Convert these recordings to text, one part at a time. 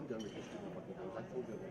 done with this stupid fucking things. I told you that.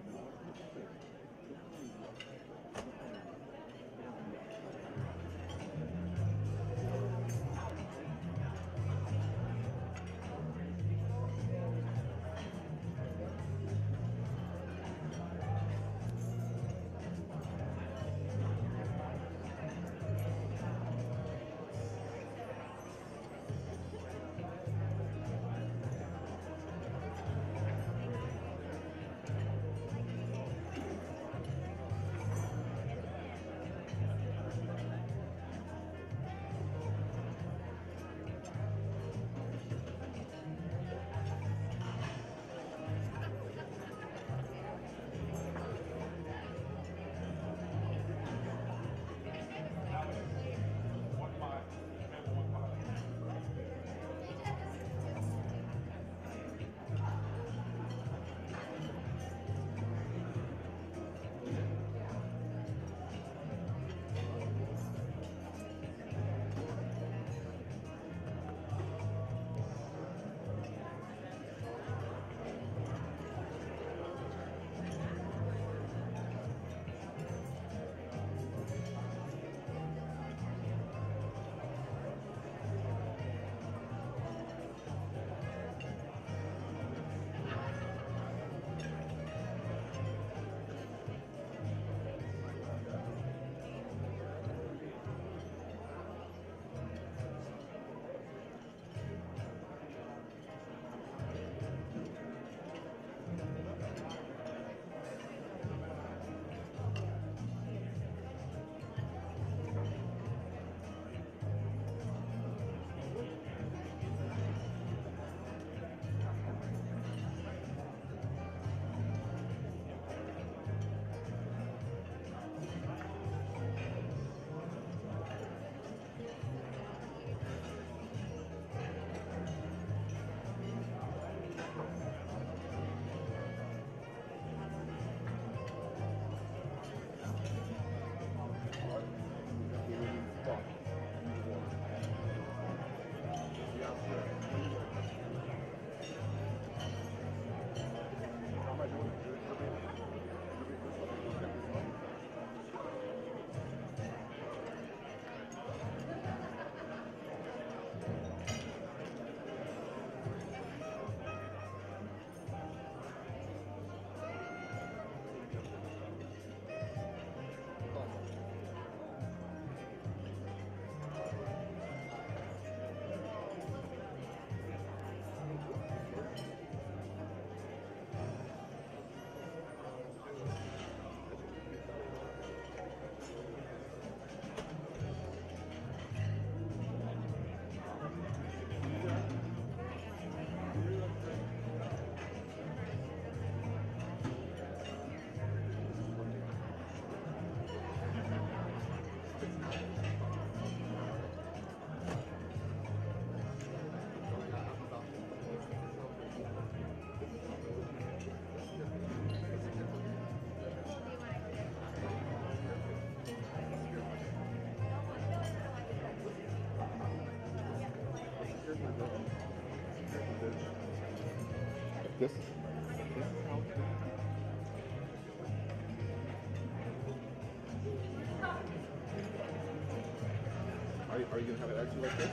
This is how are you gonna have it actually like this?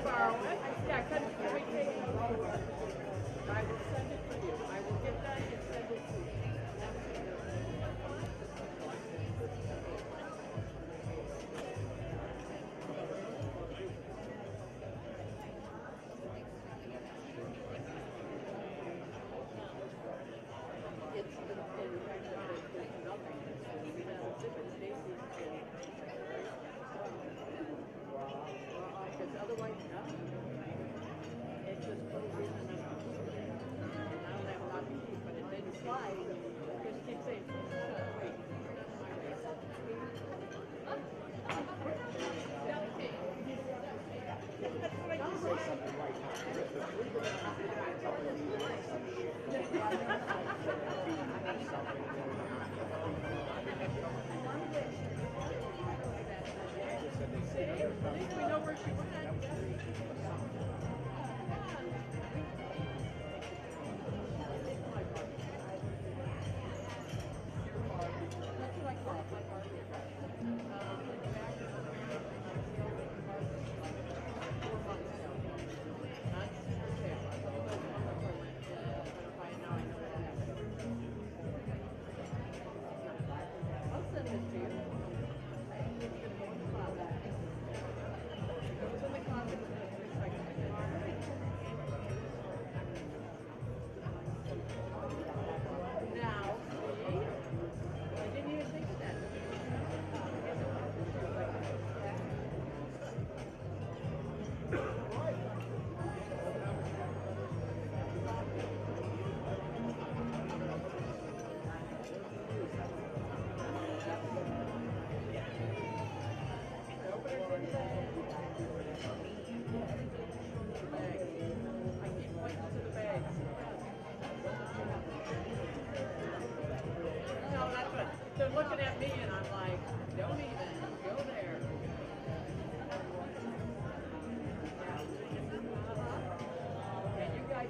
borrow it. Yeah, can we take it over? I will send it to you. I will get that and send it to you. They're looking at me and I'm like, don't even go there. And you guys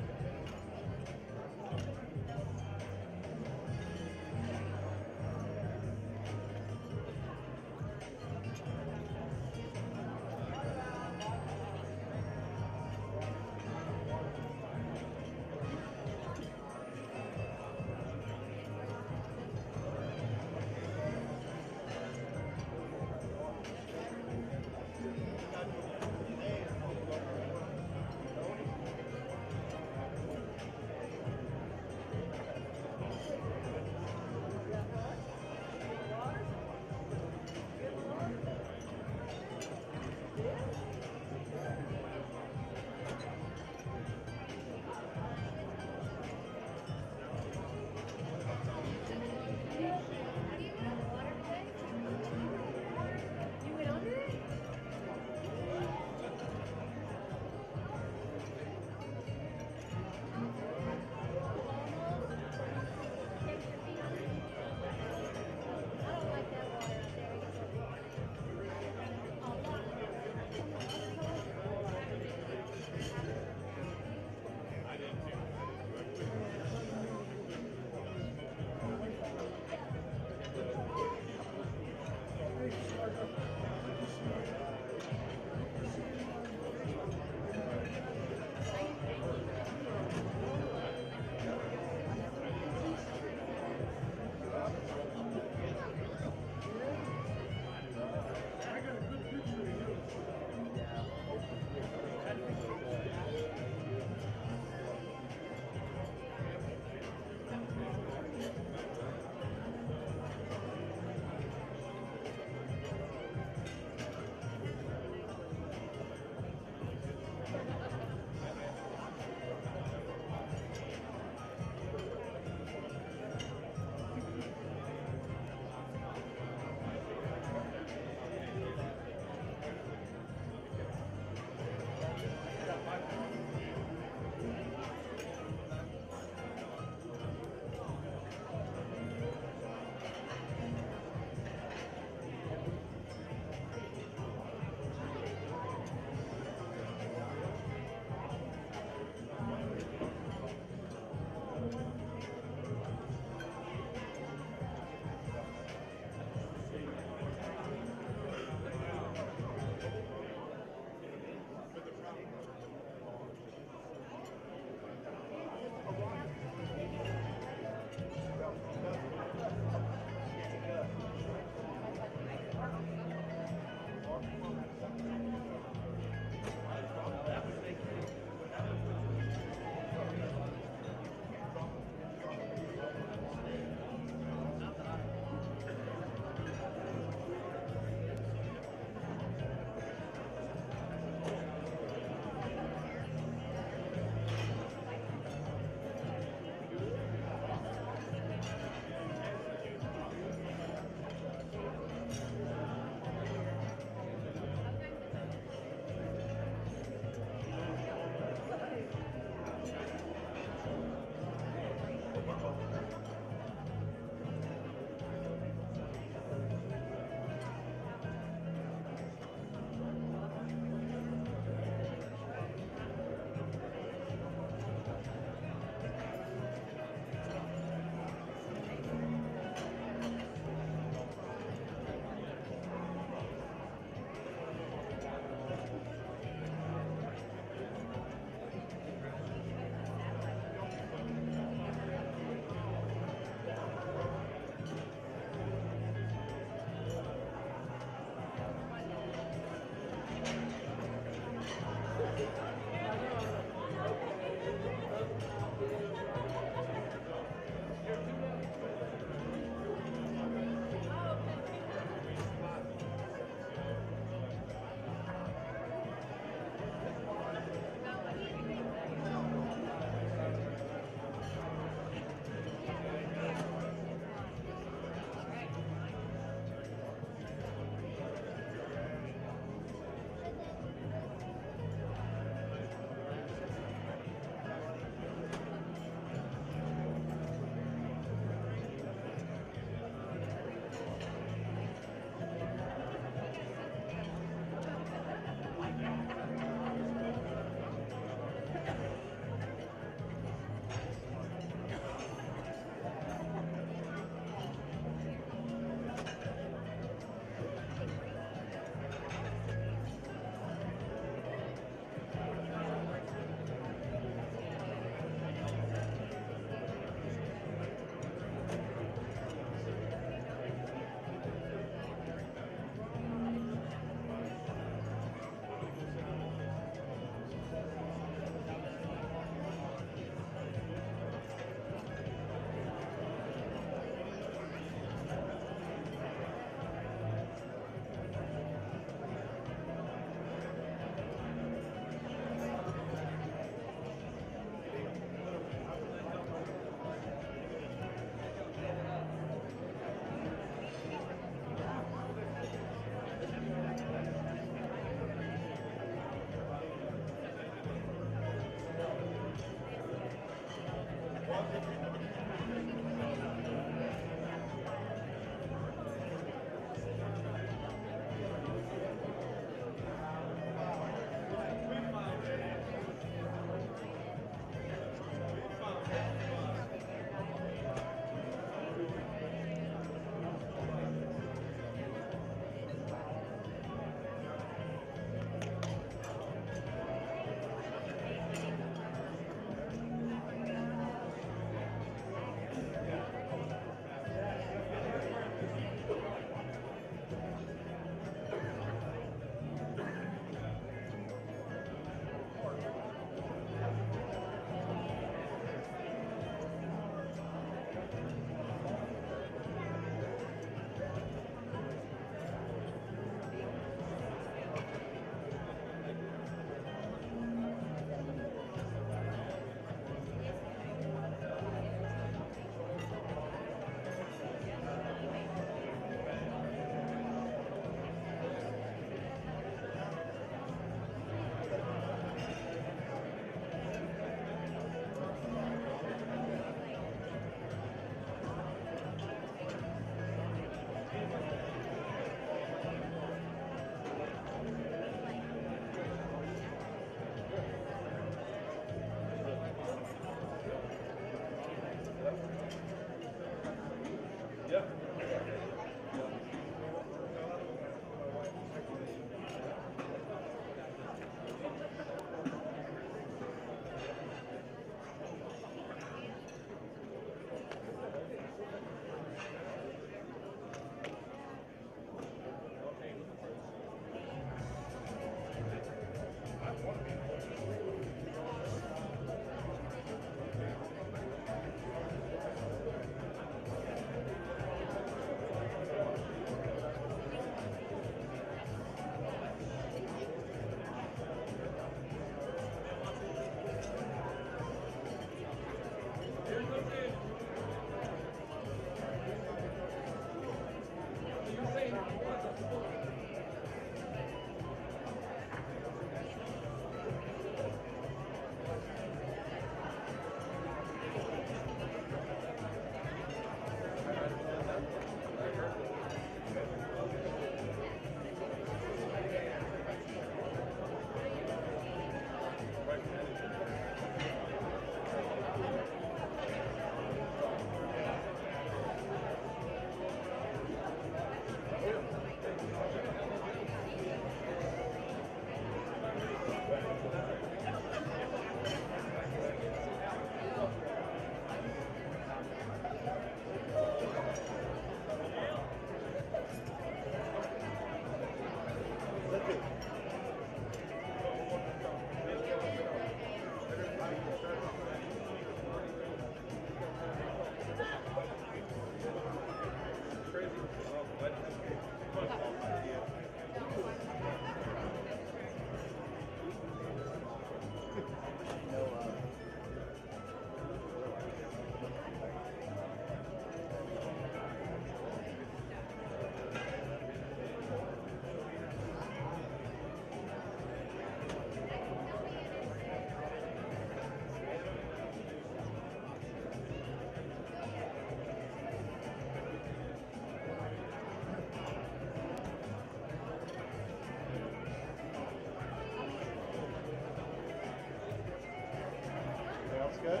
good?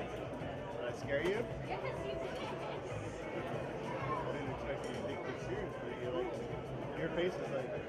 Did I scare you? Yes, you did. I didn't expect you to take this seriously. You're like, your face is like...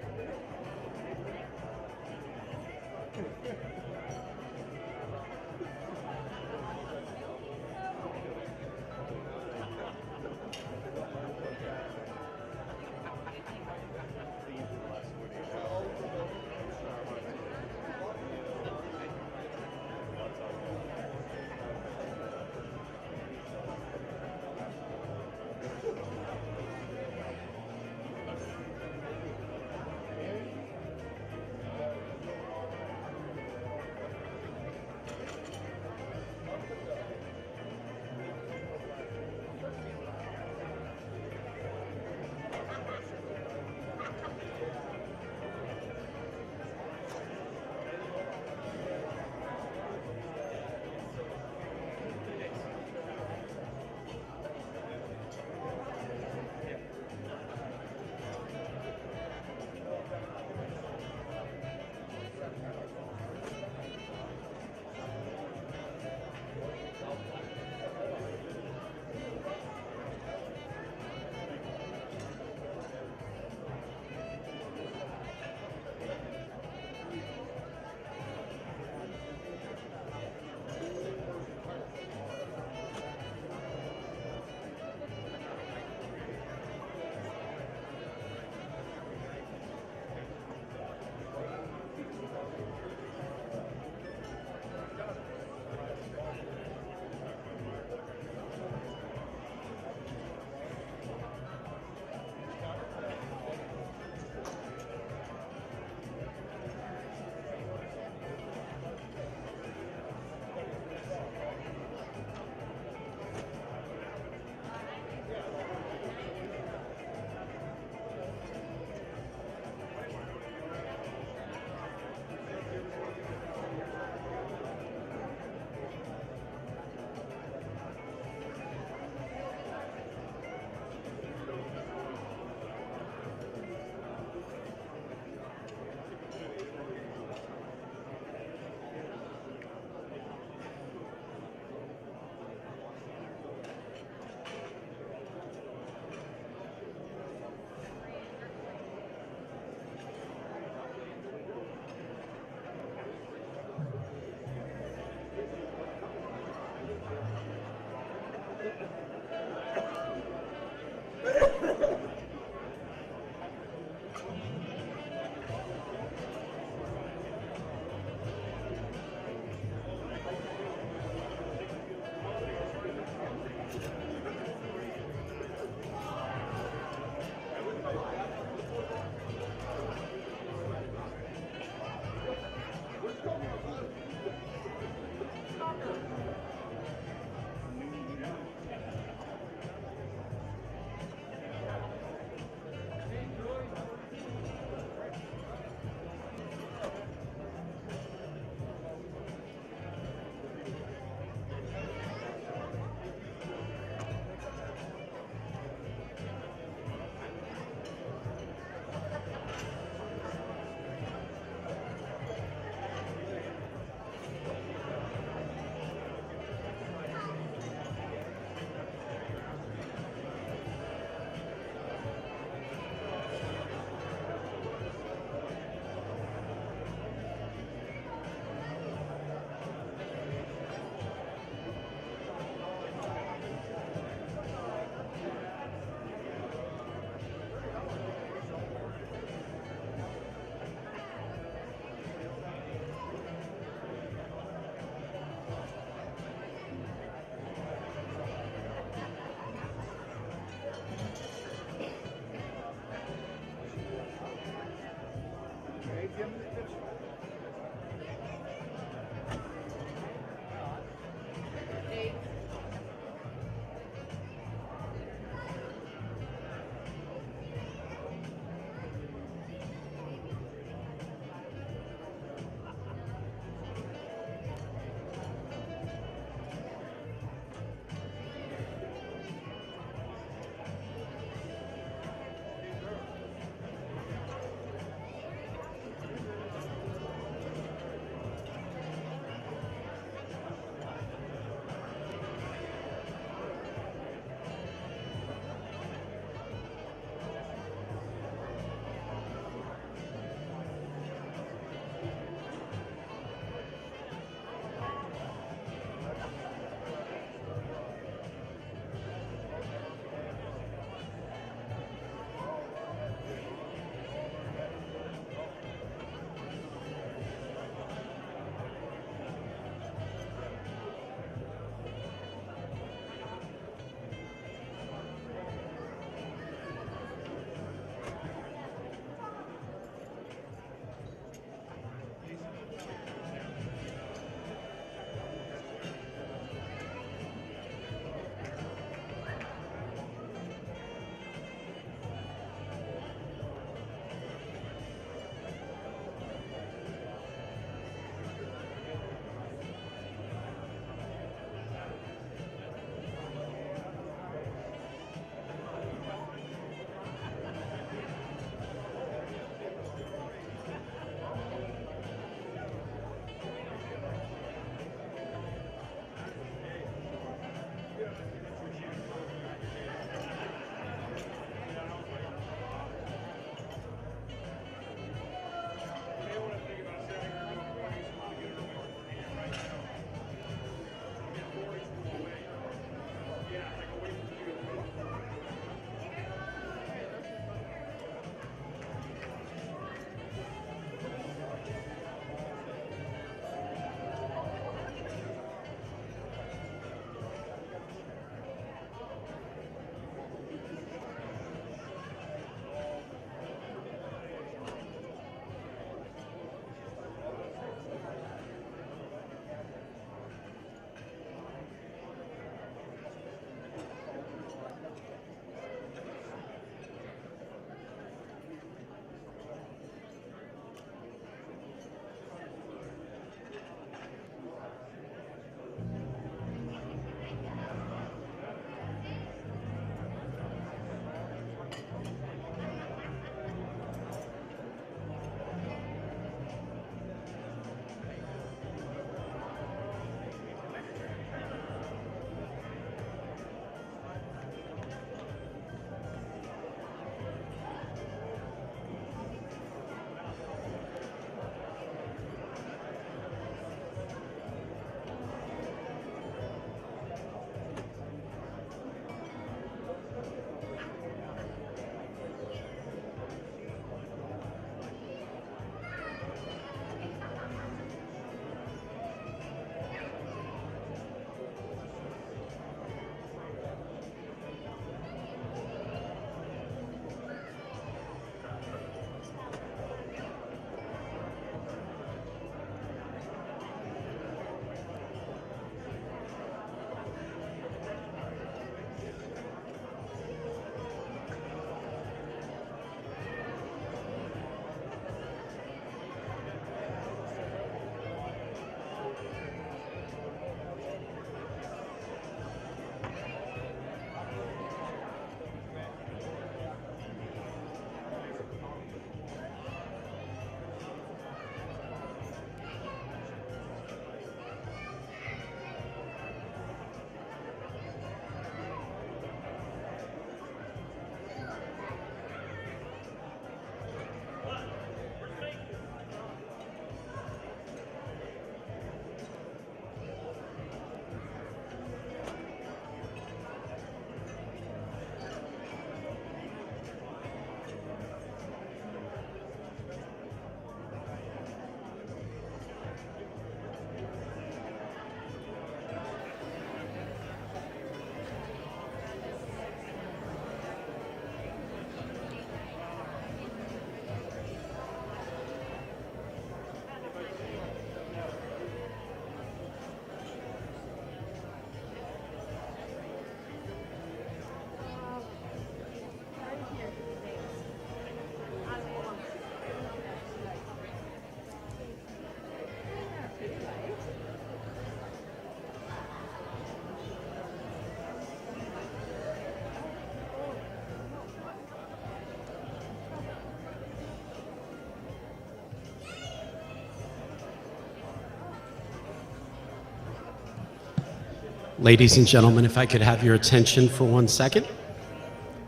Ladies and gentlemen, if I could have your attention for 1 second.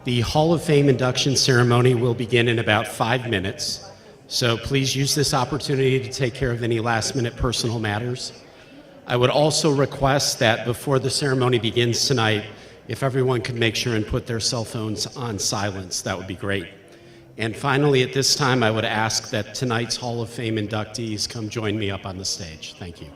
The Hall of Fame induction ceremony will begin in about 5 minutes, so please use this opportunity to take care of any last-minute personal matters. I would also request that before the ceremony begins tonight, if everyone could make sure and put their cell phones on silence, that would be great. And finally, at this time, I would ask that tonight's Hall of Fame inductees come join me up on the stage. Thank you.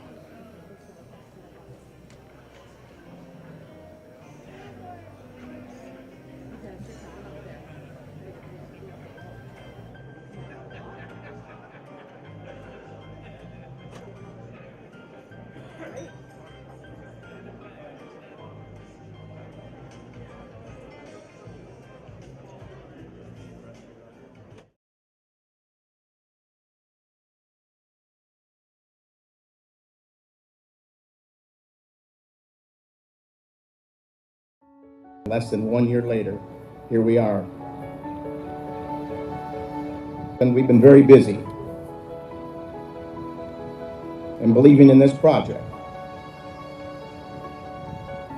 Less than 1 year later, here we are. And we've been very busy and believing in this project,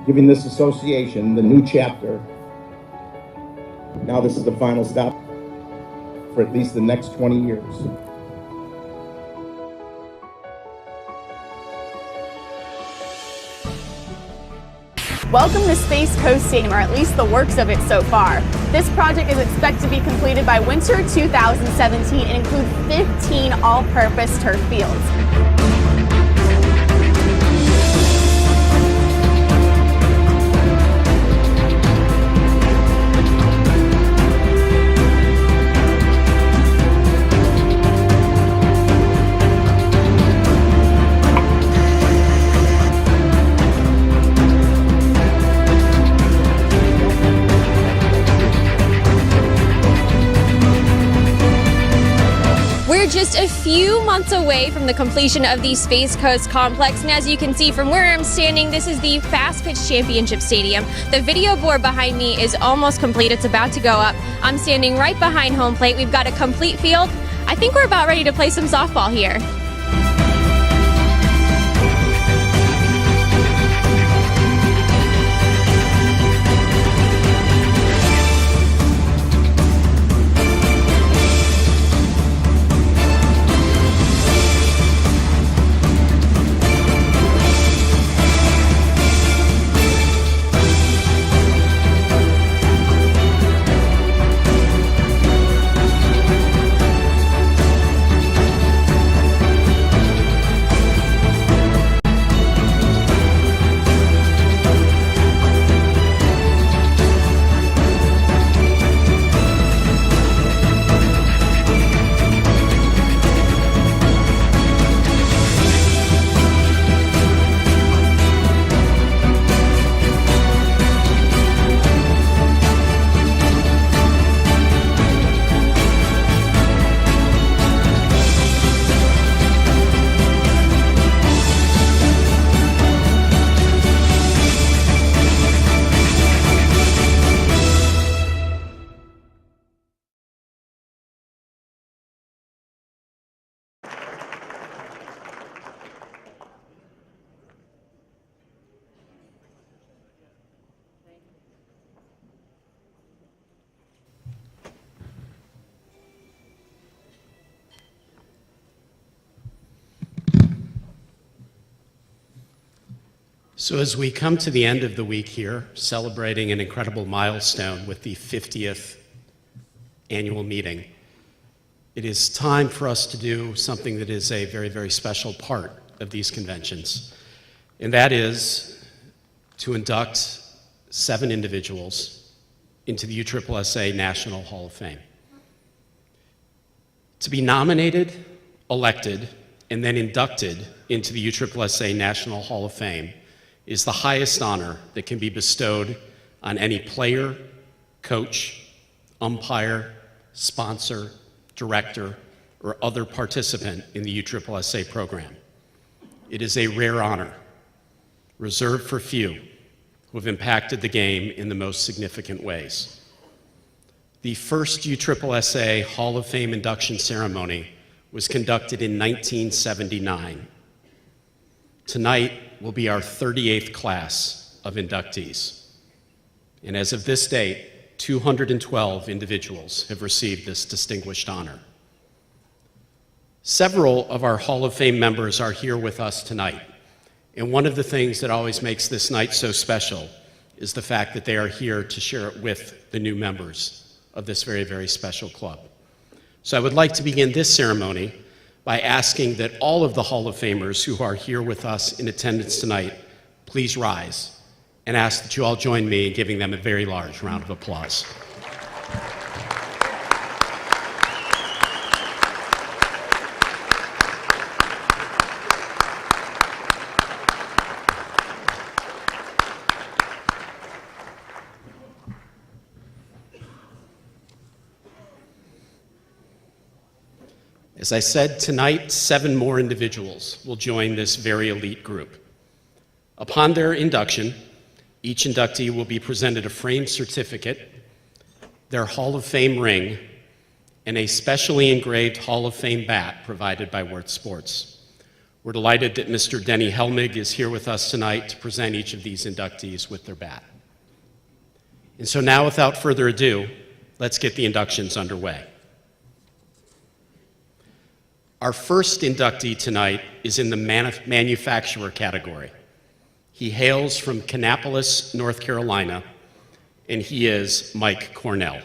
giving this association the new chapter. Now this is the final stop for at least the next 20 years. Welcome to Space Coast Stadium, or at least the works of it so far. This project is expected to be completed by winter 2017 and include 15 all-purpose turf fields. We're just a few months away from the completion of the Space Coast Complex, and as you can see from where I'm standing, this is the Fast Pitch Championship Stadium. The video board behind me is almost complete. It's about to go up. I'm standing right behind home plate. We've got a complete field. I think we're about ready to play some softball here. So as we come to the end of the week here, celebrating an incredible milestone with the 50th annual meeting, it is time for us to do something that is a very, very special part of these conventions, and that is to induct 7 individuals into the USSSA National Hall of Fame. To be nominated, elected, and then inducted into the USSSA National Hall of Fame is the highest honor that can be bestowed on any player, coach, umpire, sponsor, director, or other participant in the USSSA program. It is a rare honor, reserved for few who have impacted the game in the most significant ways. The first USSSA Hall of Fame induction ceremony was conducted in 1979. Tonight will be our 38th class of inductees. And as of this date, 212 individuals have received this distinguished honor. Several of our Hall of Fame members are here with us tonight. And one of the things that always makes this night so special is the fact that they are here to share it with the new members of this very, very special club. So I would like to begin this ceremony by asking that all of the Hall of Famers who are here with us in attendance tonight, please rise, and ask that you all join me in giving them a very large round of applause. As I said, tonight, 7 more individuals will join this very elite group. Upon their induction, each inductee will be presented a framed certificate, their Hall of Fame ring, and a specially engraved Hall of Fame bat provided by Worlds Sports. We're delighted that Mr. Denny Helmig is here with us tonight to present each of these inductees with their bat. And so now, without further ado, let's get the inductions underway. Our first inductee tonight is in the manufacturer category. He hails from Kannapolis, North Carolina, and he is Mike Cornell.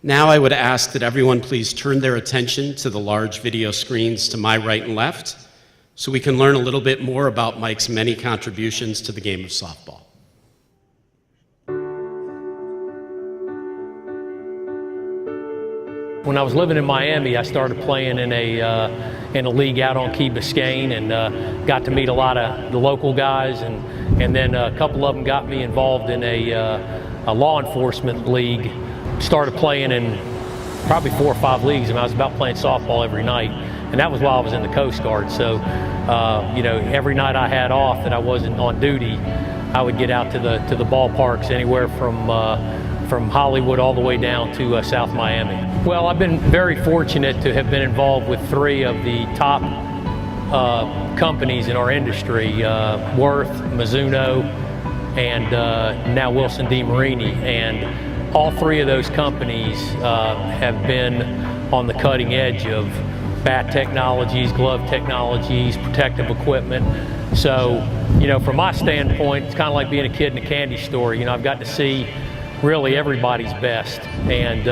Now I would ask that everyone please turn their attention to the large video screens to my right and left so we can learn a little bit more about Mike's many contributions to the game of softball. When I was living in Miami, I started playing in a league out on Key Biscayne, and got to meet a lot of the local guys, and then a couple of them got me involved in a law enforcement league. Started playing in probably 4 or 5 leagues, and I was about playing softball every night, and that was while I was in the Coast Guard. So, you know, every night I had off that I wasn't on duty, I would get out to the ballparks anywhere from Hollywood all the way down to South Miami. Well, I've been very fortunate to have been involved with 3 of the top companies in our industry, Worth, Mizuno, and now Wilson D. Marini. And all 3 of those companies have been on the cutting edge of bat technologies, glove technologies, protective equipment. So, you know, from my standpoint, it's kind of like being a kid in a candy store. You know, I've got to see really everybody's best, and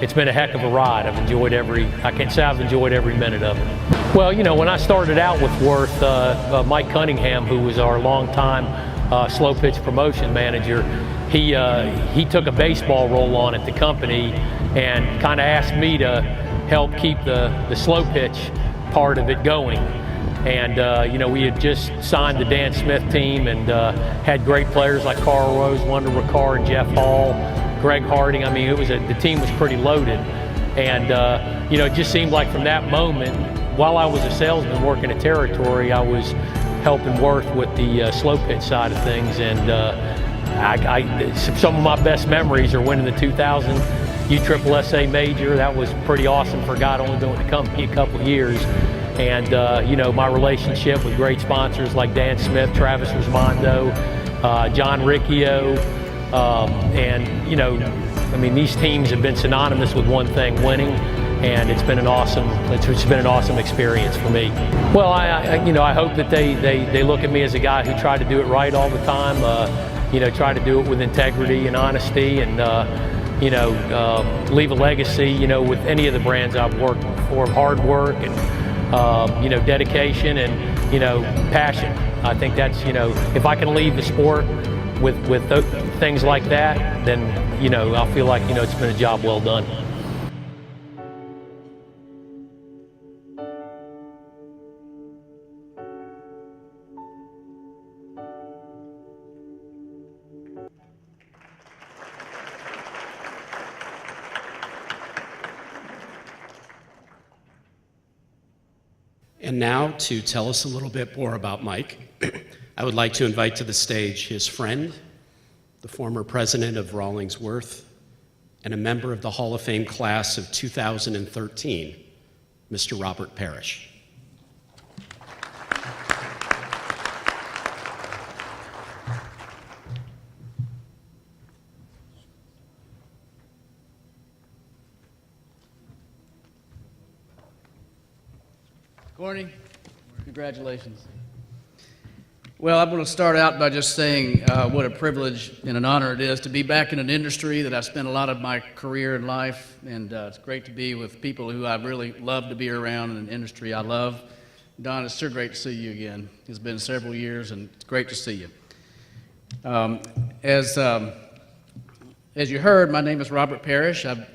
it's been a heck of a ride. I can't say I've enjoyed every minute of it. Well, you know, when I started out with Worth, Mike Cunningham, who was our longtime slow pitch promotion manager, he took a baseball role on at the company and kind of asked me to help keep the slow pitch part of it going. And, you know, we had just signed the Dan Smith team and had great players like Carl Rose, Wonder Ricard, Jeff Hall, Greg Harding. I mean, the team was pretty loaded. And, you know, it just seemed like from that moment, while I was a salesman working a territory, I was helping Worth with the slow pitch side of things. And some of my best memories are winning the 2000 USSSA major. That was pretty awesome for a guy only been with the company a couple of years. And, you know, my relationship with great sponsors like Dan Smith, Travis Rismondo, John Riccio, and, you know, I mean, these teams have been synonymous with one thing, winning, and it's been an awesome experience for me. Well, I hope that they look at me as a guy who tried to do it right all the time, you know, try to do it with integrity and honesty, and, you know, leave a legacy, you know, with any of the brands I've worked for, hard work and, you know, dedication and, you know, passion. I think that's, you know, if I can leave the sport with things like that, then, you know, I'll feel like, you know, it's been a job well done. And now, to tell us a little bit more about Mike, I would like to invite to the stage his friend, the former president of Rawlings Worth, and a member of the Hall of Fame class of 2013, Mr. Robert Parrish. Corny, congratulations. Well, I'm going to start out by just saying what a privilege and an honor it is to be back in an industry that I've spent a lot of my career and life, and it's great to be with people who I really love to be around in an industry I love. Don, it's sure great to see you again. It's been several years, and it's great to see you. As you heard, my name is Robert Parrish. I've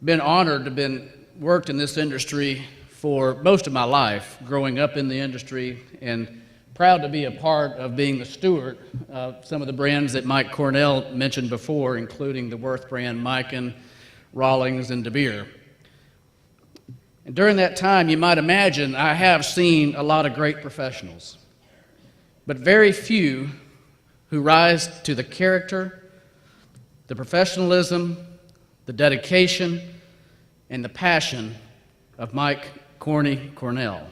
been honored to have worked in this industry for most of my life, growing up in the industry, and proud to be a part of being the steward of some of the brands that Mike Cornell mentioned before, including the Worth brand, Mikan, Rawlings, and De Beer. And during that time, you might imagine, I have seen a lot of great professionals, but very few who rise to the character, the professionalism, the dedication, and the passion of Mike Corny Cornell.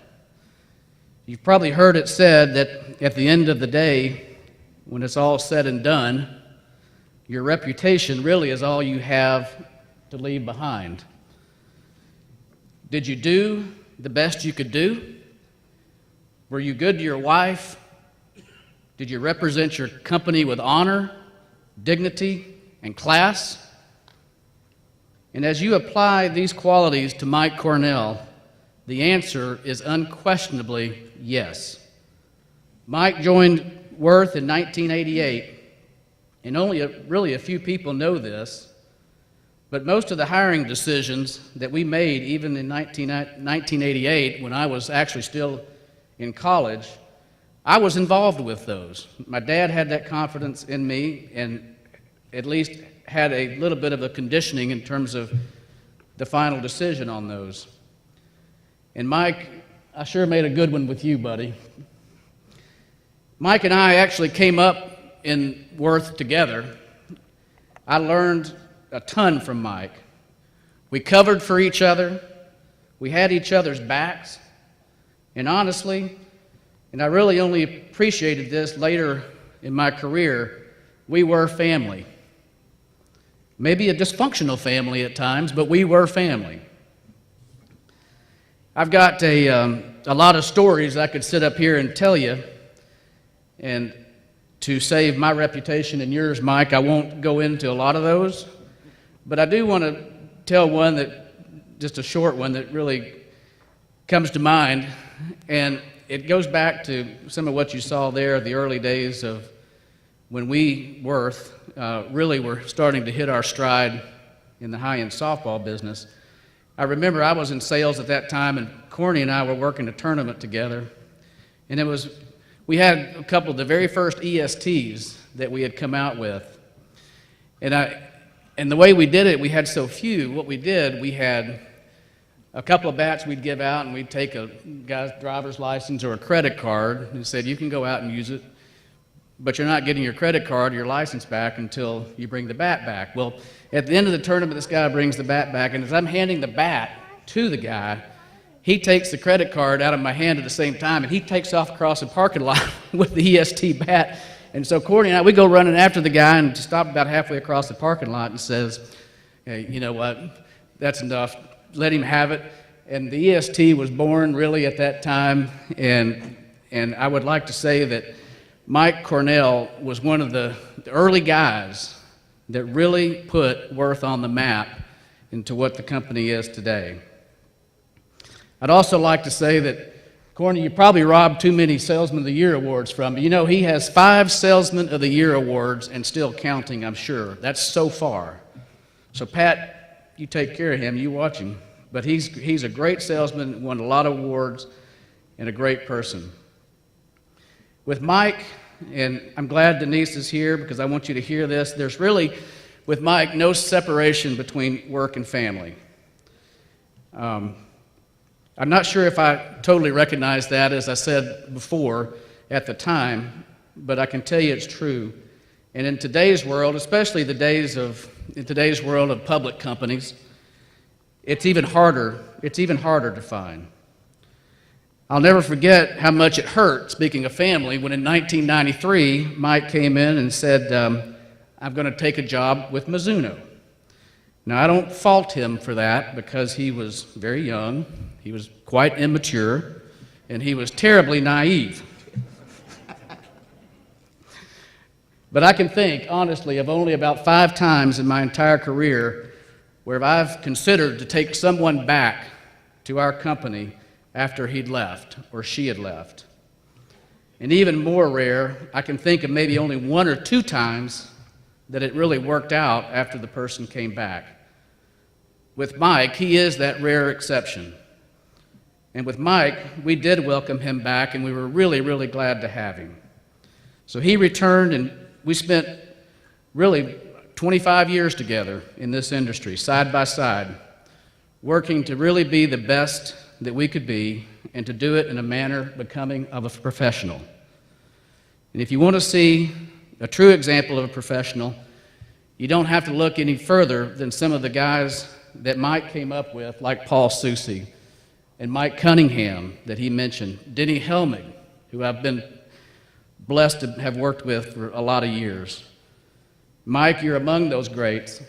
You've probably heard it said that at the end of the day, when it's all said and done, your reputation really is all you have to leave behind. Did you do the best you could do? Were you good to your wife? Did you represent your company with honor, dignity, and class? And as you apply these qualities to Mike Cornell, the answer is unquestionably yes. Mike joined Worth in 1988, and only really a few people know this, but most of the hiring decisions that we made, even in 1988, when I was actually still in college, I was involved with those. My dad had that confidence in me, and at least had a little bit of a conditioning in terms of the final decision on those. And Mike, I sure made a good one with you, buddy. Mike and I actually came up in Worth together. I learned a ton from Mike. We covered for each other. We had each other's backs. And honestly, and I really only appreciated this later in my career, we were family. Maybe a dysfunctional family at times, but we were family. I've got a lot of stories I could sit up here and tell you, and to save my reputation and yours, Mike, I won't go into a lot of those, but I do want to tell one that, just a short one that really comes to mind, and it goes back to some of what you saw there, the early days of when we, Worth, really were starting to hit our stride in the high-end softball business. I remember I was in sales at that time, and Corny and I were working a tournament together, and we had a couple of the very first ESTs that we had come out with, and the way we did it, we had so few. What we did, we had a couple of bats we'd give out, and we'd take a guy's driver's license or a credit card and said, you can go out and use it, but you're not getting your credit card or your license back until you bring the bat back. Well, at the end of the tournament, this guy brings the bat back, and as I'm handing the bat to the guy, he takes the credit card out of my hand at the same time, and he takes off across the parking lot with the EST bat. And so Courtney and I, we go running after the guy and stop about halfway across the parking lot and says, hey, you know what, that's enough, let him have it. And the EST was born really at that time, and I would like to say that Mike Cornell was one of the early guys that really put Worth on the map into what the company is today. I'd also like to say that, Corny, you probably robbed too many Salesman of the Year awards from me. You know, he has 5 Salesman of the Year awards and still counting, I'm sure. That's so far. So Pat, you take care of him, you watch him. But he's a great salesman, won a lot of awards, and a great person. With Mike, and I'm glad Denise is here because I want you to hear this, there's really, with Mike, no separation between work and family. I'm not sure if I totally recognize that, as I said before, at the time, but I can tell you it's true. And in today's world, especially in today's world of public companies, it's even harder to find. I'll never forget how much it hurt, speaking of family, when in 1993, Mike came in and said, I'm going to take a job with Mizuno. Now, I don't fault him for that because he was very young, he was quite immature, and he was terribly naive. But I can think, honestly, of only about 5 times in my entire career where I've considered to take someone back to our company after he'd left or she had left. And even more rare, I can think of maybe only 1 or 2 times that it really worked out after the person came back. With Mike, he is that rare exception. And with Mike, we did welcome him back, and we were really, really glad to have him. So he returned, and we spent really 25 years together in this industry, side by side, working to really be the best that we could be and to do it in a manner becoming of a professional. And if you want to see a true example of a professional, you don't have to look any further than some of the guys that Mike came up with, like Paul Soucy and Mike Cunningham that he mentioned, Denny Helmig, who I've been blessed to have worked with for a lot of years. Mike, you're among those greats.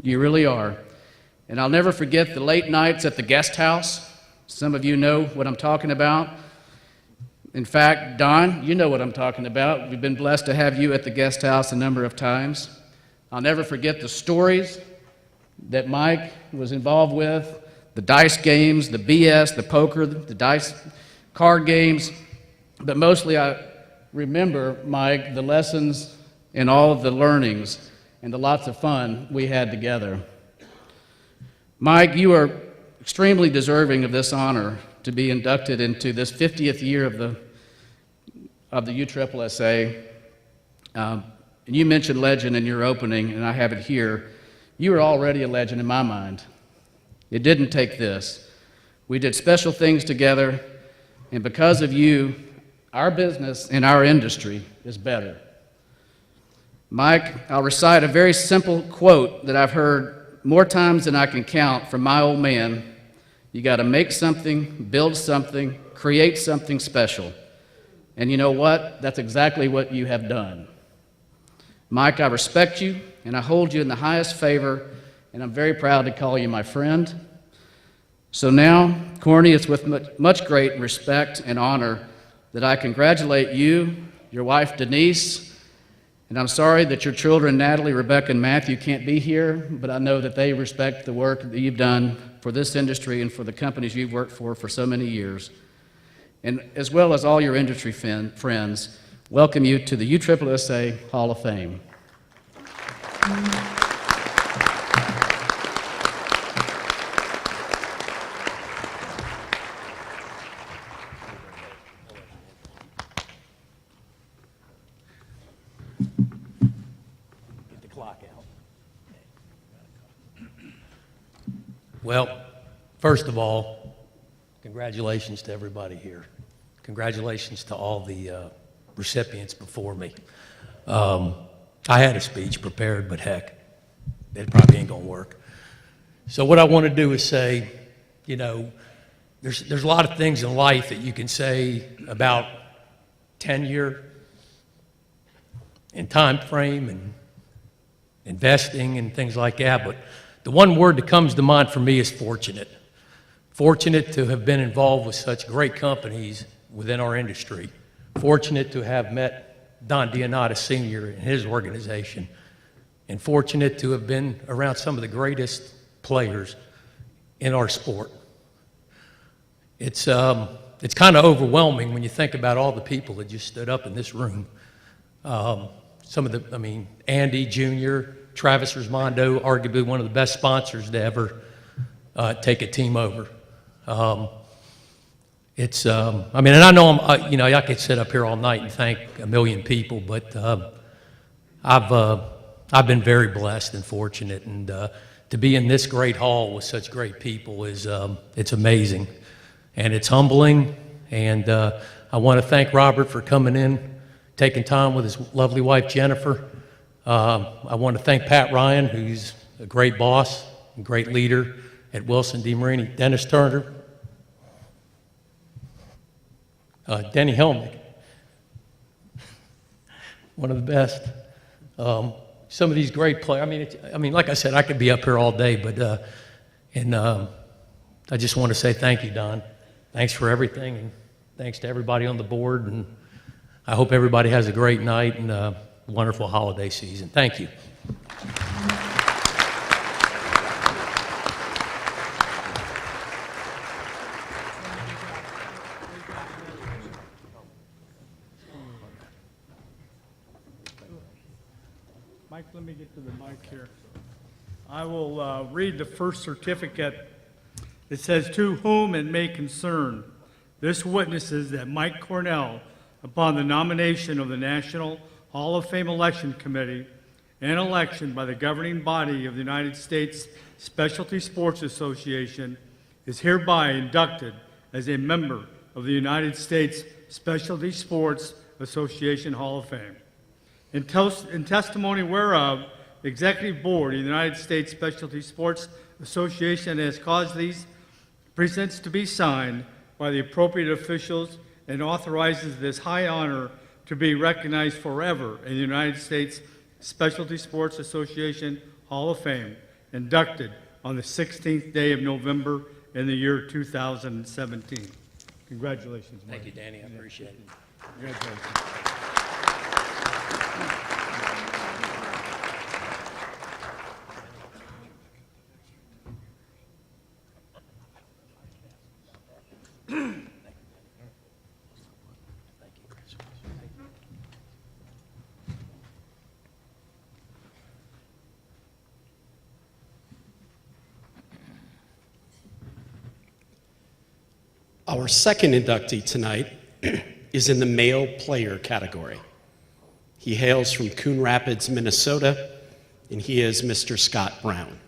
You really are. And I'll never forget the late nights at the guest house. Some of you know what I'm talking about. In fact, Don, you know what I'm talking about. We've been blessed to have you at the guest house a number of times. I'll never forget the stories that Mike was involved with, the dice games, the BS, the poker, the dice card games. But mostly I remember, Mike, the lessons and all of the learnings and the lots of fun we had together. Mike, you are extremely deserving of this honor to be inducted into this 50th year of the USSSA. And you mentioned legend in your opening, and I have it here. You were already a legend in my mind. It didn't take this. We did special things together, and because of you, our business and our industry is better. Mike, I'll recite a very simple quote that I've heard more times than I can count from my old man. You got to make something, build something, create something special. And you know what? That's exactly what you have done. Mike, I respect you, and I hold you in the highest favor, and I'm very proud to call you my friend. So now, Corny, it's with much great respect and honor that I congratulate you, your wife Denise, and I'm sorry that your children, Natalie, Rebecca, and Matthew, can't be here, but I know that they respect the work that you've done for this industry and for the companies you've worked for so many years. And as well as all your industry friends, welcome you to the USSSA Hall of Fame. Get the clock out. Well, first of all, congratulations to everybody here. Congratulations to all the recipients before me. I had a speech prepared, but heck, it probably ain't gonna work. So what I want to do is say, you know, there's a lot of things in life that you can say about tenure and time frame and investing and things like that, but the one word that comes to mind for me is fortunate. Fortunate to have been involved with such great companies within our industry. Fortunate to have met Don Dionata Sr. and his organization, and fortunate to have been around some of the greatest players in our sport. It's kind of overwhelming when you think about all the people that just stood up in this room. Andy Jr., Travis Rismondo, arguably one of the best sponsors to ever take a team over. And I know I could sit up here all night and thank a million people, but I've been very blessed and fortunate, and to be in this great hall with such great people is it's amazing, and it's humbling. And I want to thank Robert for coming in, taking time with his lovely wife Jennifer. I want to thank Pat Ryan, who's a great boss, a great leader, at Wilson D. Dennis Turner, Denny Helmick, one of the best. Some of these great players. I mean, like I said, I could be up here all day, but I just want to say thank you, Don. Thanks for everything, and thanks to everybody on the board. And I hope everybody has a great night and a wonderful holiday season. Thank you. Mike, let me get to the mic here. I will read the first certificate. It says, "To whom it may concern, this witnesses that Mike Cornell, upon the nomination of the National Hall of Fame Election Committee and election by the governing body of the United States Specialty Sports Association, is hereby inducted as a member of the United States Specialty Sports Association Hall of Fame. In testimony whereof, the Executive Board of the United States Specialty Sports Association has caused these presents to be signed by the appropriate officials and authorizes this high honor to be recognized forever in the United States Specialty Sports Association Hall of Fame, inducted on the 16th day of November in the year 2017. Congratulations, Mike. Thank you, Danny. I appreciate it. Congratulations. Our second inductee tonight is in the male player category. He hails from Coon Rapids, Minnesota, and he is Mr. Scott Brown.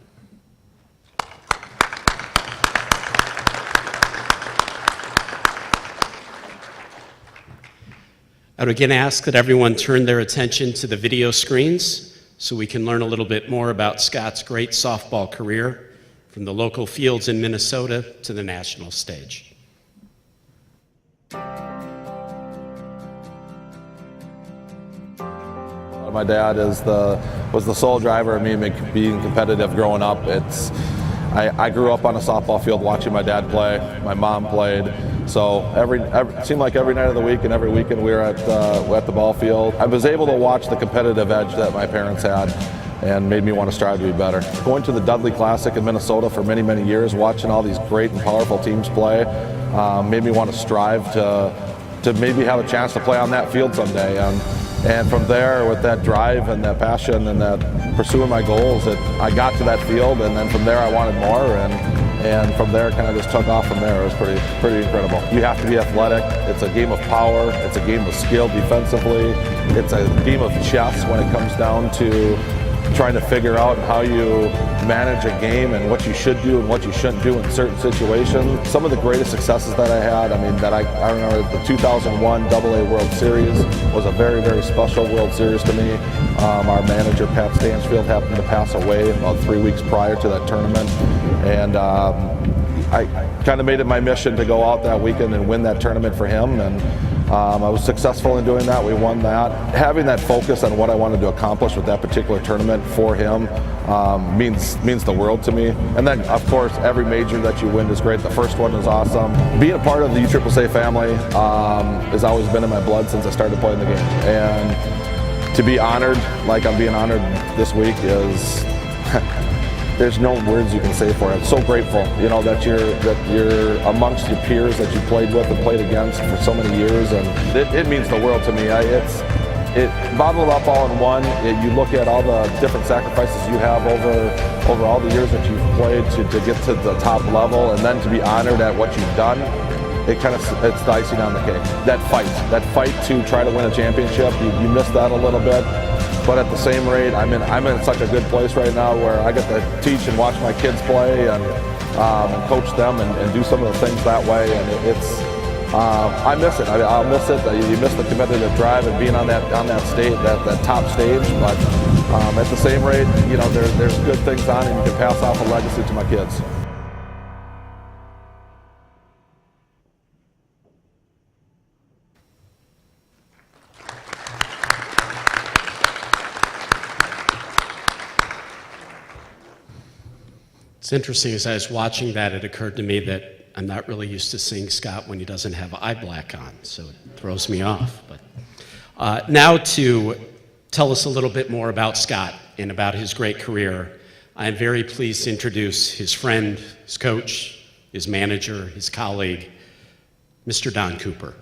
I would again ask that everyone turn their attention to the video screens so we can learn a little bit more about Scott's great softball career from the local fields in Minnesota to the national stage. My dad was the sole driver of me being competitive growing up. I grew up on a softball field watching my dad play. My mom played. So it seemed like every night of the week and every weekend we were at the ball field. I was able to watch the competitive edge that my parents had and made me want to strive to be better. Going to the Dudley Classic in Minnesota for many, many years, watching all these great and powerful teams play, made me want to strive to maybe have a chance to play on that field someday. And from there, with that drive and that passion and that pursuing my goals, I got to that field, and then from there I wanted more, and from there kind of just took off from there. It was pretty incredible. You have to be athletic. It's a game of power. It's a game of skill defensively. It's a game of chess when it comes down to trying to figure out how you manage a game and what you should do and what you shouldn't do in certain situations. Some of the greatest successes that I had, I remember the 2001 AA World Series was a very, very special World Series to me. Our manager, Pat Stansfield, happened to pass away about 3 weeks prior to that tournament. And I kind of made it my mission to go out that weekend and win that tournament for him. And I was successful in doing that. We won that. Having that focus on what I wanted to accomplish with that particular tournament for him means the world to me. And then, of course, every major that you win is great. The first one is awesome. Being a part of the USSSA family has always been in my blood since I started playing the game. And to be honored like I'm being honored this week is there's no words you can say for it. I'm so grateful, that you're amongst your peers that you played with and played against for so many years, and it means the world to me. It bottled up all in one. You look at all the different sacrifices you have over all the years that you've played to get to the top level, and then to be honored at what you've done. It's the icing on the cake. That fight to try to win a championship, you missed that a little bit. But at the same rate, I'm in such a good place right now where I get to teach and watch my kids play and coach them and do some of the things that way. And I miss it. I'll miss it. You miss the competitive drive and being on that stage, that top stage. But at the same rate, there's good things on, and you can pass off a legacy to my kids. It's interesting, as I was watching that, it occurred to me that I'm not really used to seeing Scott when he doesn't have eye black on, so it throws me off. But now to tell us a little bit more about Scott and about his great career, I am very pleased to introduce his friend, his coach, his manager, his colleague, Mr. Don Cooper.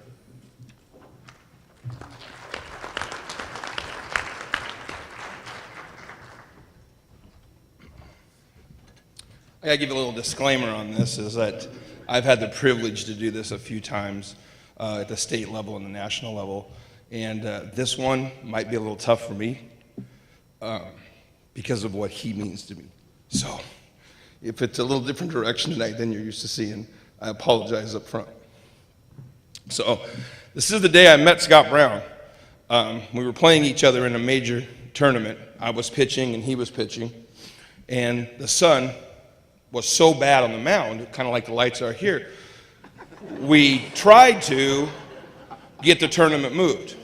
I gotta give a little disclaimer on this, is that I've had the privilege to do this a few times at the state level and the national level, and this one might be a little tough for me because of what he means to me. So if it's a little different direction tonight than you're used to seeing, I apologize up front. So this is the day I met Scott Brown. We were playing each other in a major tournament. I was pitching and he was pitching, and the sun was so bad on the mound, kind of like the lights are here. We tried to get the tournament moved,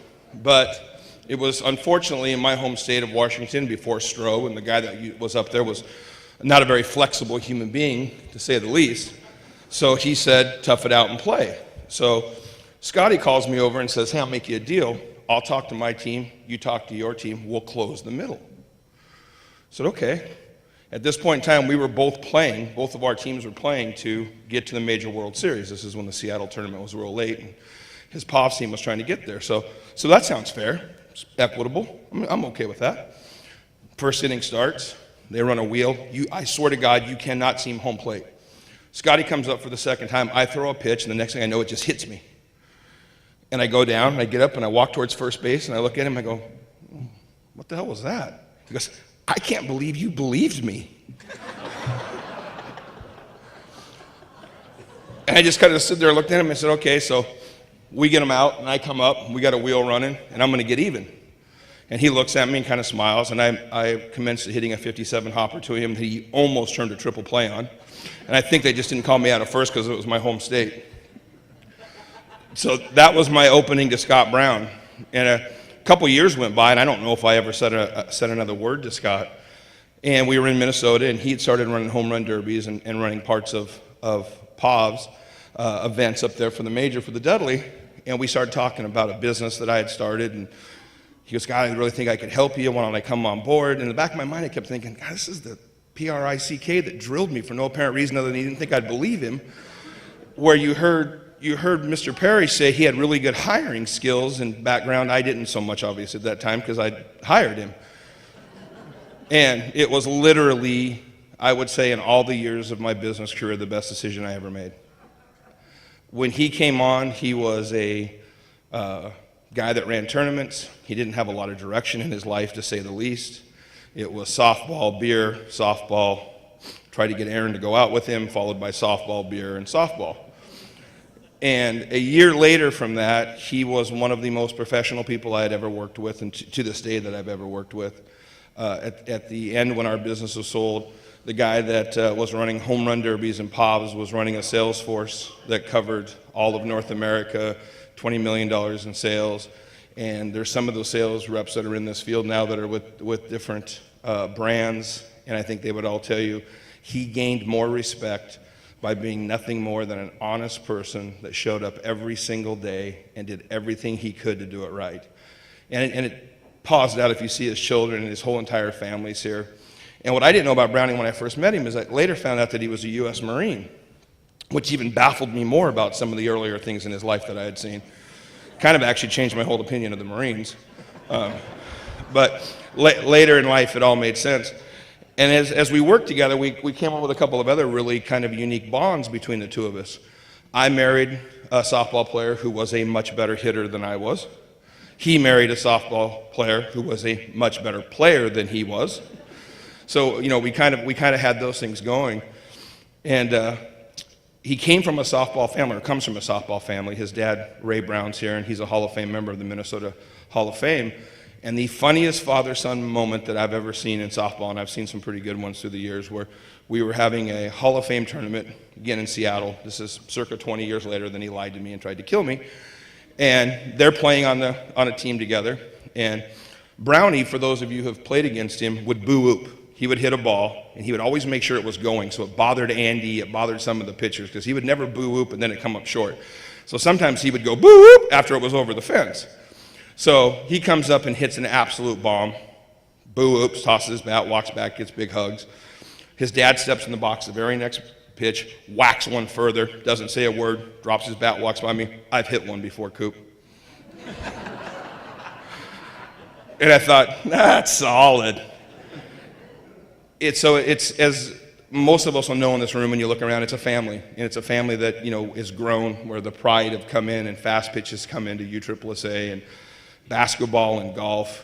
but it was unfortunately in my home state of Washington before Stroh, and the guy that was up there was not a very flexible human being, to say the least. So he said, tough it out and play. So Scotty calls me over and says, hey, I'll make you a deal. I'll talk to my team, you talk to your team, we'll close the middle. I said, okay. At this point in time, we were both playing, both of our teams were playing to get to the Major World Series. This is when the Seattle tournament was real late, and his Pops team was trying to get there. So that sounds fair, it's equitable. I'm okay with that. First inning starts, they run a wheel. I swear to God, you cannot seam home plate. Scotty comes up for the second time, I throw a pitch, and the next thing I know, it just hits me. And I go down, and I get up, and I walk towards first base, and I look at him, I go, what the hell was that? He goes, I can't believe you believed me. And I just kind of stood there and looked at him and said, okay, so we get him out, and I come up, and we got a wheel running, and I'm going to get even. And he looks at me and kind of smiles, and I commenced hitting a 57 hopper to him that he almost turned a triple play on. And I think they just didn't call me out at first because it was my home state. So that was my opening to Scott Brown. And a couple years went by, and I don't know if I ever said another word to Scott. And we were in Minnesota, and he had started running home run derbies and running parts of POVs events up there for the major, for the Dudley. And we started talking about a business that I had started, and he goes, God, I really think I could help you. Why don't I come on board? And in the back of my mind, I kept thinking, God, this is the P-R-I-C-K that drilled me for no apparent reason other than he didn't think I'd believe him. Where you heard Mr. Perry say he had really good hiring skills and background. I didn't so much, obviously, at that time because I hired him. And it was literally, I would say, in all the years of my business career, the best decision I ever made. When he came on, he was a guy that ran tournaments. He didn't have a lot of direction in his life, to say the least. It was softball, beer, softball. Tried to get Aaron to go out with him, followed by softball, beer, and softball. And a year later from that, he was one of the most professional people I had ever worked with, and to this day that I've ever worked with. At the end, when our business was sold, the guy that was running home run derbies and POVs was running a sales force that covered all of North America, $20 million in sales. And there's some of those sales reps that are in this field now that are with different brands, and I think they would all tell you he gained more respect by being nothing more than an honest person that showed up every single day and did everything he could to do it right. And it paused out if you see his children and his whole entire family's here. And what I didn't know about Browning when I first met him is I later found out that he was a U.S. Marine, which even baffled me more about some of the earlier things in his life that I had seen. Kind of actually changed my whole opinion of the Marines. But later in life, it all made sense. And as we worked together, we came up with a couple of other really kind of unique bonds between the two of us. I married a softball player who was a much better hitter than I was. He married a softball player who was a much better player than he was. So, you know, we kind of had those things going. And he came from a softball family, or comes from a softball family. His dad, Ray Brown's here, and he's a Hall of Fame member of the Minnesota Hall of Fame. And the funniest father-son moment that I've ever seen in softball, and I've seen some pretty good ones through the years, where we were having a Hall of Fame tournament, again in Seattle. This is circa 20 years later. Then he lied to me and tried to kill me. And they're playing on a team together. And Brownie, for those of you who have played against him, would boo-oop. he would hit a ball, and he would always make sure it was going, so it bothered Andy, it bothered some of the pitchers, because he would never boo-whoop and then it come up short. So sometimes he would go boo-whoop after it was over the fence. So he comes up and hits an absolute bomb, boo-whoops, tosses his bat, walks back, gets big hugs. His dad steps in the box the very next pitch, whacks one further, doesn't say a word, drops his bat, walks by me. I've hit one before, Coop. And I thought, that's solid. It's as most of us will know in this room when you look around, it's a family. And it's a family that, you know, is grown, where the pride have come in and fast pitches come into USSSA and basketball and golf.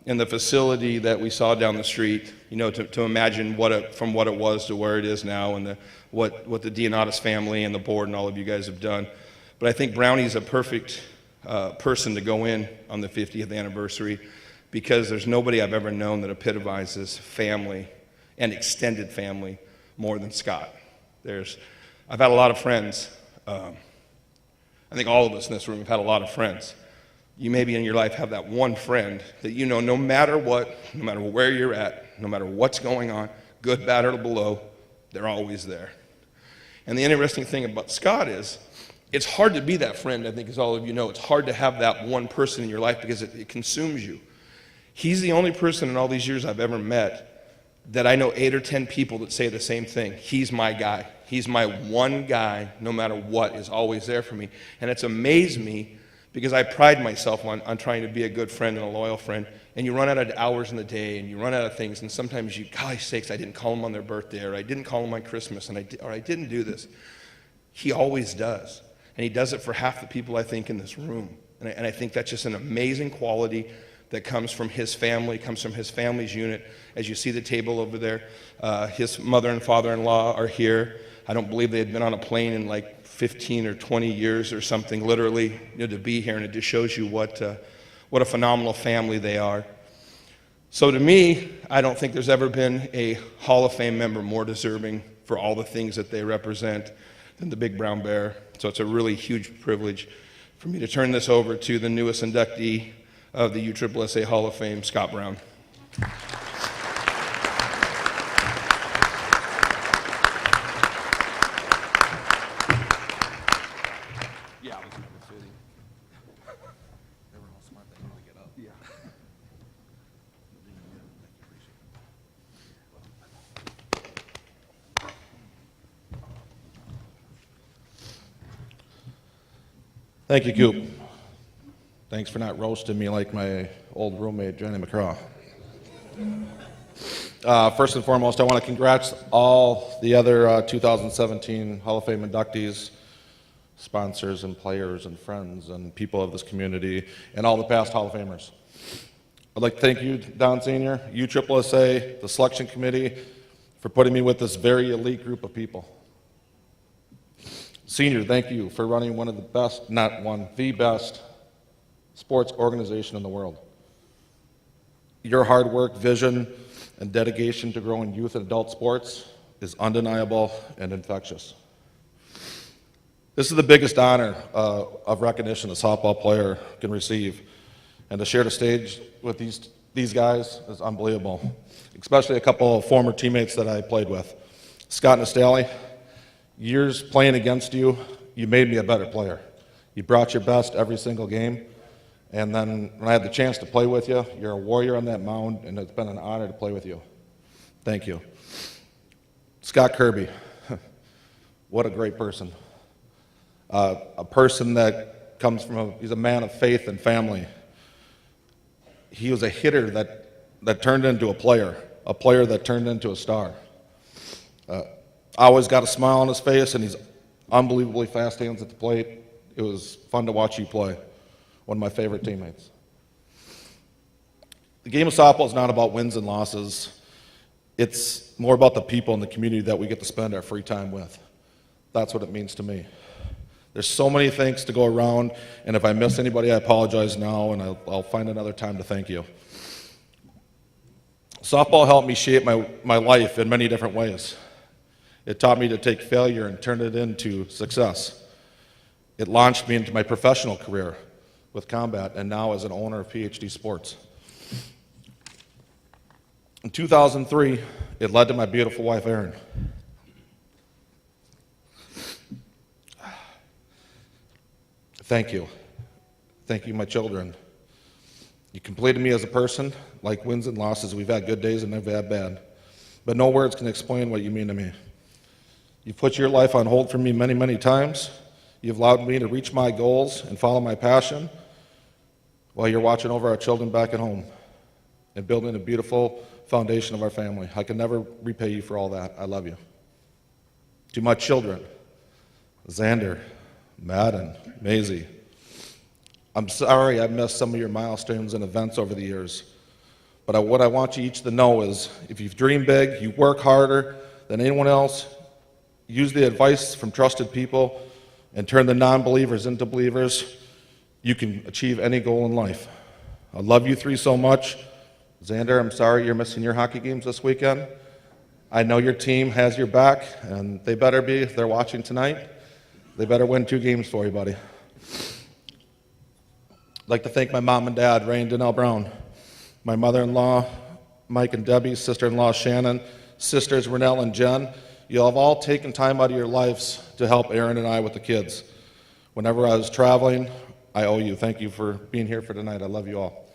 And the facility that we saw down the street, you know, to imagine from what it was to where it is now, and what the D'Anatis family and the board and all of you guys have done. But I think Brownie's a perfect person to go in on the 50th anniversary, because there's nobody I've ever known that epitomizes family and extended family more than Scott. I've had a lot of friends. I think all of us in this room have had a lot of friends. You maybe in your life have that one friend that you know, no matter what, no matter where you're at, no matter what's going on, good, bad, or below, they're always there. And the interesting thing about Scott is, it's hard to be that friend, I think, as all of you know. It's hard to have that one person in your life because it consumes you. He's the only person in all these years I've ever met that I know 8 or 10 people that say the same thing. He's my guy. He's my one guy, no matter what, is always there for me. And it's amazed me, because I pride myself on trying to be a good friend and a loyal friend. And you run out of hours in the day, and you run out of things, and sometimes you, gosh sakes, I didn't call them on their birthday, or I didn't call them on Christmas, or I didn't do this. He always does. And he does it for half the people, I think, in this room. And I think that's just an amazing quality that comes from his family, comes from his family's unit. As you see the table over there, his mother and father-in-law are here. I don't believe they had been on a plane in like 15 or 20 years or something, literally, you know, to be here. And it just shows you what a phenomenal family they are. So to me, I don't think there's ever been a Hall of Fame member more deserving for all the things that they represent than the Big Brown Bear. So it's a really huge privilege for me to turn this over to the newest inductee of the USSSA Hall of Fame, Scott Brown. Thank you, Coop. Thanks for not roasting me like my old roommate, Jenny McCraw. First and foremost, I want to congratulate all the other 2017 Hall of Fame inductees, sponsors and players and friends and people of this community, and all the past Hall of Famers. I'd like to thank you, Don Sr., USSSA, the selection committee, for putting me with this very elite group of people. Senior, thank you for running one of the best, not one, the best sports organization in the world. Your hard work, vision, and dedication to growing youth and adult sports is undeniable and infectious. This is the biggest honor of recognition a softball player can receive, and to share the stage with these guys is unbelievable, especially a couple of former teammates that I played with. Scott Nastali, years playing against you, you made me a better player. You brought your best every single game, and then when I had the chance to play with you, you're a warrior on that mound, and it's been an honor to play with you. Thank you. Scott Kirby, what a great person. A person that comes from he's a man of faith and family. He was a hitter that turned into a player that turned into a star. Always got a smile on his face, and he's unbelievably fast hands at the plate. It was fun to watch you play. One of my favorite teammates. The game of softball is not about wins and losses. It's more about the people in the community that we get to spend our free time with. That's what it means to me. There's so many things to go around, and if I miss anybody, I apologize now, and I'll find another time to thank you. Softball helped me shape my life in many different ways. It taught me to take failure and turn it into success. It launched me into my professional career with combat and now as an owner of PhD Sports. In 2003, it led to my beautiful wife, Erin. Thank you. Thank you, my children. You completed me as a person. Like wins and losses, we've had good days and we've had bad. But no words can explain what you mean to me. You've put your life on hold for me many, many times. You've allowed me to reach my goals and follow my passion while you're watching over our children back at home and building a beautiful foundation of our family. I can never repay you for all that. I love you. To my children, Xander, Madden, Maisie, I'm sorry I missed some of your milestones and events over the years. But what I want you each to know is if you dream big, you work harder than anyone else, use the advice from trusted people, and turn the non-believers into believers, you can achieve any goal in life. I love you three so much. Xander, I'm sorry you're missing your hockey games this weekend. I know your team has your back, and they better be. If they're watching tonight, they better win 2 games for you, buddy. I'd like to thank my mom and dad, Ray and Danelle Brown, my mother-in-law, Mike and Debbie, sister-in-law, Shannon, sisters, Renelle and Jen. You have all taken time out of your lives to help Aaron and I with the kids. Whenever I was traveling, I owe you. Thank you for being here for tonight. I love you all.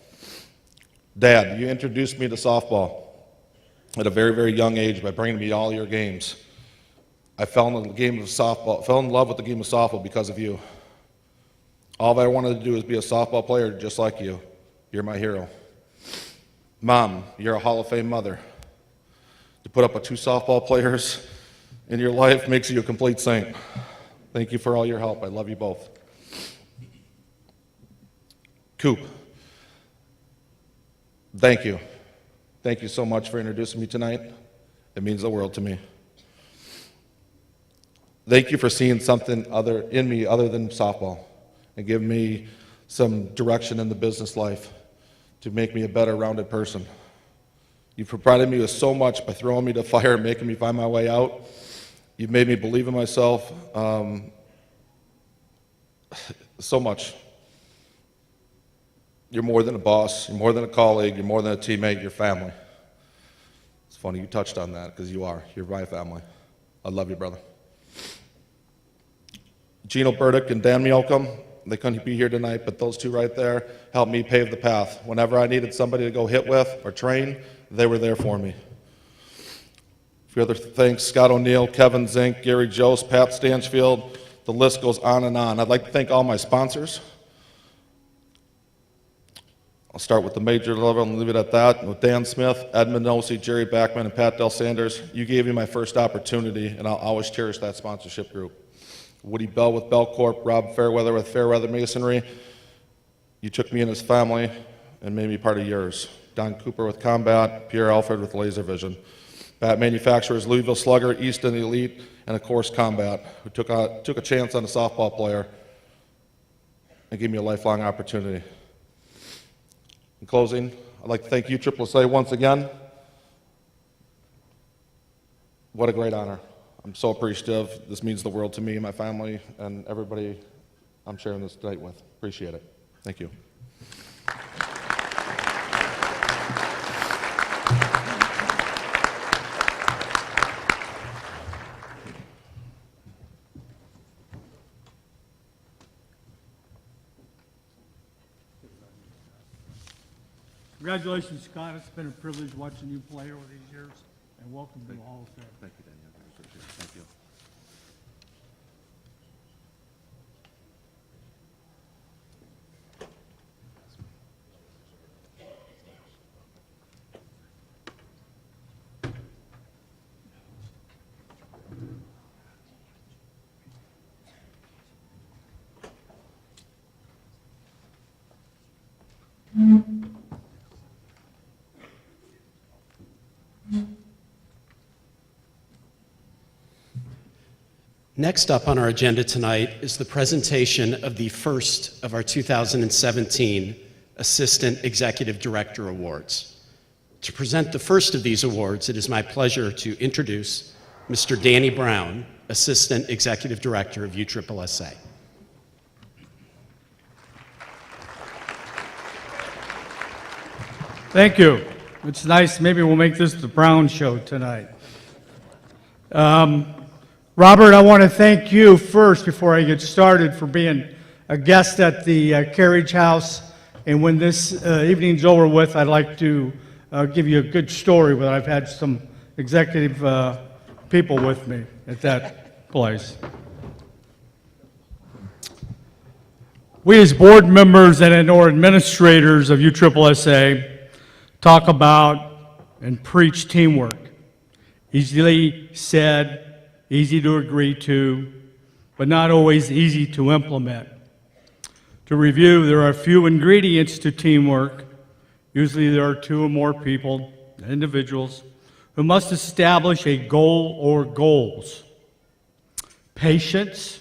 Dad, you introduced me to softball at a very, very young age by bringing me all your games. I fell in love with the game of softball because of you. All I wanted to do was be a softball player just like you. You're my hero. Mom, you're a Hall of Fame mother. To put up with 2 softball players in your life makes you a complete saint. Thank you for all your help. I love you both. Coop, thank you. Thank you so much for introducing me tonight. It means the world to me. Thank you for seeing something in me other than softball and giving me some direction in the business life to make me a better rounded person. You've provided me with so much by throwing me to fire and making me find my way out. You've made me believe in myself so much. You're more than a boss, you're more than a colleague, you're more than a teammate, you're family. It's funny you touched on that because you are. You're my family. I love you, brother. Gino Burdick and Dan Mielcom, they couldn't be here tonight, but those 2 right there helped me pave the path. Whenever I needed somebody to go hit with or train, they were there for me. A few other thanks, Scott O'Neill, Kevin Zink, Gary Jost, Pat Stanchfield, the list goes on and on. I'd like to thank all my sponsors. I'll start with the major level and leave it at that. With Dan Smith, Edmund Nosey, Jerry Backman, and Pat Del Sanders, you gave me my first opportunity, and I'll always cherish that sponsorship group. Woody Bell with Bell Corp, Rob Fairweather with Fairweather Masonry. You took me in as family and made me part of yours. Don Cooper with Combat, Pierre Alfred with Laser Vision. Bat Manufacturers, Louisville Slugger, Easton Elite, and of course Combat, who took a chance on a softball player and gave me a lifelong opportunity. In closing, I'd like to thank USSSA once again. What a great honor. I'm so appreciative. This means the world to me, my family, and everybody I'm sharing this night with. Appreciate it. Thank you. Congratulations, Scott. It's been a privilege watching you play over these years, and welcome to the Hall of Fame. Thank you, Daniel. I appreciate it. Thank you. Next up on our agenda tonight is the presentation of the first of our 2017 Assistant Executive Director Awards. To present the first of these awards, it is my pleasure to introduce Mr. Danny Brown, Assistant Executive Director of USSSA. Thank you. It's nice. Maybe we'll make this the Brown Show tonight. Robert, I want to thank you first before I get started for being a guest at the Carriage House. And when this evening's over with, I'd like to give you a good story, but I've had some executive people with me at that place. We as board members and or administrators of USSSA talk about and preach teamwork. Easily said, easy to agree to, but not always easy to implement. To review, there are a few ingredients to teamwork. Usually there are two or more people, individuals, who must establish a goal or goals. Patience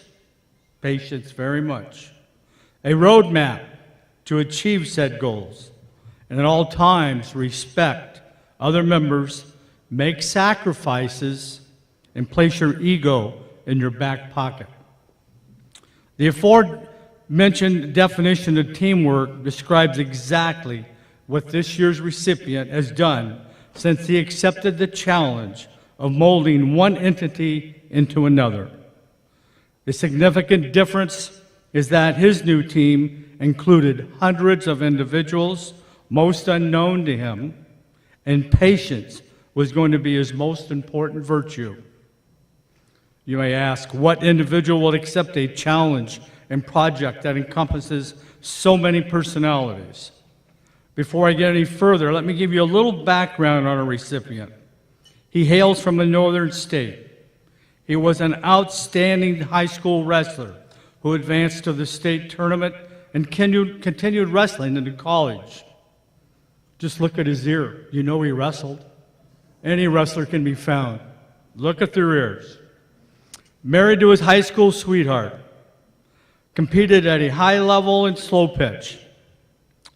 very much. A roadmap to achieve said goals. And at all times, respect other members, make sacrifices, and place your ego in your back pocket. The aforementioned definition of teamwork describes exactly what this year's recipient has done since he accepted the challenge of molding one entity into another. The significant difference is that his new team included hundreds of individuals, most unknown to him, and patience was going to be his most important virtue. You may ask, what individual will accept a challenge and project that encompasses so many personalities? Before I get any further, let me give you a little background on our recipient. He hails from a northern state. He was an outstanding high school wrestler who advanced to the state tournament and continued wrestling into college. Just look at his ear. You know he wrestled. Any wrestler can be found. Look at their ears. Married to his high school sweetheart. Competed at a high level in slow pitch.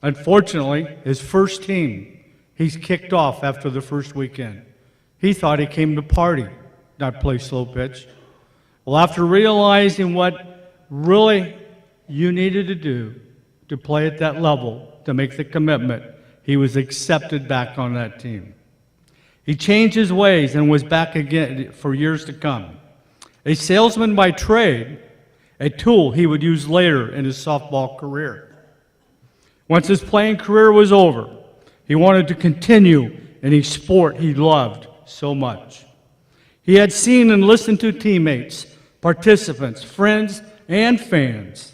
Unfortunately, his first team, he's kicked off after the first weekend. He thought he came to party, not play slow pitch. Well, after realizing what really you needed to do to play at that level, to make the commitment, he was accepted back on that team. He changed his ways and was back again for years to come. A salesman by trade, a tool he would use later in his softball career. Once his playing career was over, he wanted to continue in a sport he loved so much. He had seen and listened to teammates, participants, friends, and fans,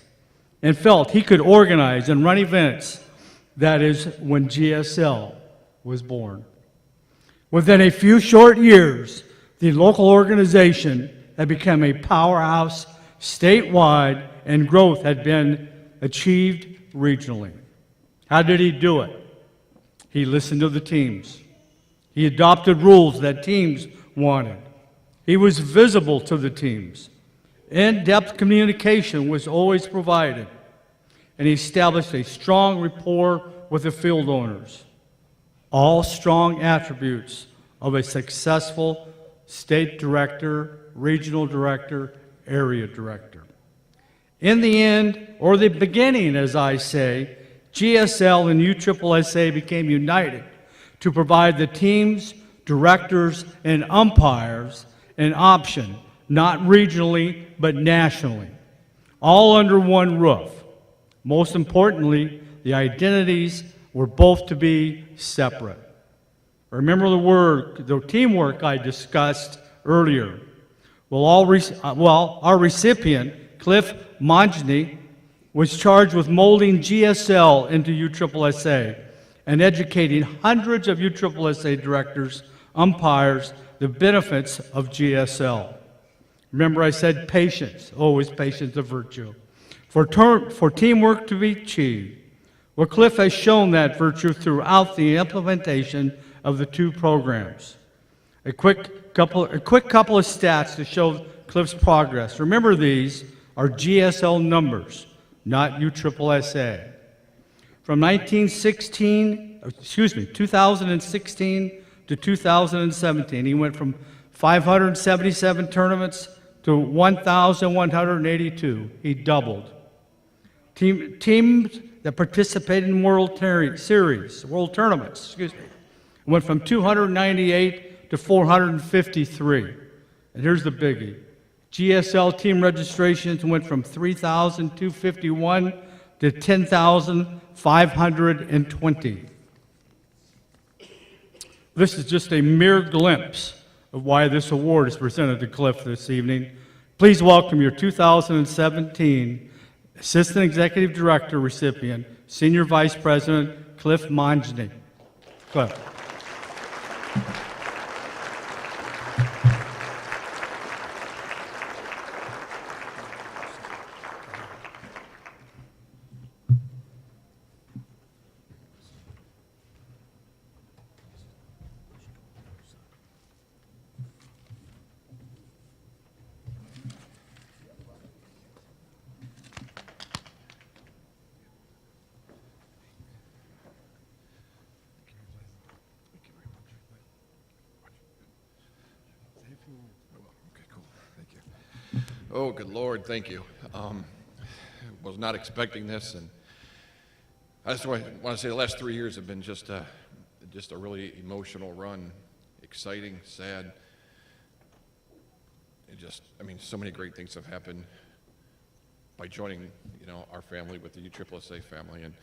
and felt he could organize and run events. That is when GSL was born. Within a few short years, the local organization had become a powerhouse statewide, and growth had been achieved regionally. How did he do it? He listened to the teams. He adopted rules that teams wanted. He was visible to the teams. In-depth communication was always provided, and he established a strong rapport with the field owners. All strong attributes of a successful state director, regional director, area director. In the end, or the beginning, as I say, GSL and USSSA became united to provide the teams, directors, and umpires an option, not regionally, but nationally, all under one roof. Most importantly, the identities were both to be separate. Remember the teamwork I discussed earlier. Our recipient, Cliff Majewski, was charged with molding GSL into USSSA and educating hundreds of USSSA directors, umpires, the benefits of GSL. Remember I said patience, always patience a virtue. For teamwork to be achieved, well, Cliff has shown that virtue throughout the implementation of the two programs. A quick couple of stats to show Cliff's progress. Remember, these are GSL numbers, not USSSA. From 2016 to 2017, he went from 577 tournaments to 1,182. He doubled. Teams that participated in world tournaments, It went from 298 to 453. And here's the biggie. GSL team registrations went from 3,251 to 10,520. This is just a mere glimpse of why this award is presented to Cliff this evening. Please welcome your 2017 Assistant Executive Director recipient, Senior Vice President Cliff Majewski. Cliff. Oh, good Lord, thank you. Was not expecting this, and I just want to say the last 3 years have been just a really emotional run, exciting, sad. So many great things have happened by joining, our family with the USSSA family, and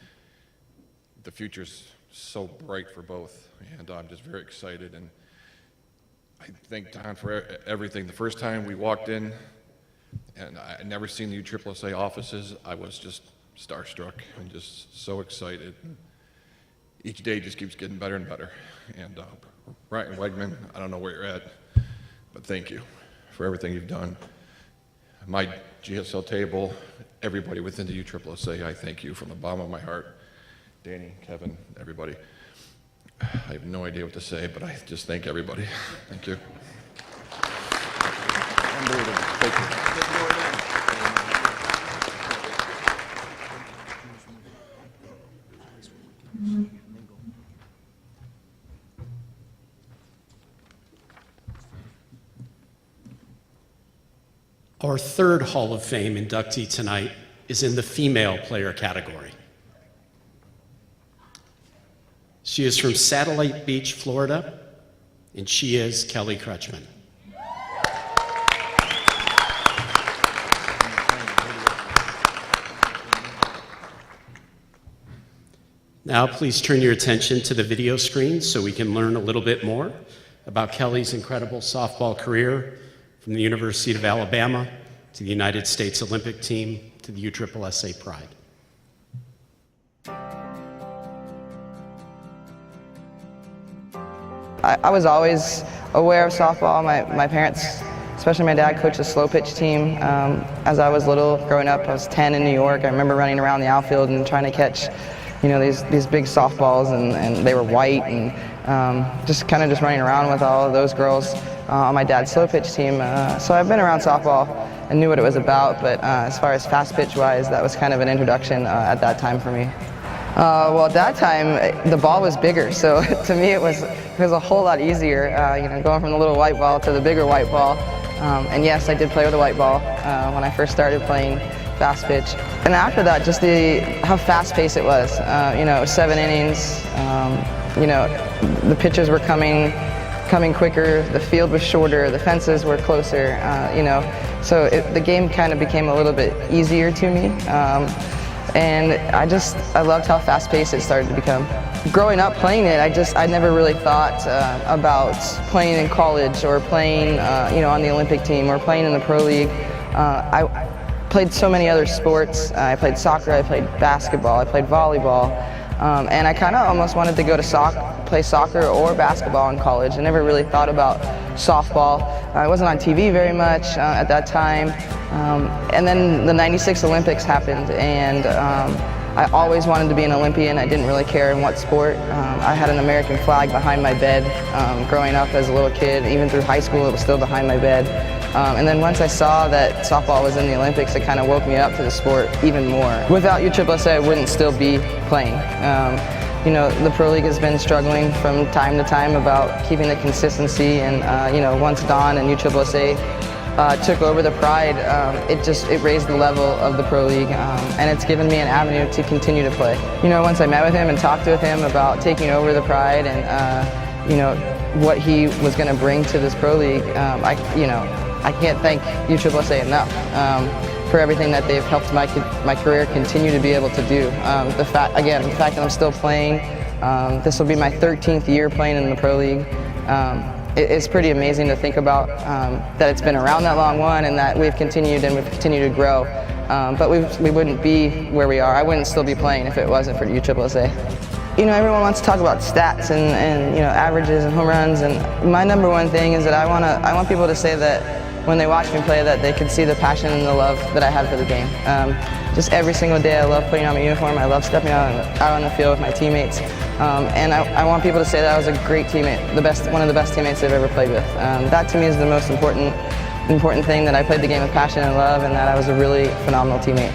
the future's so bright for both, and I'm just very excited, and I thank Don for everything. The first time we walked in, and I had never seen the USSSA offices, I was just starstruck and just so excited. Each day just keeps getting better and better. And Ryan Wegman, I don't know where you're at, but thank you for everything you've done. My GSL table, everybody within the USSSA, I thank you from the bottom of my heart. Danny, Kevin, everybody. I have no idea what to say, but I just thank everybody. Thank you. Unbelievable. Thank you. Our third Hall of Fame inductee tonight is in the female player category. She is from Satellite Beach, Florida, and she is Kelly Kretchman. Now, please turn your attention to the video screen so we can learn a little bit more about Kelly's incredible softball career from the University of Alabama to the United States Olympic team to the USSSA Pride. I was always aware of softball. My parents, especially my dad, coached a slow pitch team. As I was little, growing up, I was 10 in New York. I remember running around the outfield and trying to catch these big softballs, and they were white, and just running around with all of those girls on my dad's slow pitch team. So I've been around softball and knew what it was about, but as far as fast pitch wise, that was kind of an introduction at that time for me. Well, at that time, the ball was bigger, so to me it was a whole lot easier, going from the little white ball to the bigger white ball. And yes, I did play with a white ball when I first started playing fast pitch. And after that, just how fast-paced it was. 7 innings. The pitches were coming quicker. The field was shorter. The fences were closer. So the game kind of became a little bit easier to me. And I loved how fast-paced it started to become. Growing up playing it, I never really thought about playing in college or playing on the Olympic team or playing in the pro league. I played so many other sports. I played soccer, I played basketball, I played volleyball, and I kind of almost wanted to go to play soccer or basketball in college. I never really thought about softball. I wasn't on TV very much at that time. And then the '96 Olympics happened, and I always wanted to be an Olympian. I didn't really care in what sport. I had an American flag behind my bed growing up as a little kid. Even through high school, it was still behind my bed. And then once I saw that softball was in the Olympics, it kind of woke me up to the sport even more. Without USSSA, I wouldn't still be playing. The Pro League has been struggling from time to time about keeping the consistency, and once Don and USSSA took over the Pride, it raised the level of the Pro League, and it's given me an avenue to continue to play. Once I met with him and talked with him about taking over the Pride and what he was going to bring to this pro league, I can't thank USSSA enough for everything that they've helped my career continue to be able to do. The fact that I'm still playing, this will be my 13th year playing in the pro league. It's pretty amazing to think about that it's been around that long, one, and that we've continued to grow. But we wouldn't be where we are. I wouldn't still be playing if it wasn't for USSSA. Everyone wants to talk about stats and averages and home runs, and my number one thing is that I want people to say that when they watch me play, that they can see the passion and the love that I have for the game. Just every single day, I love putting on my uniform. I love stepping out on the field with my teammates, and I want people to say that I was a great teammate, one of the best teammates they've ever played with. That to me is the most important thing, that I played the game with passion and love, and that I was a really phenomenal teammate.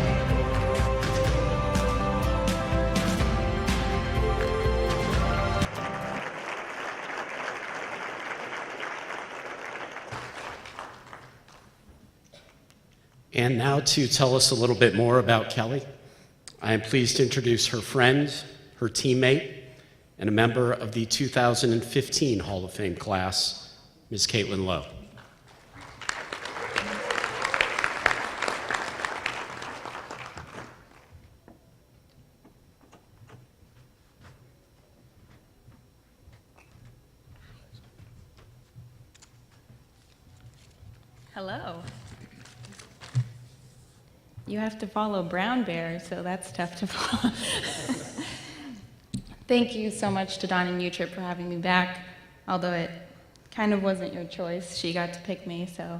And now to tell us a little bit more about Kelly, I am pleased to introduce her friend, her teammate, and a member of the 2015 Hall of Fame class, Ms. Caitlin Lowe. Hello. You have to follow Brown Bear, so that's tough to follow. Thank you so much to Dawn and U-Trip for having me back, although it kind of wasn't your choice. She got to pick me, so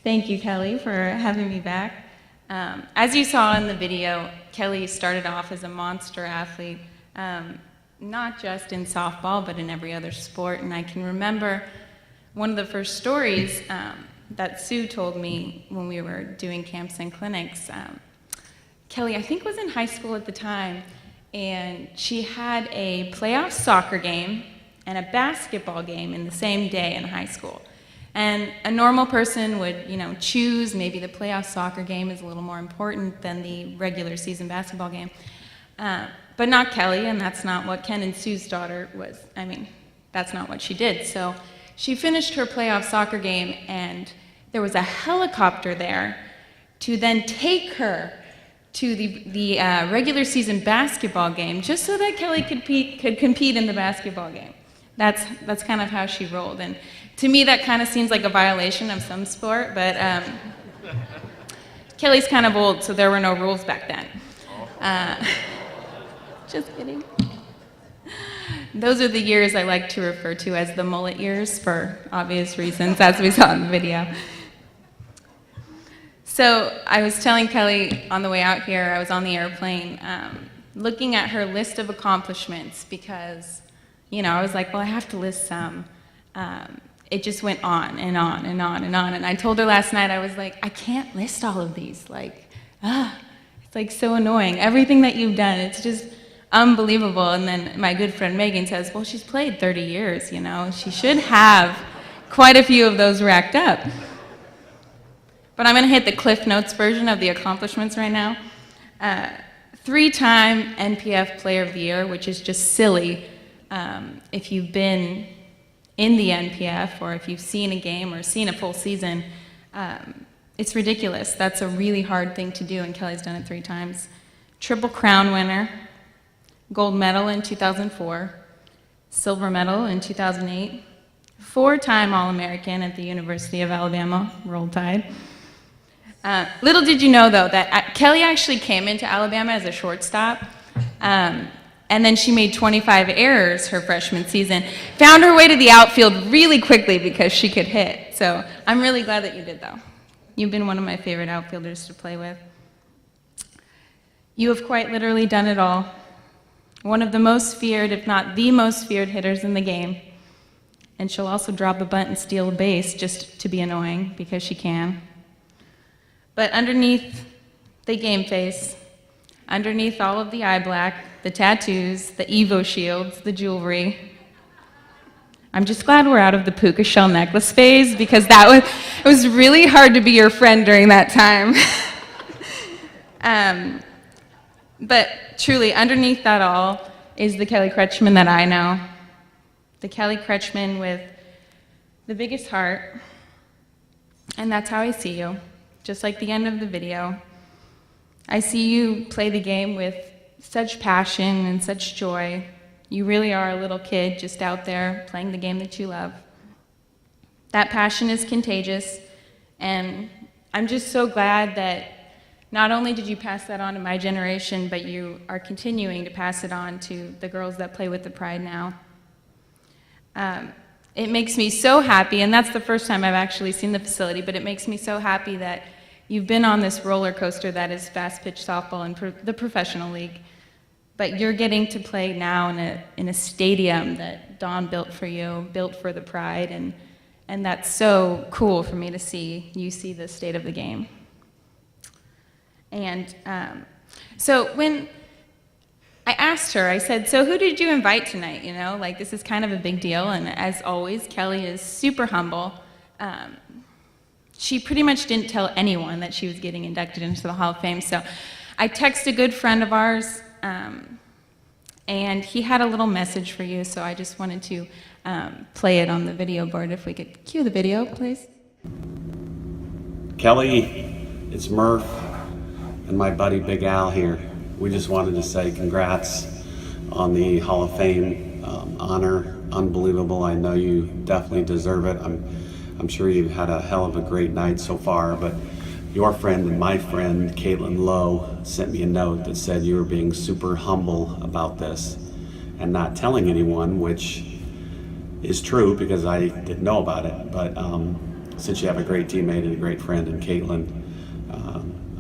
thank you, Kelly, for having me back. As you saw in the video, Kelly started off as a monster athlete, not just in softball, but in every other sport, and I can remember one of the first stories that Sue told me when we were doing camps and clinics. Kelly, I think, was in high school at the time, and she had a playoff soccer game and a basketball game in the same day in high school. And a normal person would, choose maybe the playoff soccer game is a little more important than the regular season basketball game. But not Kelly, and that's not what Ken and Sue's daughter was. That's not what she did. So she finished her playoff soccer game, and there was a helicopter there to then take her to the regular season basketball game, just so that Kelly could compete in the basketball game. That's kind of how she rolled. And to me, that kind of seems like a violation of some sport, but Kelly's kind of old, so there were no rules back then. Just kidding. Those are the years I like to refer to as the mullet years for obvious reasons, as we saw in the video. So I was telling Kelly on the way out here, I was on the airplane, looking at her list of accomplishments because, I was like, well, I have to list some. It just went on and on and on and on. And I told her last night, I was like, I can't list all of these. It's so annoying. Everything that you've done, it's just unbelievable. And then my good friend Megan says, well, she's played 30 years, She should have quite a few of those racked up. But I'm going to hit the Cliff Notes version of the accomplishments right now. 3-time NPF Player of the Year, which is just silly if you've been in the NPF or if you've seen a game or seen a full season. It's ridiculous. That's a really hard thing to do, and Kelly's done it 3 times. Triple Crown winner, gold medal in 2004, silver medal in 2008, 4-time All-American at the University of Alabama, Roll Tide. Little did you know, though, that Kelly actually came into Alabama as a shortstop, and then she made 25 errors her freshman season, found her way to the outfield really quickly because she could hit. So I'm really glad that you did, though. You've been one of my favorite outfielders to play with. You have quite literally done it all. One of the most feared, if not the most feared hitters in the game. And she'll also drop a bunt and steal a base just to be annoying because she can. But underneath the game face, underneath all of the eye black, the tattoos, the Evo shields, the jewelry, I'm just glad we're out of the puka shell necklace phase because it was really hard to be your friend during that time. But truly, underneath that all is the Kelly Kretchman that I know. the Kelly Kretchman with the biggest heart, and that's how I see you, just like the end of the video. I see you play the game with such passion and such joy. You really are a little kid just out there playing the game that you love. That passion is contagious, and I'm just so glad that not only did you pass that on to my generation, but you are continuing to pass it on to the girls that play with the Pride now. It makes me so happy, and that's the first time I've actually seen the facility, but it makes me so happy that you've been on this roller coaster that is fast pitch softball and the professional league. But you're getting to play now in a stadium that Dawn built for you, built for the Pride, and that's so cool for me to see you see the state of the game. And so when I asked her, I said, so who did you invite tonight? You know, like this is kind of a big deal. And as always, Kelly is super humble. She pretty much didn't tell anyone that she was getting inducted into the Hall of Fame. So I texted a good friend of ours, and he had a little message for you. So I just wanted to play it on the video board. If we could cue the video, please. Kelly, it's Murph and my buddy Big Al here. We just wanted to say congrats on the Hall of Fame honor. Unbelievable. I know you definitely deserve it. I'm sure you've had a hell of a great night so far, but your friend and my friend, Caitlin Lowe, sent me a note that said you were being super humble about this and not telling anyone, which is true because I didn't know about it. But since you have a great teammate and a great friend in Caitlin,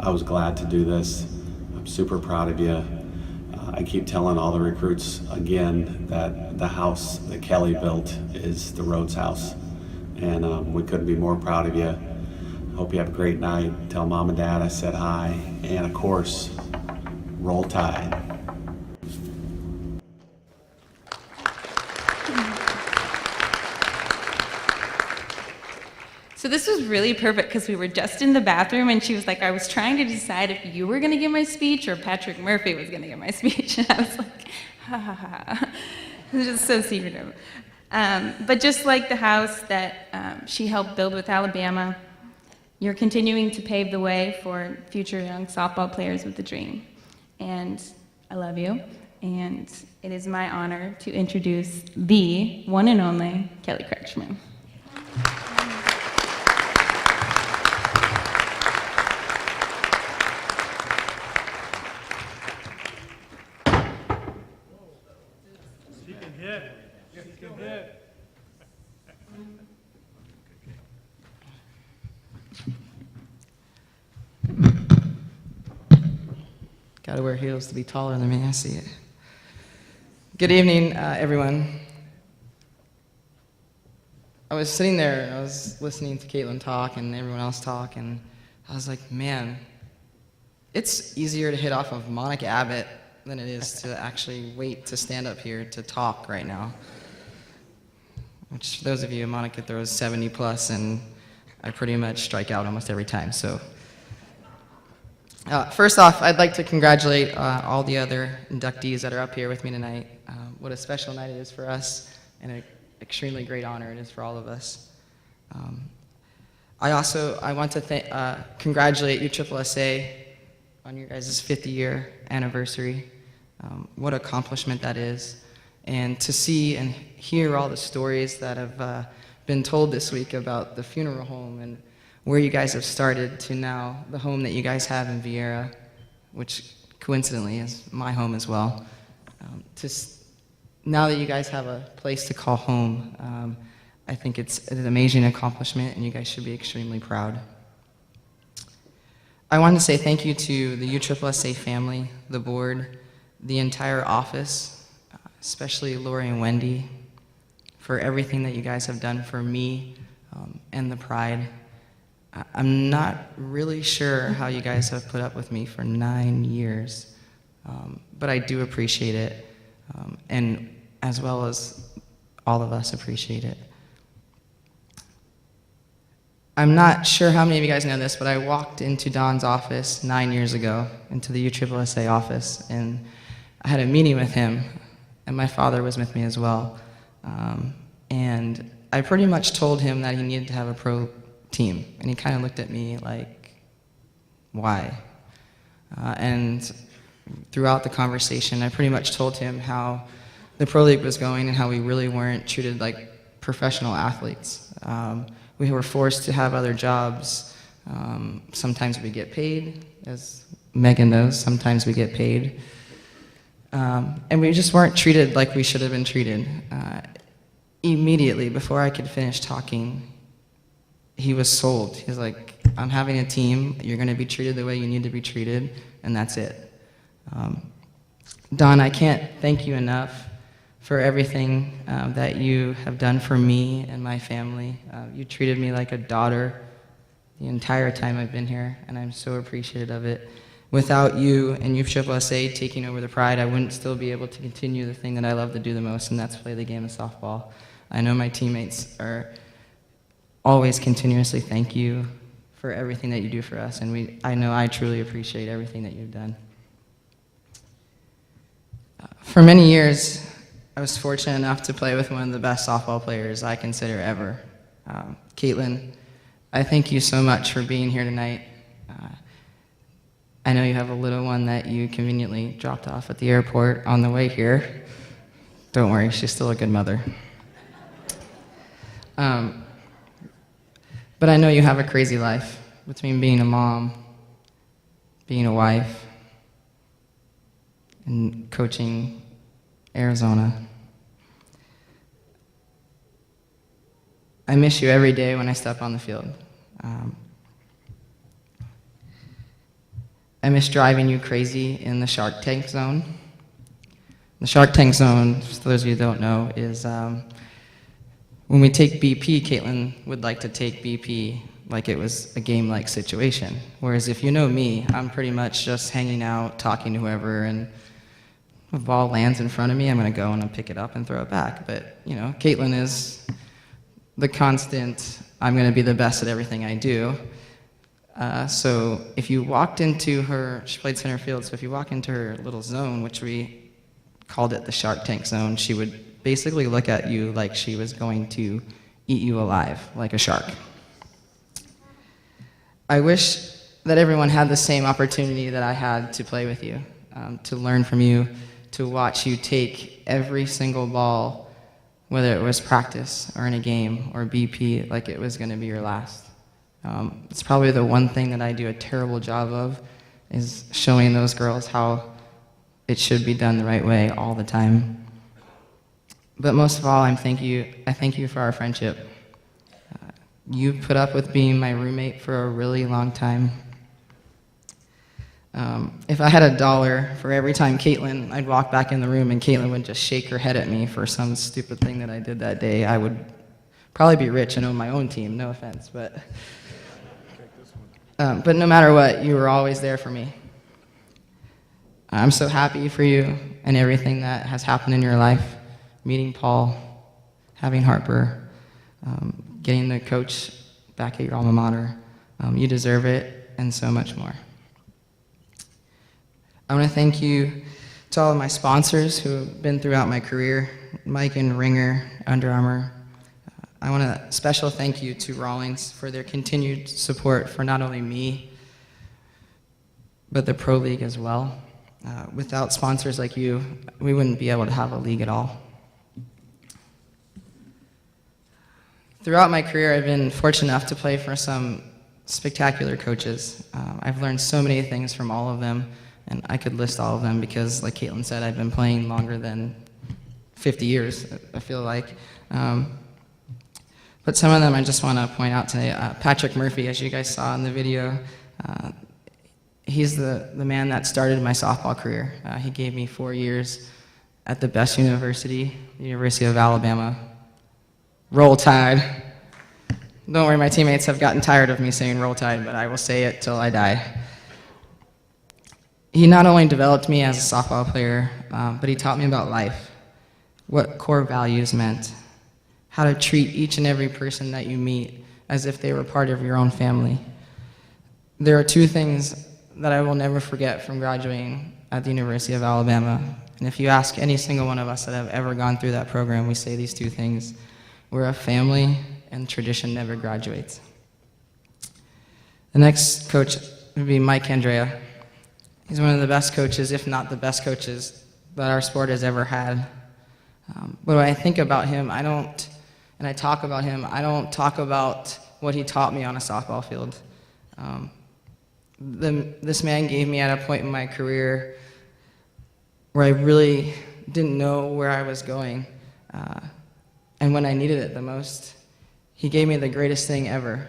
I was glad to do this. I'm super proud of you. I keep telling all the recruits again that the house that Kelly built is the Rhodes house. And we couldn't be more proud of you. Hope you have a great night. Tell Mom and Dad I said hi. And of course, roll Tide. So this was really perfect because we were just in the bathroom and she was like, I was trying to decide if you were going to give my speech or Patrick Murphy was going to give my speech. And I was like, ha ha ha. It was just so secretive. But just like the house that she helped build with Alabama, you're continuing to pave the way for future young softball players with a dream. And I love you. And it is my honor to introduce the one and only Kelly Kretchman. Gotta wear heels to be taller than me, I see it. Good evening, everyone. I was sitting there and I was listening to Caitlin talk and everyone else talk, and I was like, man, it's easier to hit off of Monica Abbott than it is to actually wait to stand up here to talk right now. Which, for those of you, Monica throws 70 plus, and I pretty much strike out almost every time, so. First off, I'd like to congratulate all the other inductees that are up here with me tonight. What a special night it is for us, and an extremely great honor it is for all of us. I want to congratulate USSSA on your guys' 50-year anniversary. What an accomplishment that is. And to see and hear all the stories that have been told this week about the funeral home and where you guys have started to now the home that you guys have in Vieira, which coincidentally is my home as well. Now that you guys have a place to call home, I think it's an amazing accomplishment and you guys should be extremely proud. I want to say thank you to the USSSA family, the board, the entire office, especially Lori and Wendy, for everything that you guys have done for me and the Pride. I'm not really sure how you guys have put up with me for 9 years, but I do appreciate it, and as well as all of us appreciate it. I'm not sure how many of you guys know this, but I walked into Don's office 9 years ago, into the USSSA office, and I had a meeting with him, and my father was with me as well. And I pretty much told him that he needed to have a pro team. And he kind of looked at me like, why? And throughout the conversation, I pretty much told him how the pro league was going and how we really weren't treated like professional athletes. We were forced to have other jobs. Sometimes we get paid, as Megan knows, sometimes we get paid. And we just weren't treated like we should have been treated. Immediately, before I could finish talking, he was sold. He was like, I'm having a team, you're gonna be treated the way you need to be treated, and that's it. Don, I can't thank you enough for everything that you have done for me and my family. You treated me like a daughter the entire time I've been here, and I'm so appreciative of it. Without you and USSSA taking over the Pride, I wouldn't still be able to continue the thing that I love to do the most, and that's play the game of softball. I know my teammates are always continuously thank you for everything that you do for us, and I know I truly appreciate everything that you've done. For many years, I was fortunate enough to play with one of the best softball players I consider ever. Caitlin, I thank you so much for being here tonight. I know you have a little one that you conveniently dropped off at the airport on the way here. Don't worry, she's still a good mother. But I know you have a crazy life between being a mom, being a wife, and coaching Arizona. I miss you every day when I step on the field. I miss driving you crazy in the Shark Tank zone. The Shark Tank zone, for those of you who don't know, is when we take BP, Caitlin would like to take BP like it was a game-like situation. Whereas if you know me, I'm pretty much just hanging out, talking to whoever, and if a ball lands in front of me, I'm gonna go and I'll pick it up and throw it back. But, you know, Caitlin is the constant, I'm gonna be the best at everything I do. So if you walked into her, she played center field, so if you walk into her little zone, which we called it the Shark Tank zone, she would basically look at you like she was going to eat you alive, like a shark. I wish that everyone had the same opportunity that I had to play with you, to learn from you, to watch you take every single ball, whether it was practice or in a game or BP, like it was going to be your last. It's probably the one thing that I do a terrible job of, is showing those girls how it should be done the right way all the time. But most of all, I thank you for our friendship. You put up with being my roommate for a really long time. If I had $1 for every time Caitlin, I'd walk back in the room and Caitlin would just shake her head at me for some stupid thing that I did that day, I would probably be rich and own my own team, no offense, but no matter what, you were always there for me. I'm so happy for you and everything that has happened in your life, meeting Paul, having Harper, getting the coach back at your alma mater. You deserve it, and so much more. I want to thank you to all of my sponsors who have been throughout my career, Mike and Ringer, Under Armour. I want a special thank you to Rawlings for their continued support for not only me, but the Pro League as well. Without sponsors like you, we wouldn't be able to have a league at all. Throughout my career, I've been fortunate enough to play for some spectacular coaches. I've learned so many things from all of them, and I could list all of them because, like Caitlin said, I've been playing longer than 50 years, I feel like. But some of them I just want to point out today. Patrick Murphy, as you guys saw in the video, he's the man that started my softball career. He gave me 4 years at the best university, the University of Alabama. Roll Tide. Don't worry, my teammates have gotten tired of me saying Roll Tide, but I will say it till I die. He not only developed me as a softball player, but he taught me about life, what core values meant, how to treat each and every person that you meet as if they were part of your own family. There are 2 things that I will never forget from graduating at the University of Alabama, And if you ask any single one of us that have ever gone through that program, we say these two things. We're a family, and tradition never graduates. The next coach would be Mike Andrea. He's one of the best coaches, if not the best coaches, that our sport has ever had. But when I think about him, and I talk about him, I don't talk about what he taught me on a softball field. This man gave me at a point in my career where I really didn't know where I was going. And when I needed it the most, he gave me the greatest thing ever.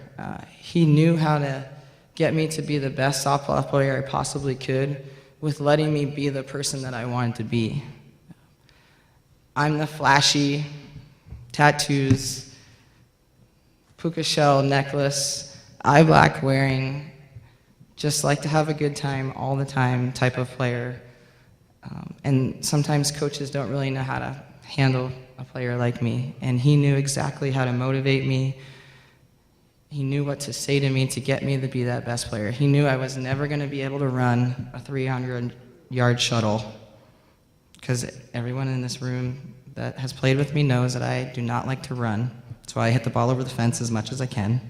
He knew how to get me to be the best softball player I possibly could with letting me be the person that I wanted to be. I'm the flashy, tattoos, puka shell necklace, eye black wearing, just like to have a good time all the time type of player. And sometimes coaches don't really know how to handle a player like me. And he knew exactly how to motivate me. He knew what to say to me to get me to be that best player. He knew I was never going to be able to run a 300-yard shuttle, because everyone in this room that has played with me knows that I do not like to run. That's why I hit the ball over the fence as much as I can.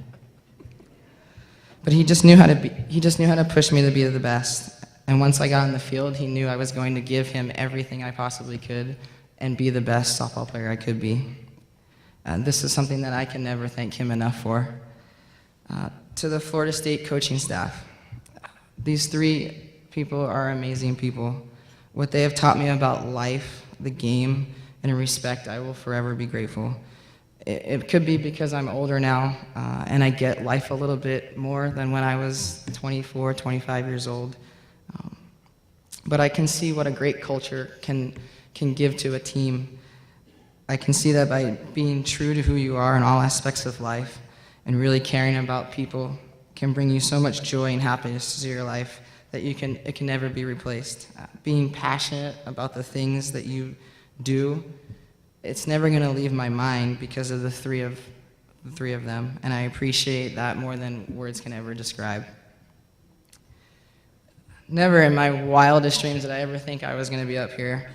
But he just knew how to push me to be the best. And once I got on the field, he knew I was going to give him everything I possibly could and be the best softball player I could be. This is something that I can never thank him enough for. To the Florida State coaching staff, these three people are amazing people. What they have taught me about life, the game, and respect, I will forever be grateful. It could be because I'm older now, and I get life a little bit more than when I was 24, 25 years old. But I can see what a great culture can give to a team. I can see that by being true to who you are in all aspects of life and really caring about people can bring you so much joy and happiness to your life that it can never be replaced. Being passionate about the things that you do, it's never going to leave my mind because of the three of them, and I appreciate that more than words can ever describe. Never in my wildest dreams did I ever think I was going to be up here.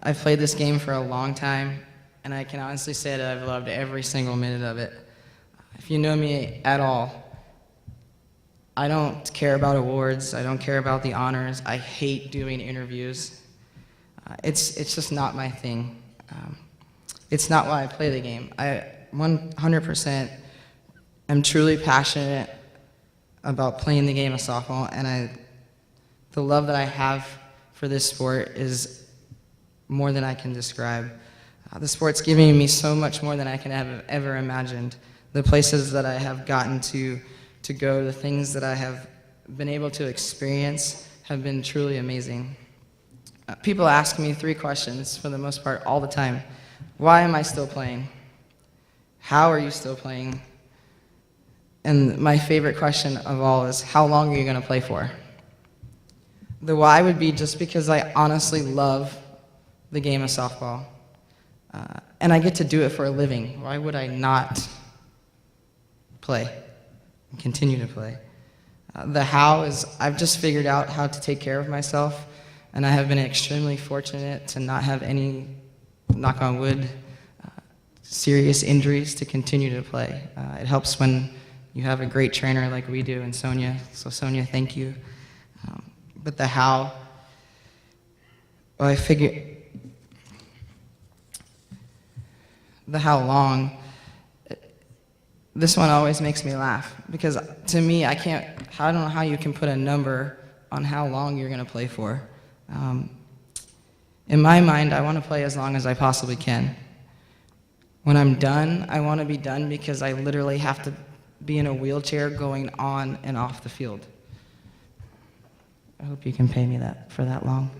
I've played this game for a long time, and I can honestly say that I've loved every single minute of it. If you know me at all, I don't care about awards. I don't care about the honors. I hate doing interviews. It's just not my thing. It's not why I play the game. I 100% am truly passionate about playing the game of softball, and the love that I have for this sport is more than I can describe. The sport's giving me so much more than I can have ever imagined. The places that I have gotten to go, the things that I have been able to experience have been truly amazing. People ask me three questions for the most part all the time. Why am I still playing? How are you still playing? And my favorite question of all is, how long are you going to play for? The why would be just because I honestly love the game of softball. And I get to do it for a living. Why would I not play and continue to play? The how is, I've just figured out how to take care of myself, and I have been extremely fortunate to not have any, knock on wood, serious injuries to continue to play. It helps when you have a great trainer like we do in Sonia. So Sonia, thank you. But the how, well, I figure, the how long, this one always makes me laugh, because to me, I don't know how you can put a number on how long you're going to play for. In my mind, I want to play as long as I possibly can. When I'm done, I want to be done because I literally have to be in a wheelchair going on and off the field. I hope you can pay me that for that long.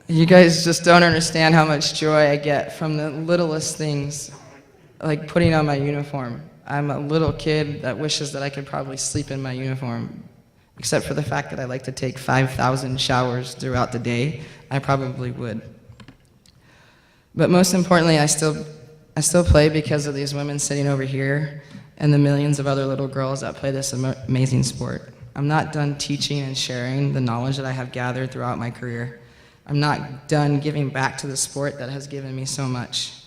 You guys just don't understand how much joy I get from the littlest things, like putting on my uniform. I'm a little kid that wishes that I could probably sleep in my uniform, except for the fact that I like to take 5,000 showers throughout the day. I probably would. But most importantly, I still play because of these women sitting over here. and the millions of other little girls that play this amazing sport. I'm not done teaching and sharing the knowledge that I have gathered throughout my career. I'm not done giving back to the sport that has given me so much.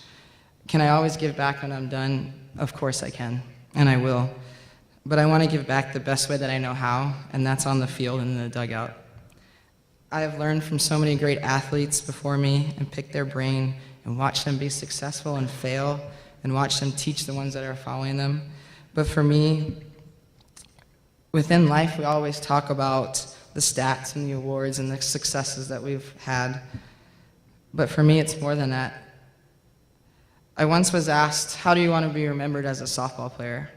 Can I always give back when I'm done? Of course I can, and I will. But I want to give back the best way that I know how, and that's on the field and in the dugout. I have learned from so many great athletes before me and picked their brain and watched them be successful and fail and watched them teach the ones that are following them. But for me, within life, we always talk about the stats and the awards and the successes that we've had. But for me, it's more than that. I once was asked, how do you want to be remembered as a softball player?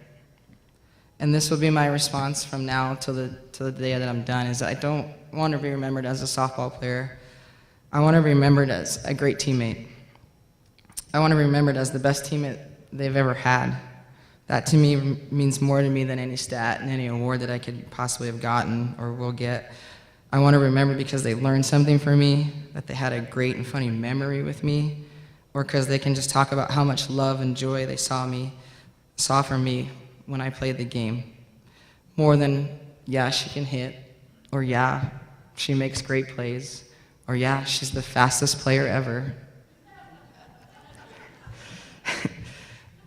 And this will be my response from now till the day that I'm done, is I don't want to be remembered as a softball player. I want to be remembered as a great teammate. I want to be remembered as the best teammate they've ever had. That to me means more to me than any stat and any award that I could possibly have gotten or will get. I want to remember because they learned something from me, that they had a great and funny memory with me, or because they can just talk about how much love and joy they saw from me when I played the game. More than, yeah, she can hit, or yeah, she makes great plays, or yeah, she's the fastest player ever.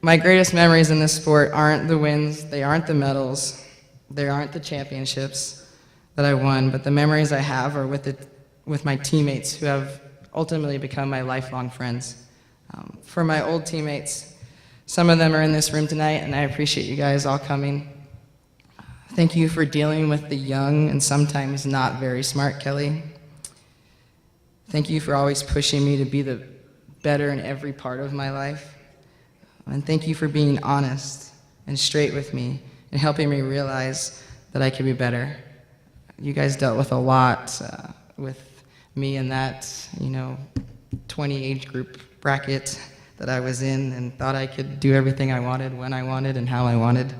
My greatest memories in this sport aren't the wins, they aren't the medals, they aren't the championships that I won, but the memories I have are with my teammates who have ultimately become my lifelong friends. For my old teammates, some of them are in this room tonight, and I appreciate you guys all coming. Thank you for dealing with the young and sometimes not very smart Kelly. Thank you for always pushing me to be the better in every part of my life. And thank you for being honest and straight with me and helping me realize that I could be better. You guys dealt with a lot with me in that, 20 age group bracket that I was in, and thought I could do everything I wanted, when I wanted, and how I wanted.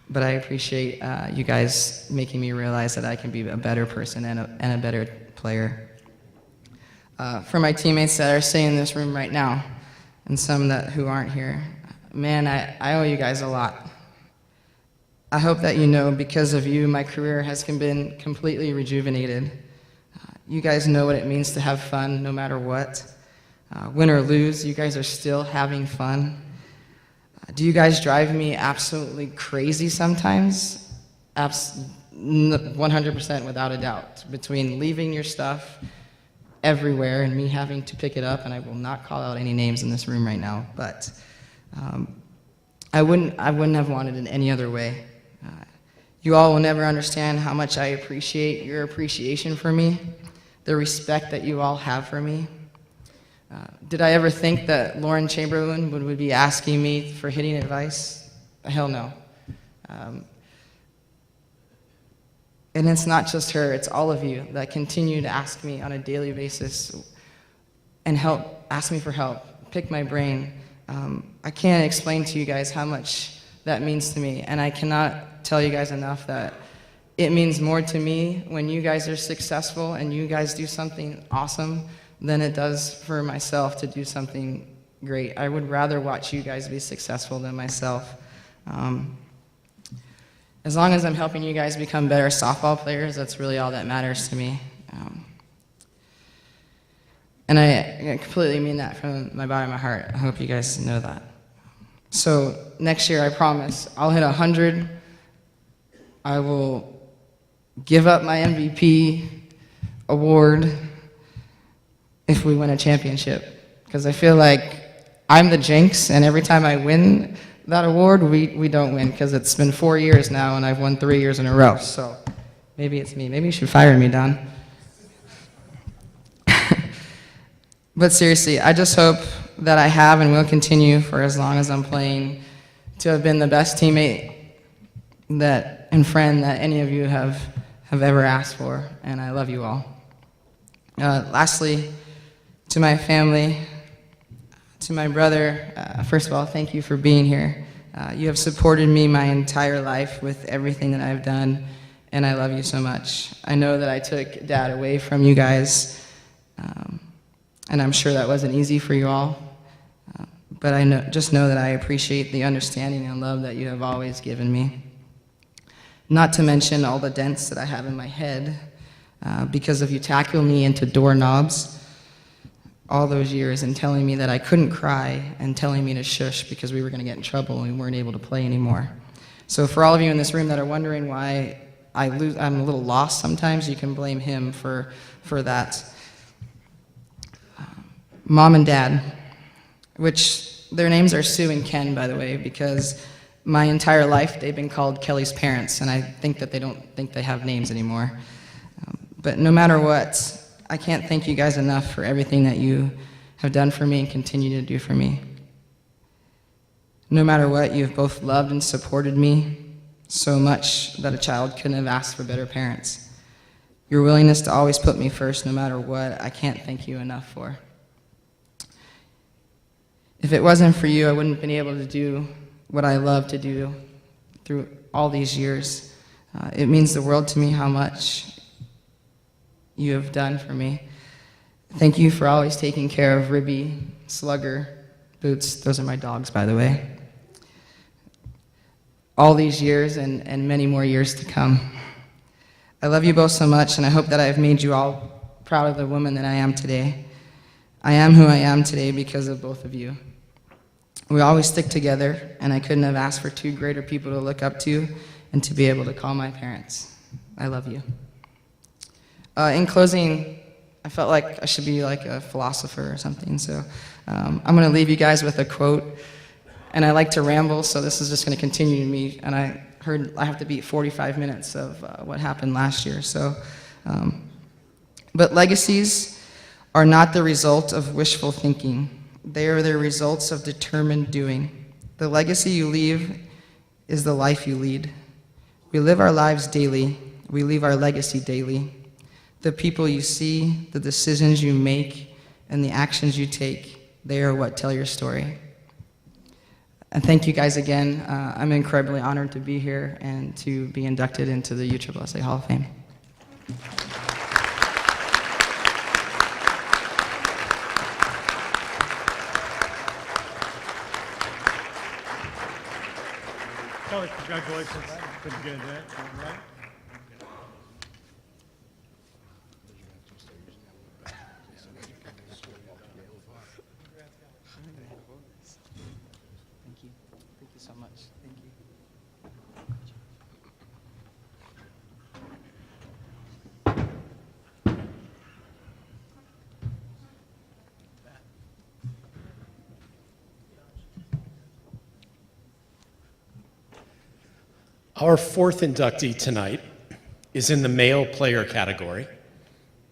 But I appreciate you guys making me realize that I can be a better person and a better player. For my teammates that are sitting in this room right now, and some who aren't here, man, I owe you guys a lot. I hope that you know, because of you, my career has been completely rejuvenated. You guys know what it means to have fun no matter what. Win or lose, you guys are still having fun. Do you guys drive me absolutely crazy sometimes? 100% without a doubt. Between leaving your stuff everywhere and me having to pick it up, and I will not call out any names in this room right now, but I wouldn't have wanted it any other way. You all will never understand how much I appreciate your appreciation for me, the respect that you all have for me. Did I ever think that Lauren Chamberlain would be asking me for hitting advice? Hell no. And it's not just her, it's all of you that continue to ask me on a daily basis and ask me for help, pick my brain. I can't explain to you guys how much that means to me, and I cannot tell you guys enough that it means more to me when you guys are successful and you guys do something awesome than it does for myself to do something great. I would rather watch you guys be successful than myself. As long as I'm helping you guys become better softball players, that's really all that matters to me. And I completely mean that from my bottom of my heart. I hope you guys know that. So next year, I promise, I'll hit 100. I will give up my MVP award if we win a championship. Because I feel like I'm the jinx, and every time I win that award, we don't win, because it's been 4 years now, and I've won 3 years in a row. So maybe it's me. Maybe you should fire me, Don. But seriously, I just hope that I have and will continue for as long as I'm playing to have been the best teammate and friend that any of you have ever asked for, and I love you all. Lastly, to my family, to my brother, first of all, thank you for being here. You have supported me my entire life with everything that I've done, and I love you so much. I know that I took Dad away from you guys, and I'm sure that wasn't easy for you all, but just know that I appreciate the understanding and love that you have always given me. Not to mention all the dents that I have in my head because of you tackling me into doorknobs all those years and telling me that I couldn't cry and telling me to shush because we were going to get in trouble and we weren't able to play anymore. So for all of you in this room that are wondering why I'm a little lost sometimes, you can blame him for that. Mom and Dad, which their names are Sue and Ken, by the way, because my entire life they've been called Kelly's parents, and I think that they don't think they have names anymore. But no matter what, I can't thank you guys enough for everything that you have done for me and continue to do for me. No matter what, you have both loved and supported me so much that a child couldn't have asked for better parents. Your willingness to always put me first no matter what, I can't thank you enough for. If it wasn't for you, I wouldn't have been able to do what I love to do through all these years. It means the world to me how much you have done for me. Thank you for always taking care of Ribby, Slugger, Boots. Those are my dogs, by the way. All these years and many more years to come. I love you both so much, and I hope that I have made you all proud of the woman that I am today. I am who I am today because of both of you. We always stick together, and I couldn't have asked for two greater people to look up to and to be able to call my parents. I love you. In closing, I felt like I should be like a philosopher or something, so I'm going to leave you guys with a quote. And I like to ramble, so this is just going to continue to me. And I heard I have to beat 45 minutes of what happened last year. But legacies are not the result of wishful thinking. They are the results of determined doing. The legacy you leave is the life you lead. We live our lives daily. We leave our legacy daily. The people you see, the decisions you make, and the actions you take, they are what tell your story. And thank you guys again. I'm incredibly honored to be here and to be inducted into the USSSA Hall of Fame. Kelly, congratulations. Couldn't get that. All right. Thank you. Thank you so much. Thank you. Our fourth inductee tonight is in the male player category.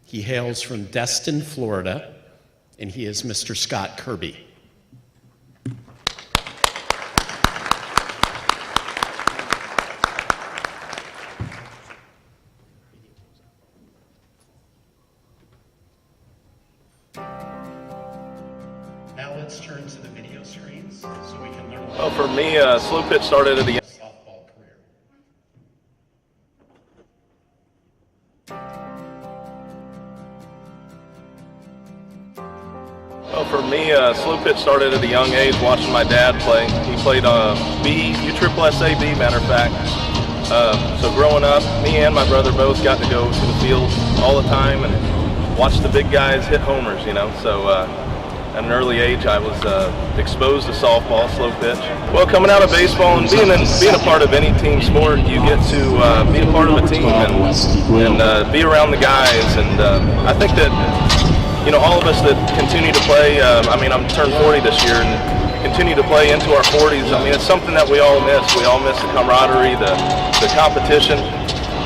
He hails from Destin, Florida, and he is Mr. Scott Kirby. Now let's turn to the video screens so we can learn. Well, for me, slow pitch started at the softball career. Well, for me, slow pitch started at a young age watching my dad play. He played B, USSSA B, matter of fact. So growing up, me and my brother both got to go to the field all the time and watch the big guys hit homers, you know. So at an early age, I was exposed to softball, slow pitch. Well, coming out of baseball and being a part of any team sport, you get to be a part of a team and be around the guys. And I think that, you know, all of us that continue to play, I mean, I'm turned 40 this year and continue to play into our 40s. I mean, it's something that we all miss. We all miss the camaraderie, the competition.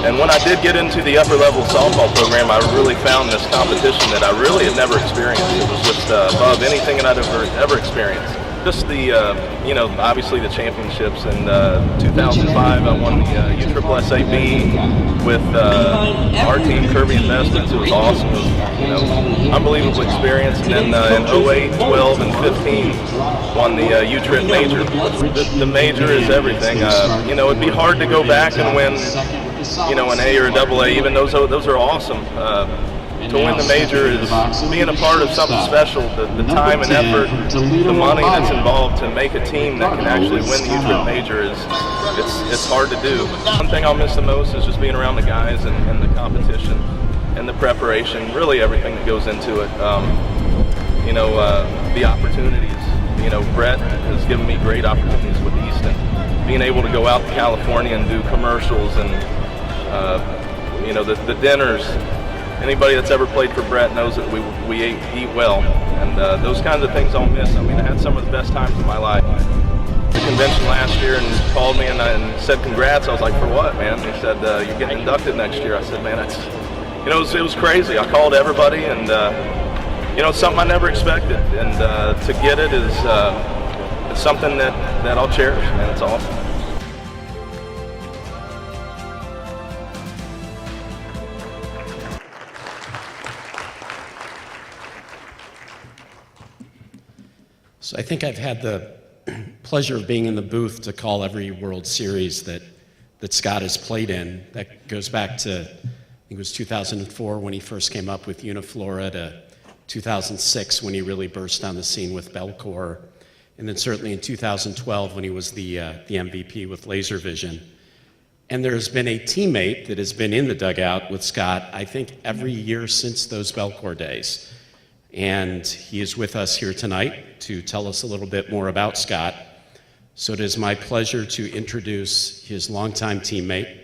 And when I did get into the upper level softball program, I really found this competition that I really had never experienced. It was just above anything that I'd ever experienced. Just the, you know, obviously the championships. In 2005, I won the USSSA B with our team, Kirby Investments. It was awesome. It was, you know, unbelievable experience. And then in 08, 12, and 15, won the UTRIP Major. The major is everything. You know, it'd be hard to go back and win, you know, an A or a double A. Even those are awesome. to win the major is being a part of something special. The time and effort, the money that's involved to make a team that can actually win the UTRIP major it's hard to do. One thing I'll miss the most is just being around the guys and the competition and the preparation, really everything that goes into it. The opportunities. Brett has given me great opportunities with Easton. Being able to go out to California and do commercials and the dinners. Anybody that's ever played for Brett knows that we eat well, and those kinds of things I'll miss. I had some of the best times of my life. The convention last year and called me and said congrats. I was like, for what, man? He said, you're getting inducted next year. I said, man, it was crazy. I called everybody, and it's something I never expected, and to get it is it's something that I'll cherish, man. It's awesome. So I think I've had the pleasure of being in the booth to call every World Series that Scott has played in. That goes back to, I think it was 2004 when he first came up with Uniflora, to 2006 when he really burst on the scene with Belcor, and then certainly in 2012 when he was the MVP with Laser Vision. And there's been a teammate that has been in the dugout with Scott, I think, every year since those Belcor days. And he is with us here tonight to tell us a little bit more about Scott. So it is my pleasure to introduce his longtime teammate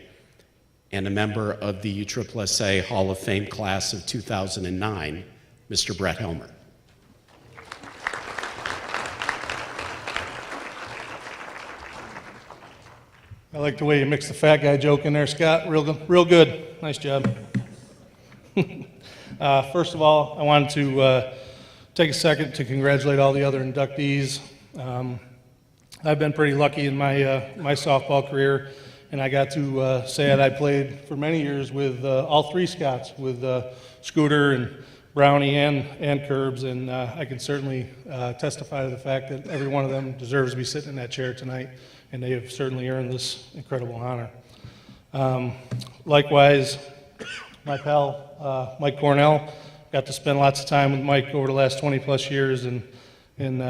and a member of the USSSA Hall of Fame class of 2009, Mr. Brett Helmer. I like the way you mixed the fat guy joke in there, Scott. Real good. Nice job. First of all, I wanted to take a second to congratulate all the other inductees. I've been pretty lucky in my softball career, and I got to say that I played for many years with all three Scotts, with Scooter and Brownie and Curbs, and I can certainly testify to the fact that every one of them deserves to be sitting in that chair tonight, and they have certainly earned this incredible honor. Likewise, my pal Mike Cornell, got to spend lots of time with Mike over the last 20 plus years, and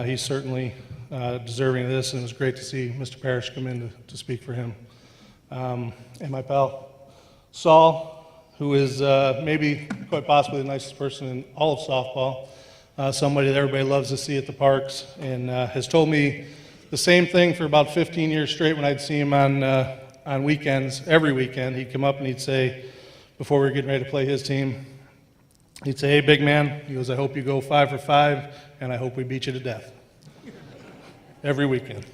he's certainly deserving of this, and it was great to see Mr. Parrish come in to speak for him. And my pal Saul, who is maybe quite possibly the nicest person in all of softball, somebody that everybody loves to see at the parks, and has told me the same thing for about 15 years straight when I'd see him on weekends. Every weekend he'd come up and he'd say, before we were getting ready to play his team, he'd say, "Hey, big man," he goes, "I hope you go 5 for 5, and I hope we beat you to death." Every weekend.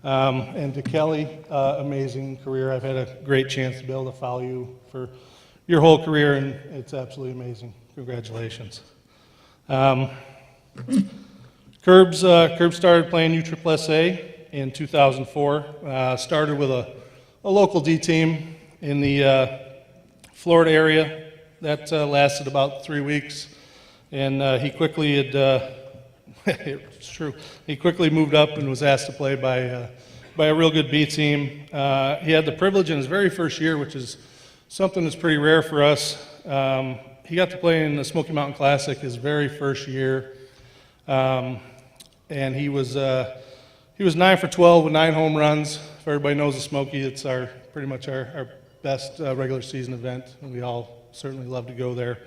And to Kelly, amazing career. I've had a great chance to be able to follow you for your whole career, and it's absolutely amazing. Congratulations. Curbs started playing USSSA in 2004. Started with a local D team in the Florida area. That lasted about 3 weeks, and he quickly had, it's true, he quickly moved up and was asked to play by a real good B team. He had the privilege in his very first year, which is something that's pretty rare for us. He got to play in the Smoky Mountain Classic his very first year, and he was 9 for 12 with 9 home runs. If everybody knows the Smoky, it's pretty much our best regular season event, and we all certainly love to go there.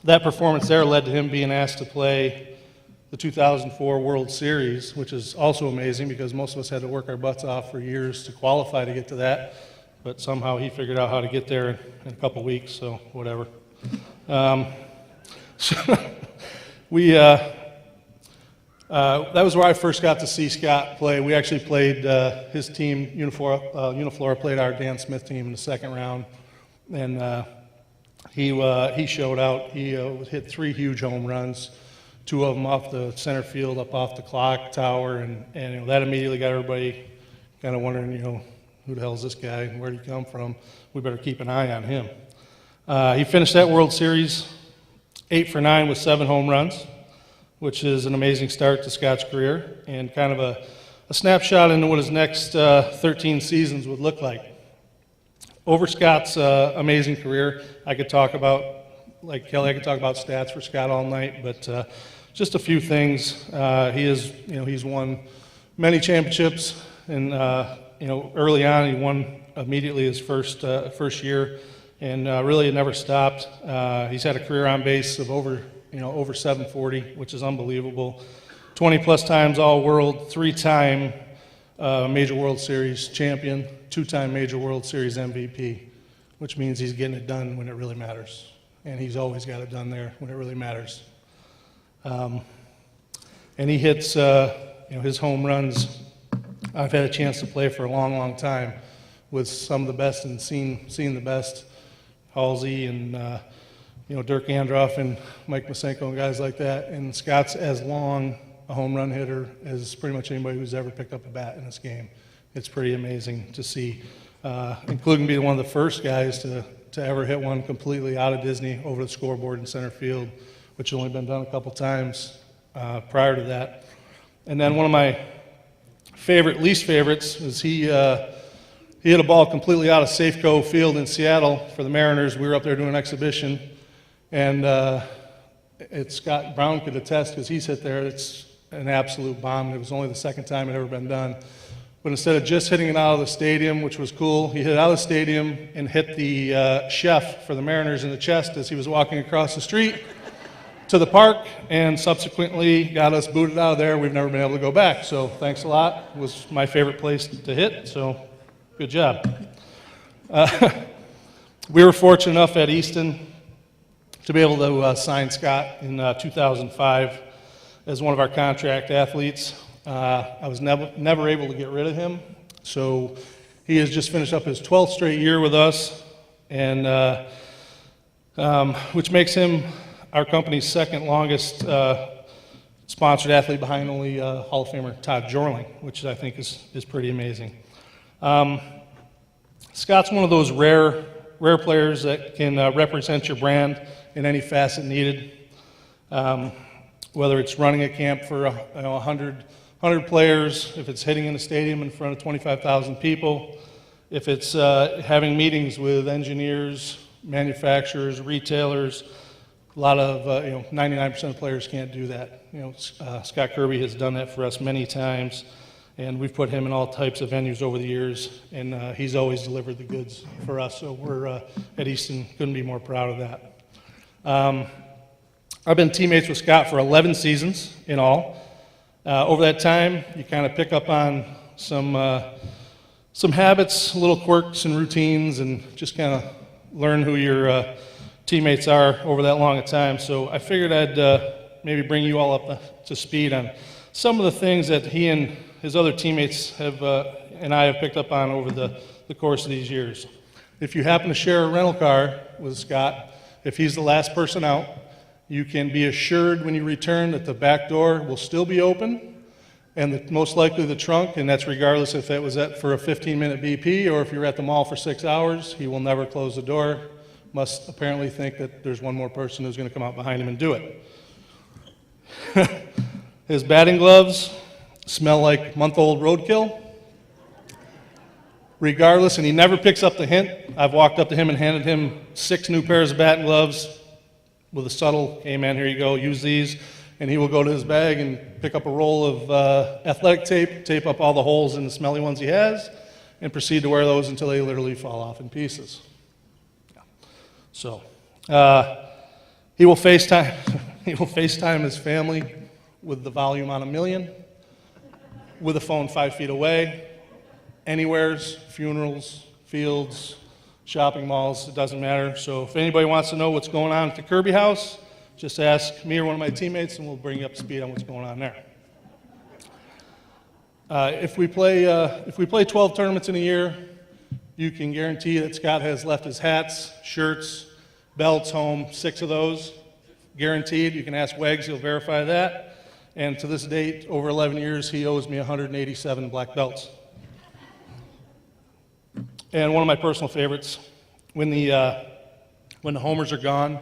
That performance there led to him being asked to play the 2004 World Series, which is also amazing because most of us had to work our butts off for years to qualify to get to that, but somehow he figured out how to get there in a couple weeks, so whatever. That was where I first got to see Scott play. We actually played his team, Uniflora played our Dan Smith team in the second round, and he showed out. He hit 3 huge home runs, 2 of them off the center field, up off the clock tower, and that immediately got everybody kind of wondering, who the hell is this guy? Where did he come from? We better keep an eye on him. He finished that World Series 8 for 9 with 7 home runs, which is an amazing start to Scott's career and kind of a snapshot into what his next 13 seasons would look like. over Scott's amazing career, I could talk about, like Kelly, I could talk about stats for Scott all night, but just a few things. He's won many championships, and early on he won immediately his first year, and really it never stopped. He's had a career on base of over 740, which is unbelievable. 20 plus times All-World, 3-time Major World Series champion, 2-time Major World Series MVP, which means he's getting it done when it really matters. And he's always got it done there when it really matters. And he hits, his home runs. I've had a chance to play for a long, long time with some of the best and seen the best. Halsey and Dirk Androff and Mike Masenko and guys like that. And Scott's as long a home run hitter as pretty much anybody who's ever picked up a bat in this game. It's pretty amazing to see, including being one of the first guys to ever hit one completely out of Disney over the scoreboard in center field, which had only been done a couple times prior to that. And then one of my least favorites is he hit a ball completely out of Safeco Field in Seattle for the Mariners. We were up there doing an exhibition, and Scott Brown could attest because he's hit there. It's an absolute bomb. It was only the second time it had ever been done. But instead of just hitting it out of the stadium, which was cool, he hit it out of the stadium and hit the chef for the Mariners in the chest as he was walking across the street to the park, and subsequently got us booted out of there. We've never been able to go back. So thanks a lot. It was my favorite place to hit, so good job. We were fortunate enough at Easton to be able to sign Scott in 2005 as one of our contract athletes. I was never able to get rid of him, so he has just finished up his 12th straight year with us, and which makes him our company's second longest sponsored athlete behind only Hall of Famer Todd Jorling, which I think is pretty amazing. Scott's one of those rare players that can represent your brand in any facet needed. Whether it's running a camp for 100 players, if it's hitting in a stadium in front of 25,000 people, if it's having meetings with engineers, manufacturers, retailers. A lot of 99% of players can't do that. Scott Kirby has done that for us many times, and we've put him in all types of venues over the years, and he's always delivered the goods for us. So we're at Easton, couldn't be more proud of that. I've been teammates with Scott for 11 seasons in all. Over that time, you kind of pick up on some habits, little quirks and routines, and just kind of learn who your teammates are over that long a time. So I figured I'd maybe bring you all up to speed on some of the things that he and his other teammates have and I have picked up on over the course of these years. If you happen to share a rental car with Scott, if he's the last person out, you can be assured when you return that the back door will still be open, and most likely the trunk, and that's regardless if it was for a 15-minute BP or if you're at the mall for 6 hours, he will never close the door. Must apparently think that there's one more person who's going to come out behind him and do it. His batting gloves smell like month-old roadkill. Regardless, and he never picks up the hint. I've walked up to him and handed him 6 new pairs of batting gloves with a subtle, hey man, here you go, use these. And he will go to his bag and pick up a roll of athletic tape up all the holes in the smelly ones he has, and proceed to wear those until they literally fall off in pieces. Yeah. So, he will FaceTime his family with the volume on 1,000,000, with a phone 5 feet away, anywheres, funerals, fields, shopping malls, it doesn't matter. So if anybody wants to know what's going on at the Kirby house, just ask me or one of my teammates and we'll bring you up to speed on what's going on there. If we play 12 tournaments in a year, you can guarantee that Scott has left his hats, shirts, belts home, 6 of those, guaranteed. You can ask Wags, he'll verify that. And to this date, over 11 years, he owes me 187 black belts. And one of my personal favorites, when the homers are gone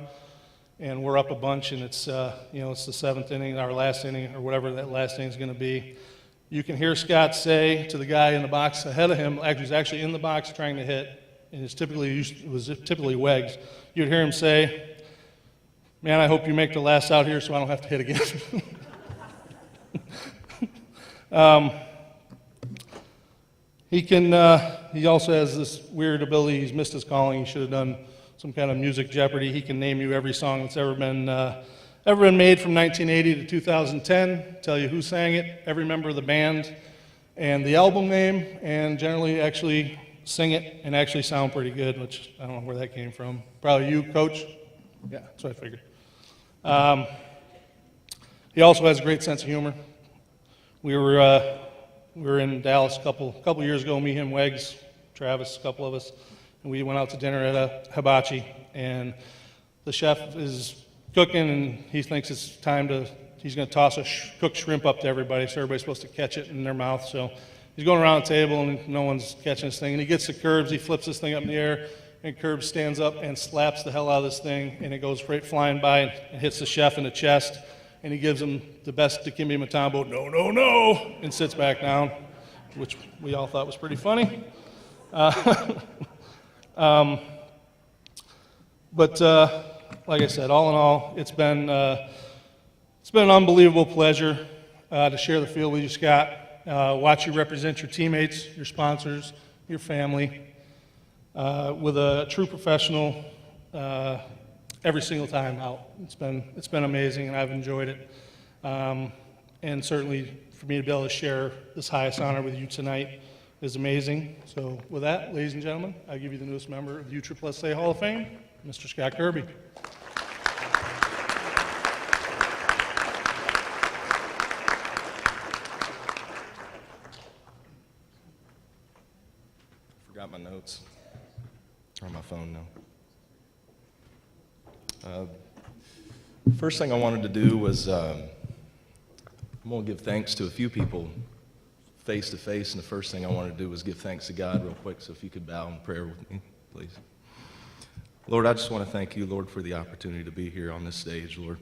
and we're up a bunch and it's it's the 7th inning, our last inning, or whatever that last inning is going to be, you can hear Scott say to the guy in the box ahead of him, he's actually in the box trying to hit, and it was typically Wegs, you'd hear him say, "Man, I hope you make the last out here so I don't have to hit again." He also has this weird ability. He's missed his calling. He should have done some kind of music Jeopardy. He can name you every song that's ever been made from 1980 to 2010, tell you who sang it, every member of the band, and the album name, and generally actually sing it and actually sound pretty good, which I don't know where that came from. Probably you, Coach? Yeah, that's what I figured. He also has a great sense of humor. We were in Dallas a couple years ago, me, him, Wegs, Travis, a couple of us, and we went out to dinner at a hibachi, and the chef is cooking, and he thinks it's time he's going to toss a cooked shrimp up to everybody, so everybody's supposed to catch it in their mouth. So he's going around the table, and no one's catching this thing, and he gets to Curbs, he flips this thing up in the air, and Curbs stands up and slaps the hell out of this thing, and it goes right flying by and hits the chef in the chest, and he gives him the best Dikembe Mutombo, "No, no, no," and sits back down, which we all thought was pretty funny. But like I said, all in all, it's been an unbelievable pleasure to share the field we just got, watch you represent your teammates, your sponsors, your family, with a true professional every single time out. It's been amazing, and I've enjoyed it. And certainly for me to be able to share this highest honor with you tonight is amazing. So with that, ladies and gentlemen, I give you the newest member of the USSSA Hall of Fame, Mr. Scott Kirby. Forgot my notes. On my phone now. First thing I wanted to do was I'm going to give thanks to a few people face to face, and the first thing I wanted to do was give thanks to God real quick, so if you could bow in prayer with me, please. Lord, I just want to thank you, Lord, for the opportunity to be here on this stage, Lord.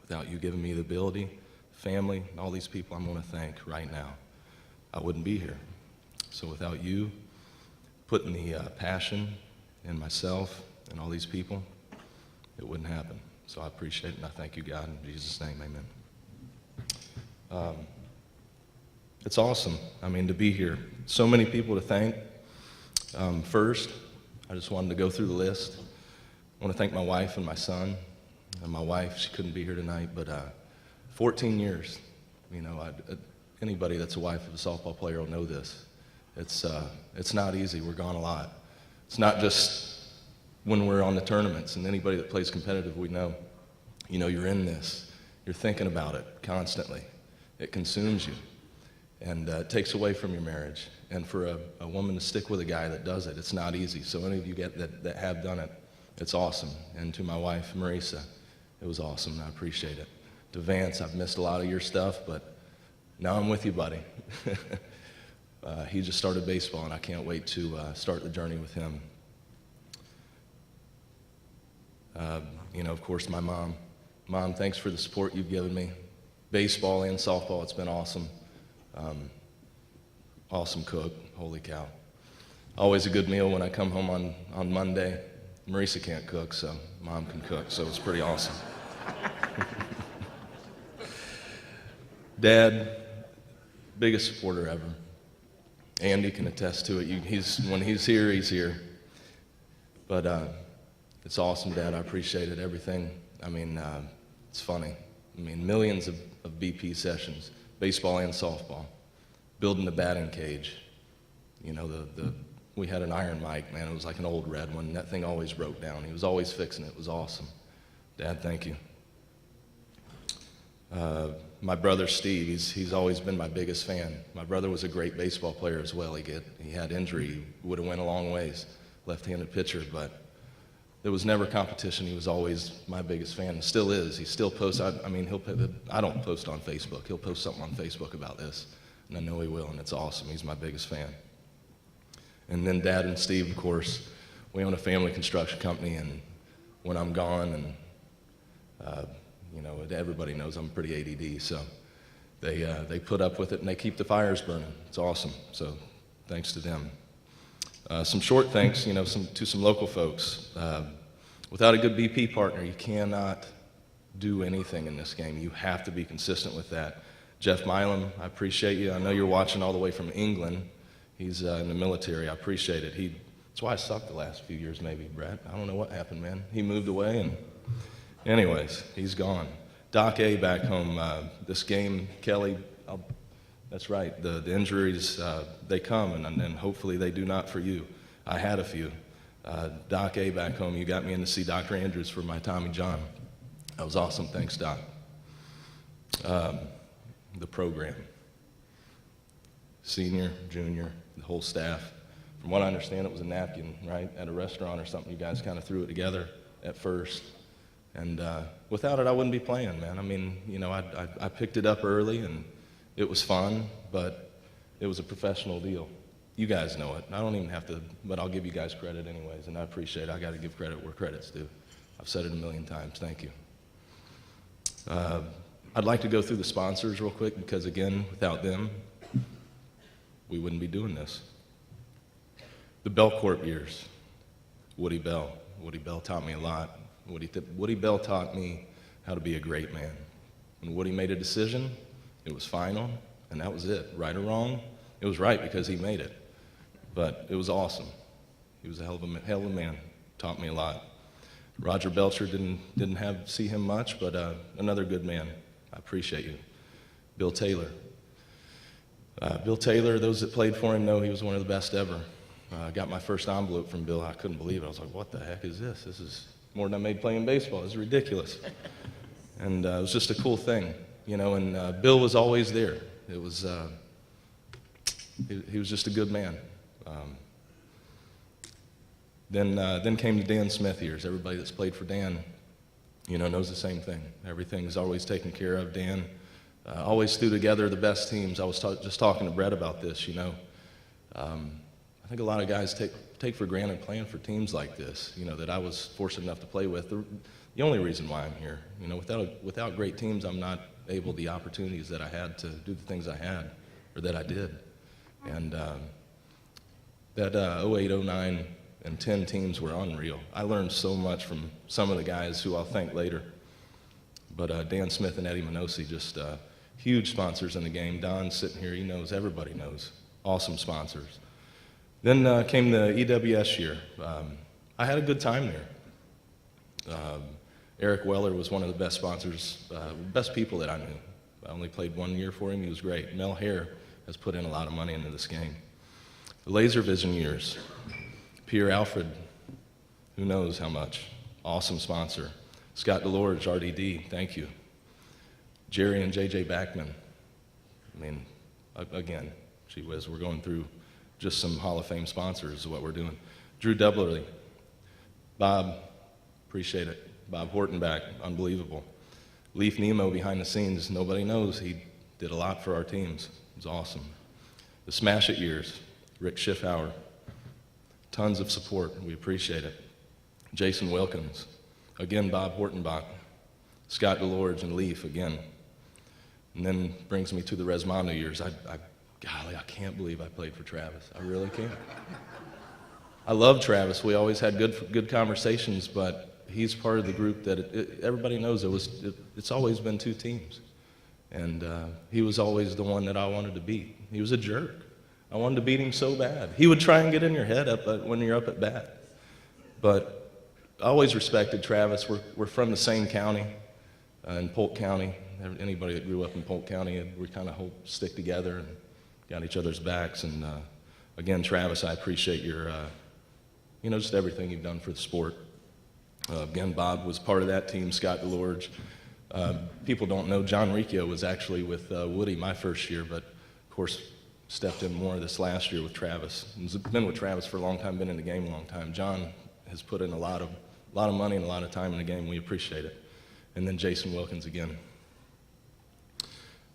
Without you giving me the ability, family, and all these people I'm going to thank right now, I wouldn't be here. So without you putting the passion in myself and all these people, it wouldn't happen. So I appreciate it, and I thank you, God. In Jesus' name, amen. It's awesome, to be here. So many people to thank. First, I just wanted to go through the list. I want to thank my wife and my son. And my wife, she couldn't be here tonight, but 14 years. Anybody that's a wife of a softball player will know this. It's not easy. We're gone a lot. It's not just when we're on the tournaments, and anybody that plays competitive, we know. You're in this. You're thinking about it constantly. It consumes you, and it takes away from your marriage. And for a woman to stick with a guy that does it, it's not easy. So any of you that have done it, it's awesome. And to my wife, Marisa, it was awesome, and I appreciate it. To Vance, I've missed a lot of your stuff, but now I'm with you, buddy. He just started baseball, and I can't wait to start the journey with him. Of course, my mom. Mom, thanks for the support you've given me. Baseball and softball, it's been awesome. Awesome cook, holy cow. Always a good meal when I come home on Monday. Marisa can't cook, so Mom can cook, so it's pretty awesome. Dad, biggest supporter ever. Andy can attest to it. When he's here, he's here. But it's awesome, Dad. I appreciate it, everything. It's funny. Millions of BP sessions, baseball and softball, building the batting cage. We had an iron mic, man. It was like an old red one. That thing always broke down. He was always fixing it. It was awesome. Dad, thank you. My brother Steve, he's always been my biggest fan. My brother was a great baseball player as well. He had injury. He would have went a long ways, left-handed pitcher, but there was never competition. He was always my biggest fan, and still is. He still posts. I don't post on Facebook. He'll post something on Facebook about this, and I know he will, and it's awesome. He's my biggest fan. And then Dad and Steve, of course, we own a family construction company, and when I'm gone, and everybody knows I'm pretty ADD, so they put up with it, and they keep the fires burning. It's awesome, so thanks to them. Some short thanks, to some local folks. Without a good BP partner, you cannot do anything in this game. You have to be consistent with that. Jeff Milam, I appreciate you. I know you're watching all the way from England. He's in the military. I appreciate it. That's why I sucked the last few years, maybe, Brett. I don't know what happened, man. He moved away, and anyways, he's gone. Doc A back home. This game, Kelly, that's right. The injuries, they come, and hopefully they do not for you. I had a few. Doc A back home, you got me in to see Dr. Andrews for my Tommy John. That was awesome. Thanks, Doc. The program. Senior, junior, the whole staff. From what I understand, it was a napkin, right, at a restaurant or something. You guys kind of threw it together at first. And without it, I wouldn't be playing, man. I mean, I picked it up early, and it was fun, but it was a professional deal. You guys know it. I don't even have to, but I'll give you guys credit anyways, and I appreciate it. I got to give credit where credit's due. I've said it a million times. Thank you. I'd like to go through the sponsors real quick because, again, without them, we wouldn't be doing this. The Belcorp years. Woody Bell. Woody Bell taught me a lot. Woody Bell taught me how to be a great man. When Woody made a decision, it was final, and that was it. Right or wrong, it was right because he made it. But it was awesome. He was a hell of a man. Taught me a lot. Roger Belcher didn't see him much, but another good man. I appreciate you. Bill Taylor. Bill Taylor, those that played for him know he was one of the best ever. I got my first envelope from Bill. I couldn't believe it. I was like, what the heck is this? This is more than I made playing baseball. It's ridiculous. And it was just a cool thing, and Bill was always there. It was, he was just a good man. Then came the Dan Smith years. Everybody that's played for Dan, knows the same thing. Everything's always taken care of. Dan always threw together the best teams. I was just talking to Brett about this, I think a lot of guys take for granted playing for teams like this, that I was fortunate enough to play with. The only reason why I'm here, without great teams, I'm not able the opportunities that I had to do the things I had, or that I did. And that 08, 09, and 10 teams were unreal. I learned so much from some of the guys who I'll thank later. But Dan Smith and Eddie Minosi, just huge sponsors in the game. Don's sitting here, he knows, everybody knows. Awesome sponsors. Then came the EWS year. I had a good time there. Eric Weller was one of the best sponsors, best people that I knew. I only played 1 year for him. He was great. Mel Hare has put in a lot of money into this game. The Laser Vision years. Pierre Alfred, who knows how much. Awesome sponsor. Scott DeLorge, RDD, thank you. Jerry and JJ Backman. I mean, again, gee whiz, we're going through just some Hall of Fame sponsors is what we're doing. Drew Dublerly. Bob, appreciate it. Bob Hortonback, unbelievable. Leaf Nemo behind the scenes, nobody knows. He did a lot for our teams. It was awesome. The Smash It years, Rick Schiffauer. Tons of support, we appreciate it. Jason Wilkins. Again, Bob Hortonbach. Scott DeLorge and Leaf again. And then brings me to the Resmondo years. Golly, I can't believe I played for Travis. I really can't. I love Travis. We always had good conversations, but he's part of the group that everybody knows it's always been two teams. And he was always the one that I wanted to beat. He was a jerk. I wanted to beat him so bad. He would try and get in your head when you're up at bat. But I always respected Travis. We're from the same county, in Polk County. Anybody that grew up in Polk County, we kind of stick together and got each other's backs. And again, Travis, I appreciate your, just everything you've done for the sport. Again, Bob was part of that team, Scott DeLorge. People don't know John Riccio was actually with Woody my first year, but of course stepped in more this last year with Travis. He's been with Travis for a long time, been in the game a long time. John has put in a lot of money and a lot of time in the game. We appreciate it. And then Jason Wilkins again.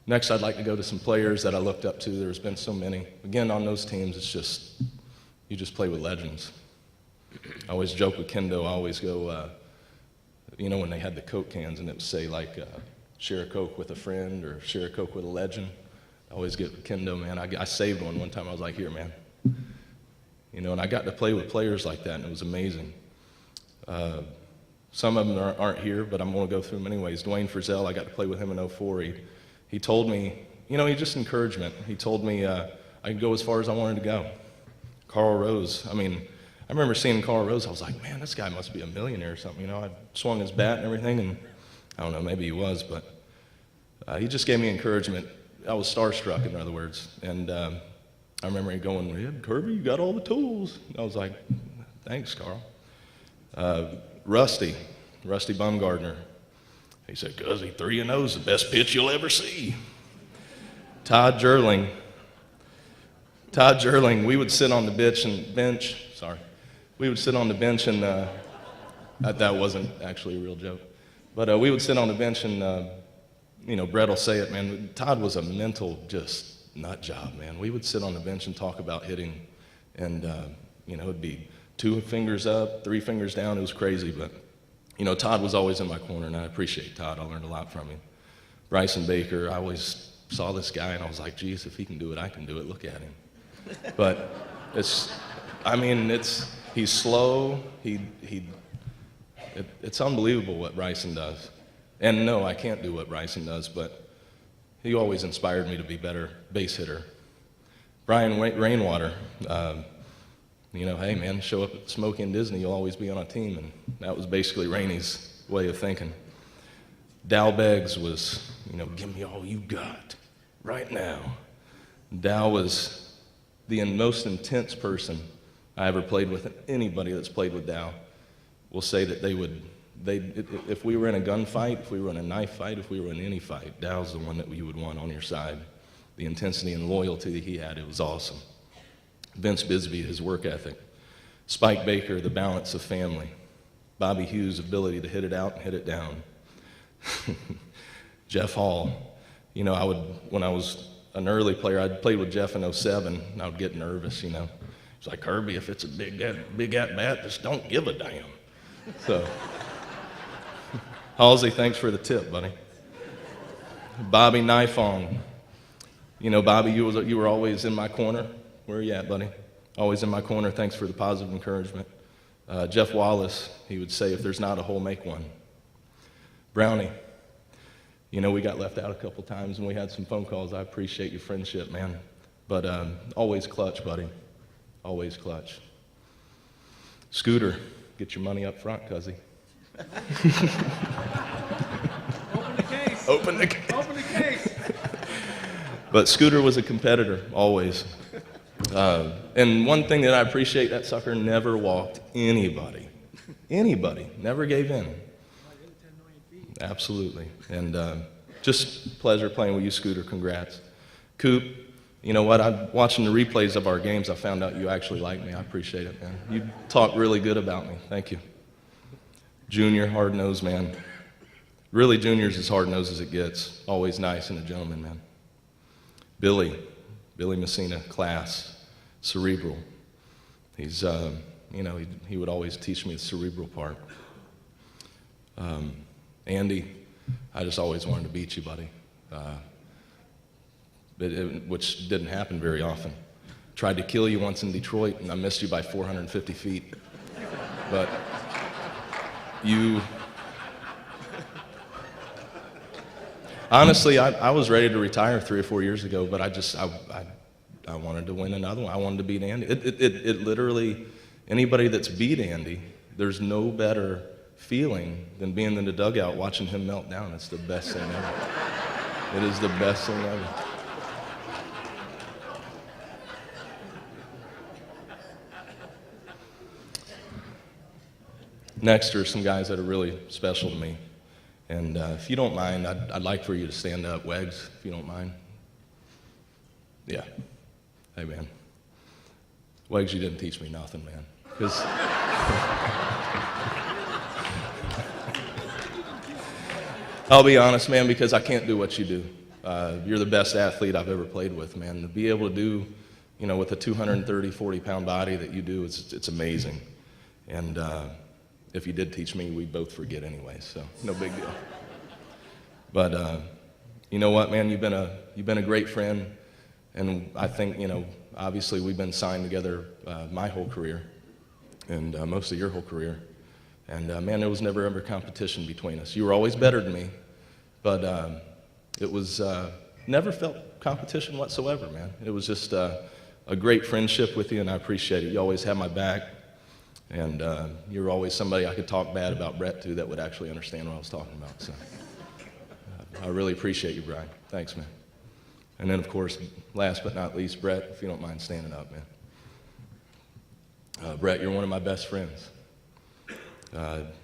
Next, I'd like to go to some players that I looked up to. There's been so many. Again, on those teams, you just play with legends. I always joke with Kendo. I always go, when they had the Coke cans and it would say like, share a Coke with a friend or share a Coke with a legend. I always get with Kendo, man. I saved one time. I was like, here, man. You know, and I got to play with players like that, and it was amazing. Some of them aren't here, but I'm going to go through them anyways. Dwayne Frizzell, I got to play with him in '04. He told me, you know, he just encouragement. He told me I could go as far as I wanted to go. Carl Rose, I mean, I remember seeing Carl Rose, I was like, man, this guy must be a millionaire or something. You know, I swung his bat and everything, and I don't know, maybe he was, but he just gave me encouragement. I was starstruck, in other words. And I remember him going, yeah, Kirby, you got all the tools. And I was like, thanks, Carl. Rusty Bumgardner. He said, Guzzy, 3-0 is the best pitch you'll ever see. Todd Jerling, we would sit on the bench, we would sit on the bench and, that wasn't actually a real joke, but we would sit on the bench and, you know, Brett will say it, man, Todd was a mental just nut job, man. We would sit on the bench and talk about hitting, and, you know, it'd be 2 fingers up, 3 fingers down, it was crazy, but, you know, Todd was always in my corner, and I appreciate Todd. I learned a lot from him. Bryson Baker, I always saw this guy, and I was like, geez, if he can do it, I can do it. Look at him. But he's slow. It's unbelievable what Bryson does. And no, I can't do what Bryson does, but he always inspired me to be better base hitter. Brian Rainwater, you know, hey man, show up at Smokey and Disney, you'll always be on a team, and that was basically Rainey's way of thinking. Dal Beggs was, you know, give me all you got right now. Dal was the most intense person I ever played with, and anybody that's played with Dal will say that if we were in a gunfight, if we were in a knife fight, if we were in any fight, Dal's the one that you would want on your side. The intensity and loyalty that he had, it was awesome. Vince Bisbee, his work ethic. Spike Baker, the balance of family. Bobby Hughes' ability to hit it out and hit it down. Jeff Hall, you know, when I was an early player, I'd played with Jeff in '07, and I would get nervous, you know. It's like, Kirby, if it's a big at-bat, just don't give a damn. So, Halsey, thanks for the tip, buddy. Bobby Nifong, you know, Bobby, you were always in my corner. Where are you at, buddy? Always in my corner. Thanks for the positive encouragement. Jeff Wallace, he would say, if there's not a hole, make one. Brownie, you know, we got left out a couple times and we had some phone calls. I appreciate your friendship, man. But always clutch, buddy. Always clutch. Scooter, get your money up front, cuzzy. Open the case. Open the case. Open the case. But Scooter was a competitor, always. And one thing that I appreciate, that sucker never walked anybody. Anybody. Never gave in. Absolutely. And just pleasure playing with you, Scooter. Congrats. Coop, you know what? I'm watching the replays of our games. I found out you actually like me. I appreciate it, man. You talk really good about me. Thank you. Junior, hard-nosed, man. Really, Junior's as hard-nosed as it gets. Always nice and a gentleman, man. Billy Messina, class, cerebral. He's, you know, he would always teach me the cerebral part. Andy, I just always wanted to beat you, buddy, which didn't happen very often. Tried to kill you once in Detroit, and I missed you by 450 feet. But you... Honestly, I was ready to retire 3 or 4 years ago, but I wanted to win another one. I wanted to beat Andy. It literally, anybody that's beat Andy, there's no better feeling than being in the dugout watching him melt down. It's the best thing ever. It is the best thing ever. Next are some guys that are really special to me. And if you don't mind, I'd like for you to stand up. Wags, if you don't mind. Yeah. Hey, man. Wags, you didn't teach me nothing, man. 'Cause I'll be honest, man, because I can't do what you do. You're the best athlete I've ever played with, man. To be able to do, you know, with a 230, 40-pound body that you do, it's amazing. And if you did teach me, we'd both forget anyway, so no big deal. But you know what, man? You've been a great friend, and I think, you know, obviously we've been signed together my whole career and most of your whole career. And man, there was never ever competition between us. You were always better than me, but it was never felt competition whatsoever, man. It was just a great friendship with you, and I appreciate it. You always had my back, and you were always somebody I could talk bad about Brett to that would actually understand what I was talking about. So I really appreciate you, Brian. Thanks, man. And then, of course, last but not least, Brett, if you don't mind standing up, man. Brett, you're one of my best friends.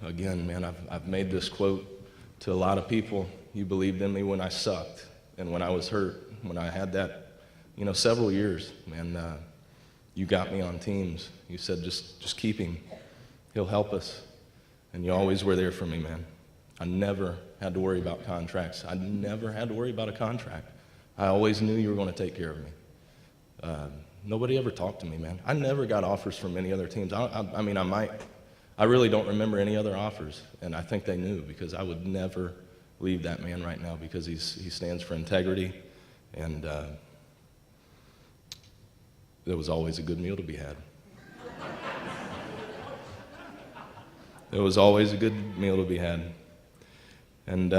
Again, man, I've made this quote to a lot of people. You believed in me when I sucked and when I was hurt, when I had that, several years, man. You got me on teams. You said, just keep him. He'll help us. And you always were there for me, man. I never had to worry about contracts. I never had to worry about a contract. I always knew you were going to take care of me. Nobody ever talked to me, man. I never got offers from any other teams. I really don't remember any other offers, and I think they knew, because I would never leave that man right now, because he stands for integrity, and there was always a good meal to be had. There was always a good meal to be had. And,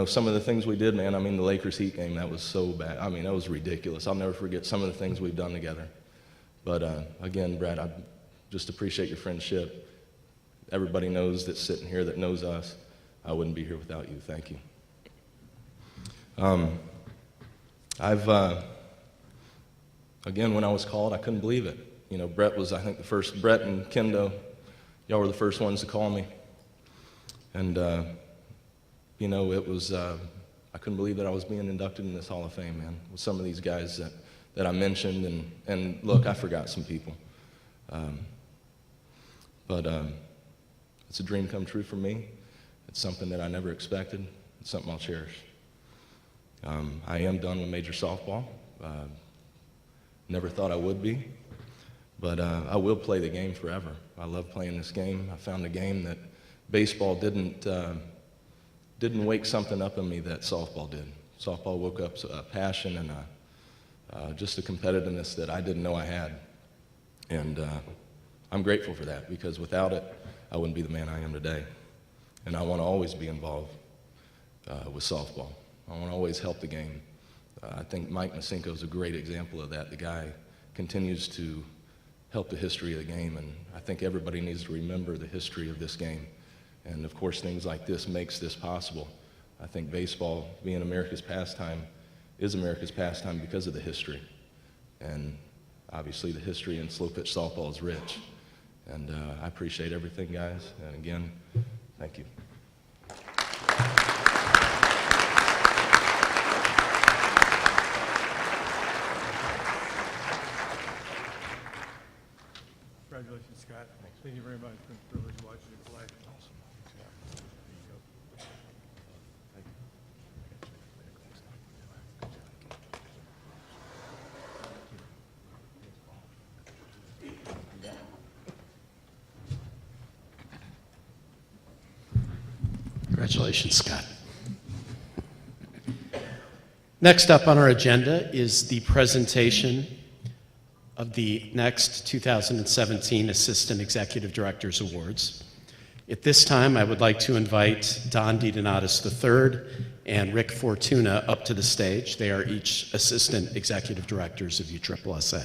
some of the things we did, man, the Lakers Heat game, that was so bad. That was ridiculous. I'll never forget some of the things we've done together. But, again, Brad, I just appreciate your friendship. Everybody knows that's sitting here that knows us. I wouldn't be here without you. Thank you. Again, when I was called, I couldn't believe it. Brett was, I think, the first. Brett and Kendo, y'all were the first ones to call me. And, it was, I couldn't believe that I was being inducted in this Hall of Fame, man, with some of these guys that I mentioned. And look, I forgot some people. But it's a dream come true for me. It's something that I never expected. It's something I'll cherish. I am done with major softball. Never thought I would be, but I will play the game forever. I love playing this game. I found a game that baseball didn't wake something up in me that softball did. Softball woke up a passion and just a competitiveness that I didn't know I had. And I'm grateful for that, because without it, I wouldn't be the man I am today. And I want to always be involved with softball. I want to always help the game. I think Mike Masinko is a great example of that. The guy continues to help the history of the game, and I think everybody needs to remember the history of this game. And of course, things like this makes this possible. I think baseball, being America's pastime, is America's pastime because of the history. And obviously the history in slow pitch softball is rich. And I appreciate everything, guys. And again, thank you. Congratulations, Scott. Thank you very much. It's been a privilege watching you play. Congratulations, Scott. Next up on our agenda is the presentation of the next 2017 Assistant Executive Directors Awards. At this time, I would like to invite Don DeDonatis III and Rick Fortuna up to the stage. They are each Assistant Executive Directors of USSSA.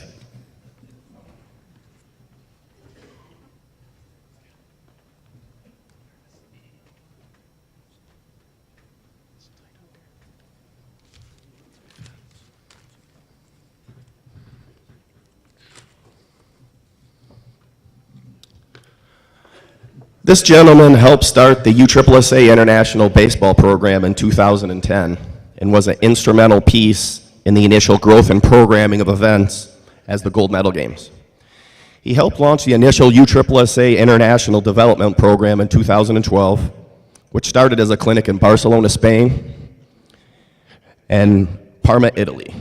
This gentleman helped start the USSSA International Baseball Program in 2010 and was an instrumental piece in the initial growth and programming of events as the Gold Medal Games. He helped launch the initial USSSA International Development Program in 2012, which started as a clinic in Barcelona, Spain, and Parma, Italy.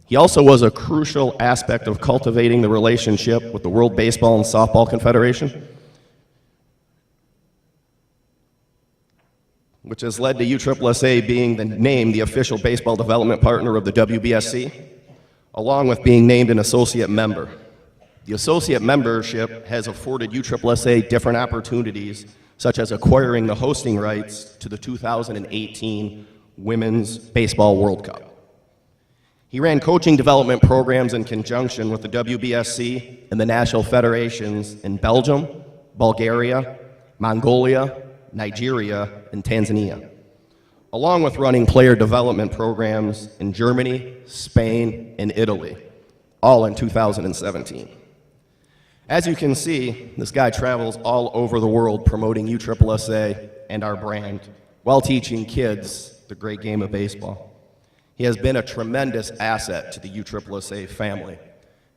He also was a crucial aspect of cultivating the relationship with the World Baseball and Softball Confederation, which has led to USSSA being named the official baseball development partner of the WBSC, along with being named an associate member. The associate membership has afforded USSSA different opportunities, such as acquiring the hosting rights to the 2018 Women's Baseball World Cup. He ran coaching development programs in conjunction with the WBSC and the national federations in Belgium, Bulgaria, Mongolia, Nigeria, and Tanzania, along with running player development programs in Germany, Spain, and Italy, all in 2017. As you can see, this guy travels all over the world promoting USSSA and our brand while teaching kids the great game of baseball. He has been a tremendous asset to the USSSA family,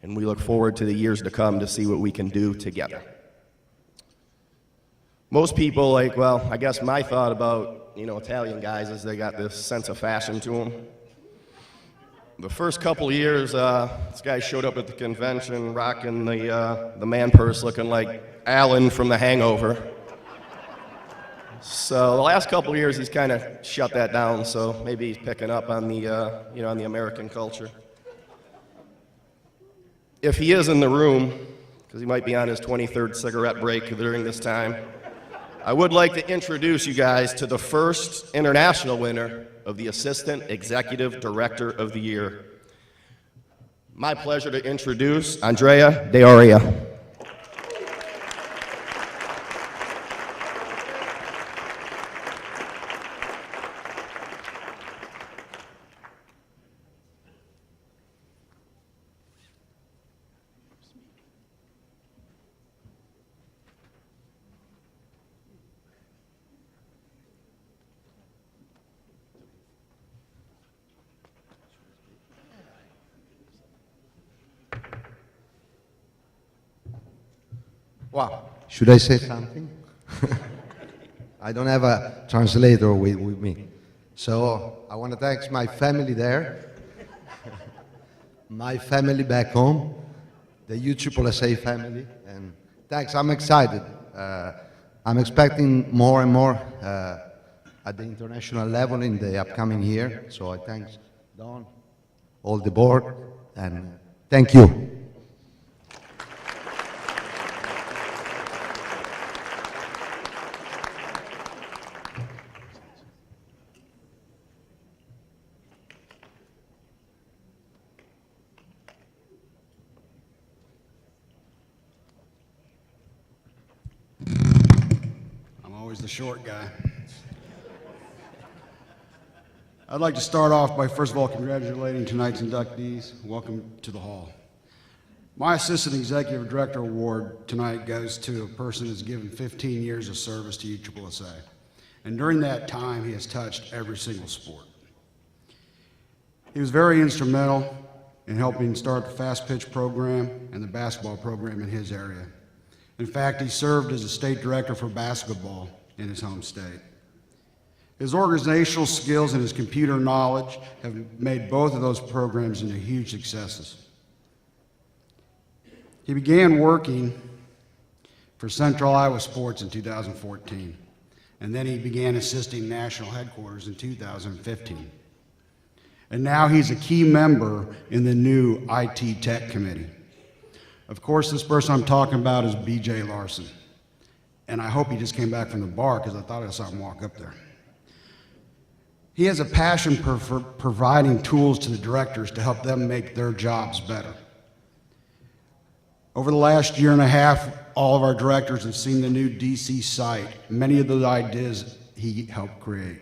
and we look forward to the years to come to see what we can do together. Most people, I guess my thought about, Italian guys is they got this sense of fashion to them. The first couple of years, this guy showed up at the convention rocking the man purse looking like Alan from The Hangover. So the last couple of years, he's kind of shut that down, so maybe he's picking up on the, on the American culture. If he is in the room, because he might be on his 23rd cigarette break during this time, I would like to introduce you guys to the first international winner of the Assistant Executive Director of the Year. My pleasure to introduce Andrea De Aria. Wow. Should I say something? I don't have a translator with me. So I want to thank my family there, my family back home, the USSSA family, and thanks. I'm excited. I'm expecting more and more at the international level in the upcoming year. So I thank Don, all the board, and thank you. The short guy. I'd like to start off by first of all congratulating tonight's inductees. Welcome to the hall. My Assistant Executive Director Award tonight goes to a person who's given 15 years of service to USSSA. And during that time, he has touched every single sport. He was very instrumental in helping start the fast pitch program and the basketball program in his area. In fact, he served as a state director for basketball in his home state. His organizational skills and his computer knowledge have made both of those programs into huge successes. He began working for Central Iowa Sports in 2014, and then he began assisting national headquarters in 2015. And now he's a key member in the new IT Tech Committee. Of course, this person I'm talking about is BJ Larson. And I hope he just came back from the bar because I thought I saw him walk up there. He has a passion for providing tools to the directors to help them make their jobs better. Over the last year and a half, all of our directors have seen the new DC site. Many of those ideas he helped create.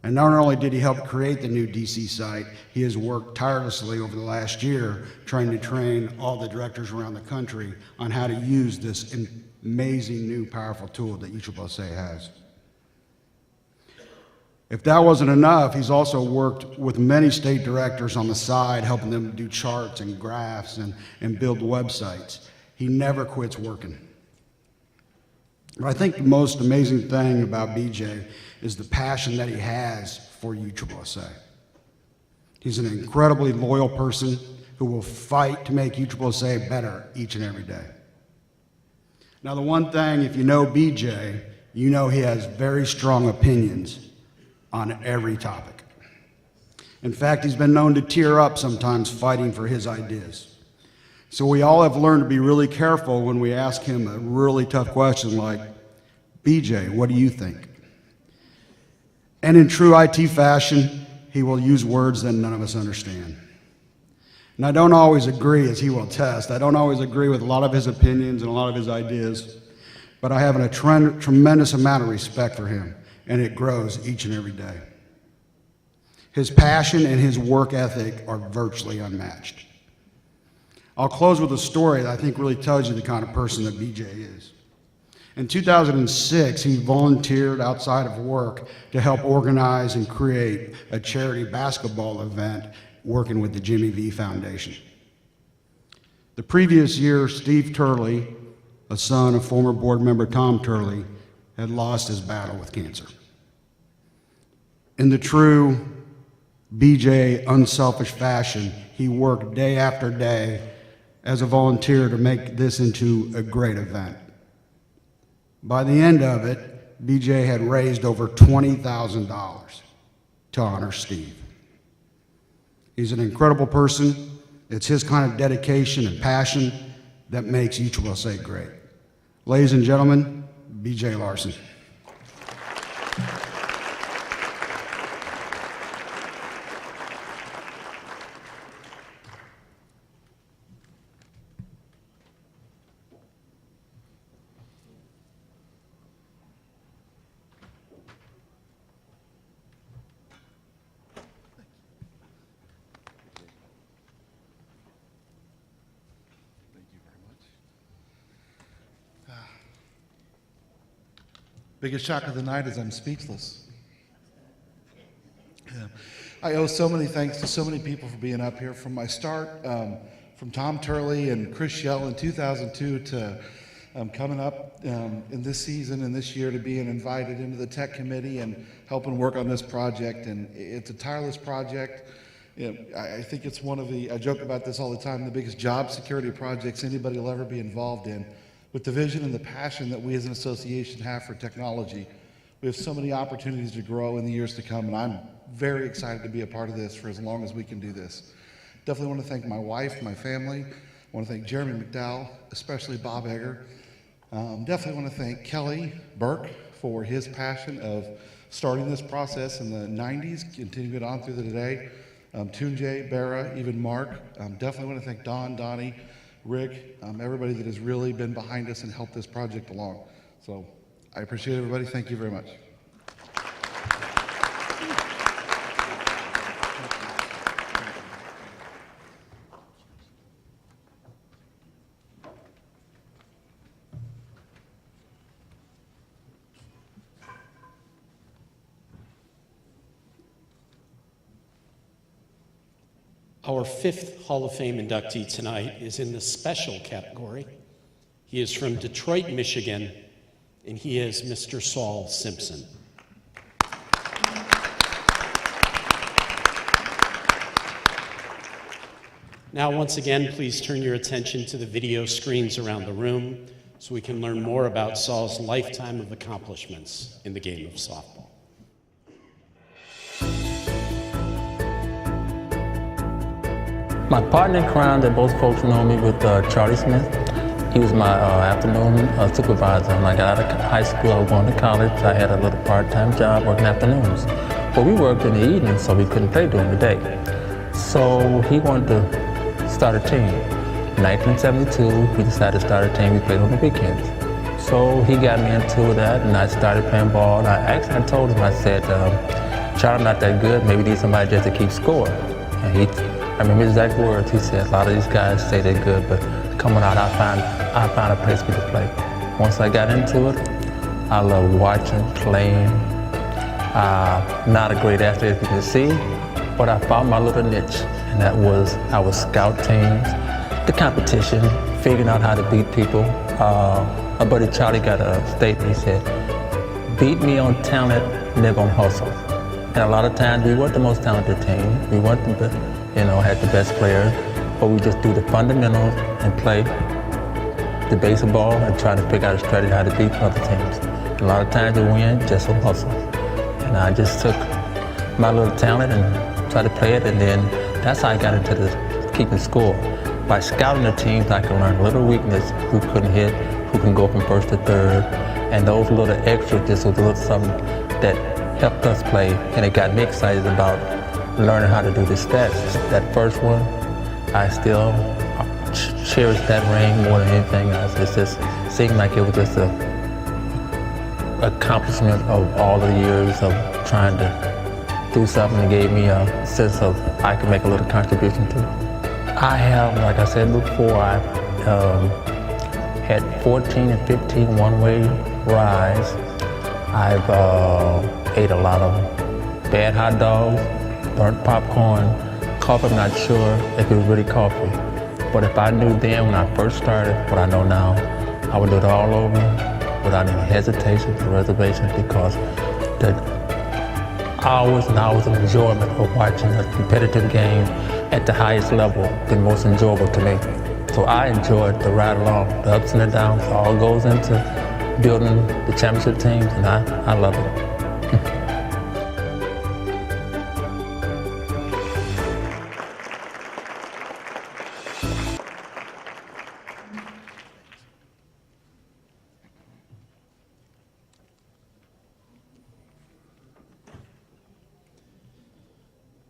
And not only did he help create the new DC site, he has worked tirelessly over the last year trying to train all the directors around the country on how to use this amazing new powerful tool that USSSA has. If that wasn't enough, he's also worked with many state directors on the side, helping them do charts and graphs and build websites. He never quits working. But I think the most amazing thing about BJ is the passion that he has for USSSA. He's an incredibly loyal person who will fight to make USSSA better each and every day. Now, the one thing, if you know BJ, you know he has very strong opinions on every topic. In fact, he's been known to tear up sometimes fighting for his ideas. So we all have learned to be really careful when we ask him a really tough question like, BJ, what do you think? And in true IT fashion, he will use words that none of us understand. And I don't always agree, as he will attest. I don't always agree with a lot of his opinions and a lot of his ideas, but I have a tremendous amount of respect for him, and it grows each and every day. His passion and his work ethic are virtually unmatched. I'll close with a story that I think really tells you the kind of person that BJ is. In 2006, he volunteered outside of work to help organize and create a charity basketball event working with the Jimmy V Foundation. The previous year, Steve Turley, a son of former board member Tom Turley, had lost his battle with cancer. In the true BJ unselfish fashion, he worked day after day as a volunteer to make this into a great event. By the end of it, BJ had raised over $20,000 to honor Steve. He's an incredible person. It's his kind of dedication and passion that makes USSSA great. Ladies and gentlemen, BJ Larson. Biggest shock of the night is I'm speechless. Yeah. I owe so many thanks to so many people for being up here. From my start, from Tom Turley and Chris Shell in 2002 to coming up in this season and this year to being invited into the tech committee and helping work on this project. And it's a tireless project. You know, I think it's one of the, I joke about this all the time, the biggest job security projects anybody will ever be involved in. With the vision and the passion that we as an association have for technology, we have so many opportunities to grow in the years to come, and I'm very excited to be a part of this for as long as we can do this. Definitely want to thank my wife, my family. I want to thank Jeremy McDowell, especially Bob Egger. Definitely want to thank Kelly Burke for his passion of starting this process in the 90s, continuing it on through the today. Tunjay, Barra, even Mark. Definitely want to thank Don, Donnie, Rick, everybody that has really been behind us and helped this project along. So I appreciate everybody. Thank you very much. Our fifth Hall of Fame inductee tonight is in the special category. He is from Detroit, Michigan, and he is Mr. Saul Simpson. Now, once again, please turn your attention to the video screens around the room so we can learn more about Saul's lifetime of accomplishments in the game of softball. My partner in crime that most folks know me with Charlie Smith. He was my afternoon supervisor. When I got out of high school, I was going to college. I had a little part-time job working afternoons. But we worked in the evening, so we couldn't play during the day. So he wanted to start a team. In 1972, we decided to start a team. We played on the weekends. So he got me into that, and I started playing ball. And I told him, I said, Charlie, I'm not that good. Maybe need somebody just to keep score. And I remember his exact words. He said, a lot of these guys say they're good, but coming out, I find a place for you to play. Once I got into it, I love watching, playing. Not a great athlete, as you can see, but I found my little niche, and that was I would scout teams, the competition, figuring out how to beat people. My buddy Charlie got a statement. He said, beat me on talent, never on hustle. And a lot of times, we weren't the most talented team. We weren't had the best players, but we just do the fundamentals and play the baseball and try to figure out a strategy how to beat other teams. And a lot of times we win just on hustle. And I just took my little talent and tried to play it, and then that's how I got into the keeping score. by scouting the teams, I can learn little weakness, who couldn't hit, who can go from first to third, and those little extras just was a little something that helped us play, and it got me excited about learning how to do the stats. That first one, I still cherish that ring more than anything else. It just seemed like it was just a accomplishment of all the years of trying to do something that gave me a sense of I can make a little contribution to it. I have, like I said before, I had 14 and 15 one-way rides. I've ate a lot of bad hot dogs, burnt popcorn, coffee. I'm not sure if it was really coffee. But if I knew then when I first started what I know now, I would do it all over without any hesitation or reservation, because the hours and hours of enjoyment of watching a competitive game at the highest level been most enjoyable to me. So I enjoyed the ride along. The ups and the downs all goes into building the championship teams, and I love it.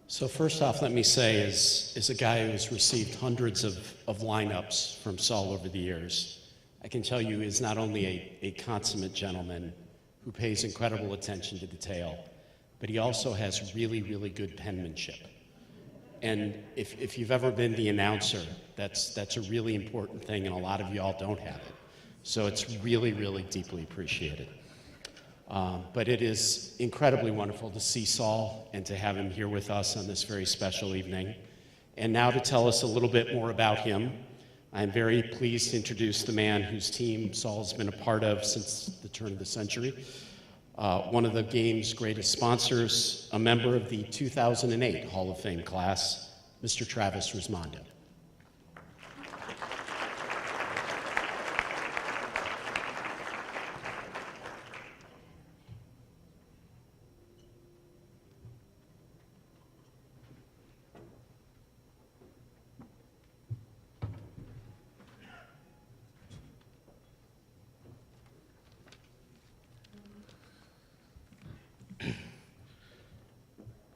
So first off, let me say, as a guy who's received hundreds of lineups from Saul over the years, I can tell you he's not only a consummate gentleman who pays incredible attention to detail, but he also has really, really good penmanship. And if you've ever been the announcer, that's a really important thing, and a lot of y'all don't have it. So it's really, really deeply appreciated. But it is incredibly wonderful to see Saul and to have him here with us on this very special evening. And now to tell us a little bit more about him, I'm very pleased to introduce the man whose team Saul's been a part of since the turn of the century, one of the game's greatest sponsors, a member of the 2008 Hall of Fame class, Mr. Travis Rismondo.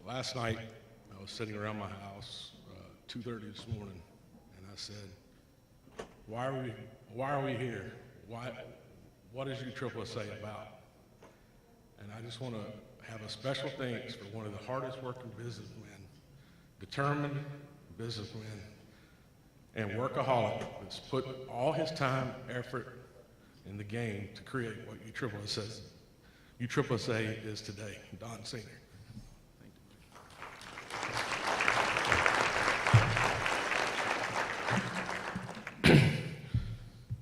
Last night, I was sitting around my house, 2:30 this morning, and I said, why are we here? What is USSSA about? And I just want to have a special thanks for one of the hardest working businessmen, determined businessman, and workaholic that's put all his time, effort in the game to create what USSSA is today, Don Senior.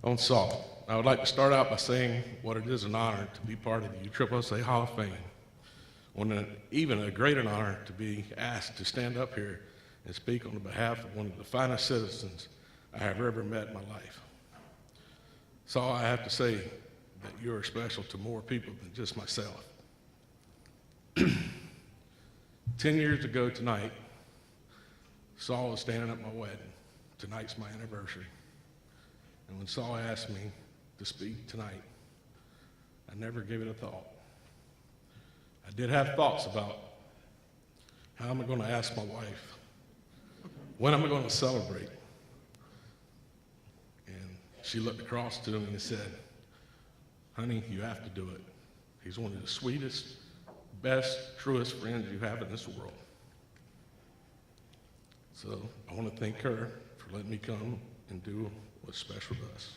On Saul, I would like to start out by saying what it is an honor to be part of the USSSA Hall of Fame, even a greater honor to be asked to stand up here and speak on behalf of one of the finest citizens I have ever met in my life. Saul, I have to say that you are special to more people than just myself. 10 years ago tonight, Saul was standing at my wedding. Tonight's my anniversary. And when Saul asked me to speak tonight, I never gave it a thought. I did have thoughts about how am I going to ask my wife, when am I going to celebrate? And she looked across to him and said, honey, you have to do it. He's one of the sweetest, best, truest friends you have in this world. So I want to thank her for letting me come and do what's special to us.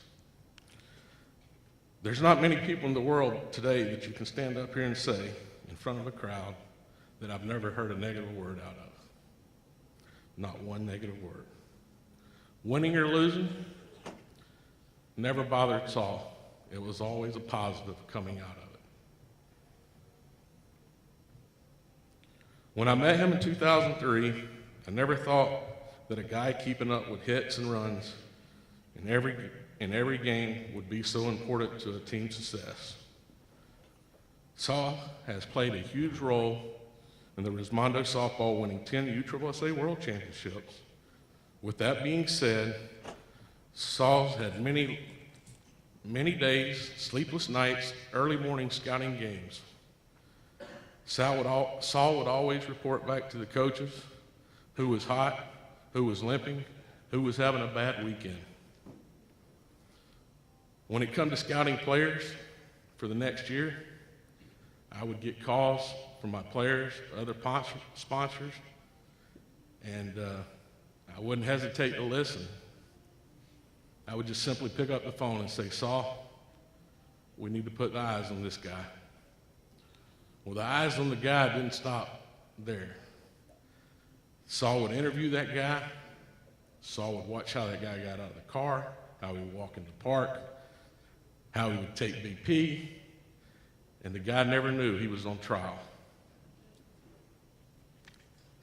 There's not many people in the world today that you can stand up here and say in front of a crowd that I've never heard a negative word out of. Not one negative word. Winning or losing never bothered Saul. It was always a positive coming out of it. When I met him in 2003, I never thought that a guy keeping up with hits and runs in every game would be so important to a team's success. Saul has played a huge role in the Rismondo softball winning 10 USSSA World Championships, With that being said, Saul's had many days, sleepless nights, early morning scouting games. Saul would always report back to the coaches who was hot, who was limping, who was having a bad weekend. When it come to scouting players for the next year, I would get calls from my players, other sponsors, and I wouldn't hesitate to listen. I would just simply pick up the phone and say, Saul, we need to put the eyes on this guy. Well, the eyes on the guy didn't stop there. Saul would interview that guy. Saul would watch how that guy got out of the car, how he would walk in the park, how he would take BP, and the guy never knew he was on trial.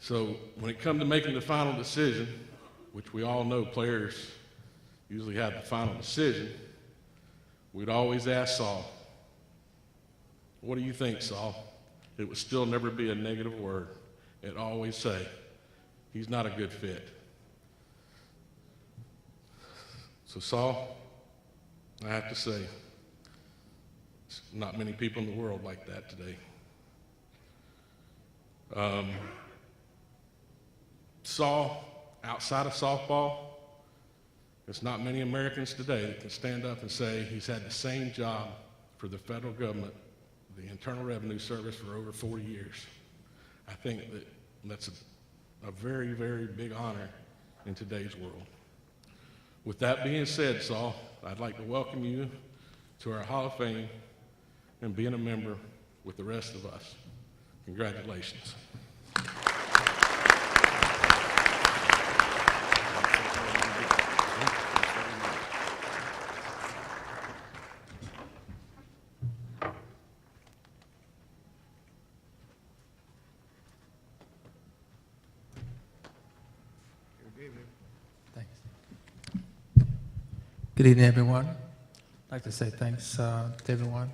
So when it comes to making the final decision, which we all know players usually have the final decision, we'd always ask Saul, what do you think, Saul? It would still never be a negative word. It'd always say, he's not a good fit. So Saul, I have to say, there's not many people in the world like that today. Saul, outside of softball, there's not many Americans today that can stand up and say he's had the same job for the federal government, the Internal Revenue Service, for over 40 years. I think that's a very, very big honor in today's world. With that being said, Saul, I'd like to welcome you to our Hall of Fame and being a member with the rest of us. Congratulations. Good evening, everyone. I'd like to say thanks to everyone.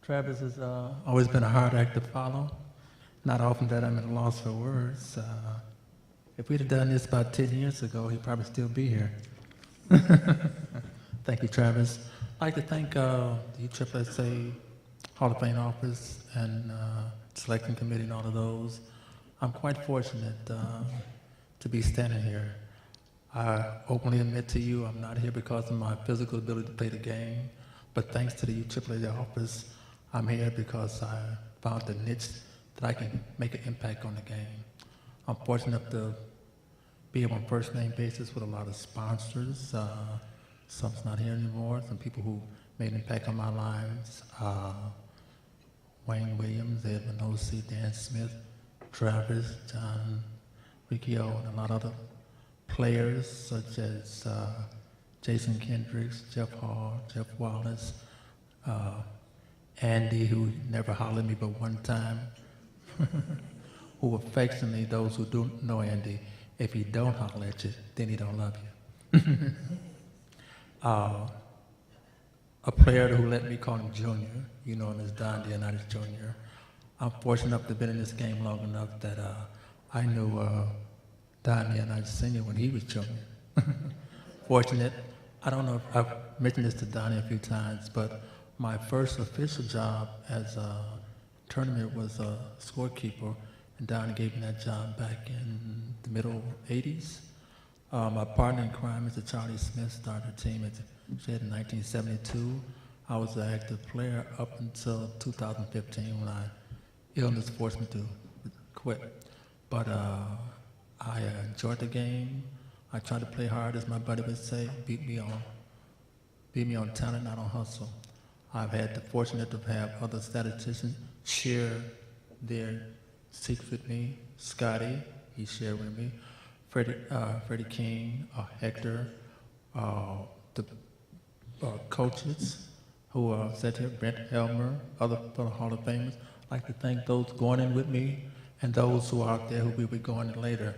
Travis has always been a hard act to follow. Not often that I'm at a loss for words. If we'd have done this about 10 years ago, he'd probably still be here. Thank you, Travis. I'd like to thank the USSSA Hall of Fame office and selection committee and all of those. I'm quite fortunate to be standing here. I openly admit to you I'm not here because of my physical ability to play the game, but thanks to the USSSA office, I'm here because I found a niche that I can make an impact on the game. I'm fortunate to be on a first name basis with a lot of sponsors. Some's not here anymore, some people who made an impact on my lives. Wayne Williams, Edmund O.C., Dan Smith, Travis, John Riccio, and a lot of other players such as Jason Kendricks, Jeff Hall, Jeff Wallace, Andy, who never hollered at me but one time, who affectionately, those who do know Andy, if he don't holler at you, then he don't love you. A player who let me call him Junior, you know him as Don Leonidas Jr. I'm fortunate enough to have been in this game long enough that I knew Don Leonidas Sr. when he was junior. Fortunate. I don't know if I've mentioned this to Donnie a few times, but my first official job as a tournament was a scorekeeper, and Donnie gave me that job back in the middle 80s. My partner in crime, Mr. Charlie Smith, started a team at Shed in 1972. I was an active player up until 2015 when illness forced me to quit. But I enjoyed the game. I tried to play hard, as my buddy would say, beat me on talent, not on hustle. I've had the fortunate to have other statisticians share their secrets with me. Scotty, he shared with me. Freddie King, Hector, the coaches who sat here, Brent Elmer, other Hall of Famers. I'd like to thank those going in with me and those who are out there who will be going in later.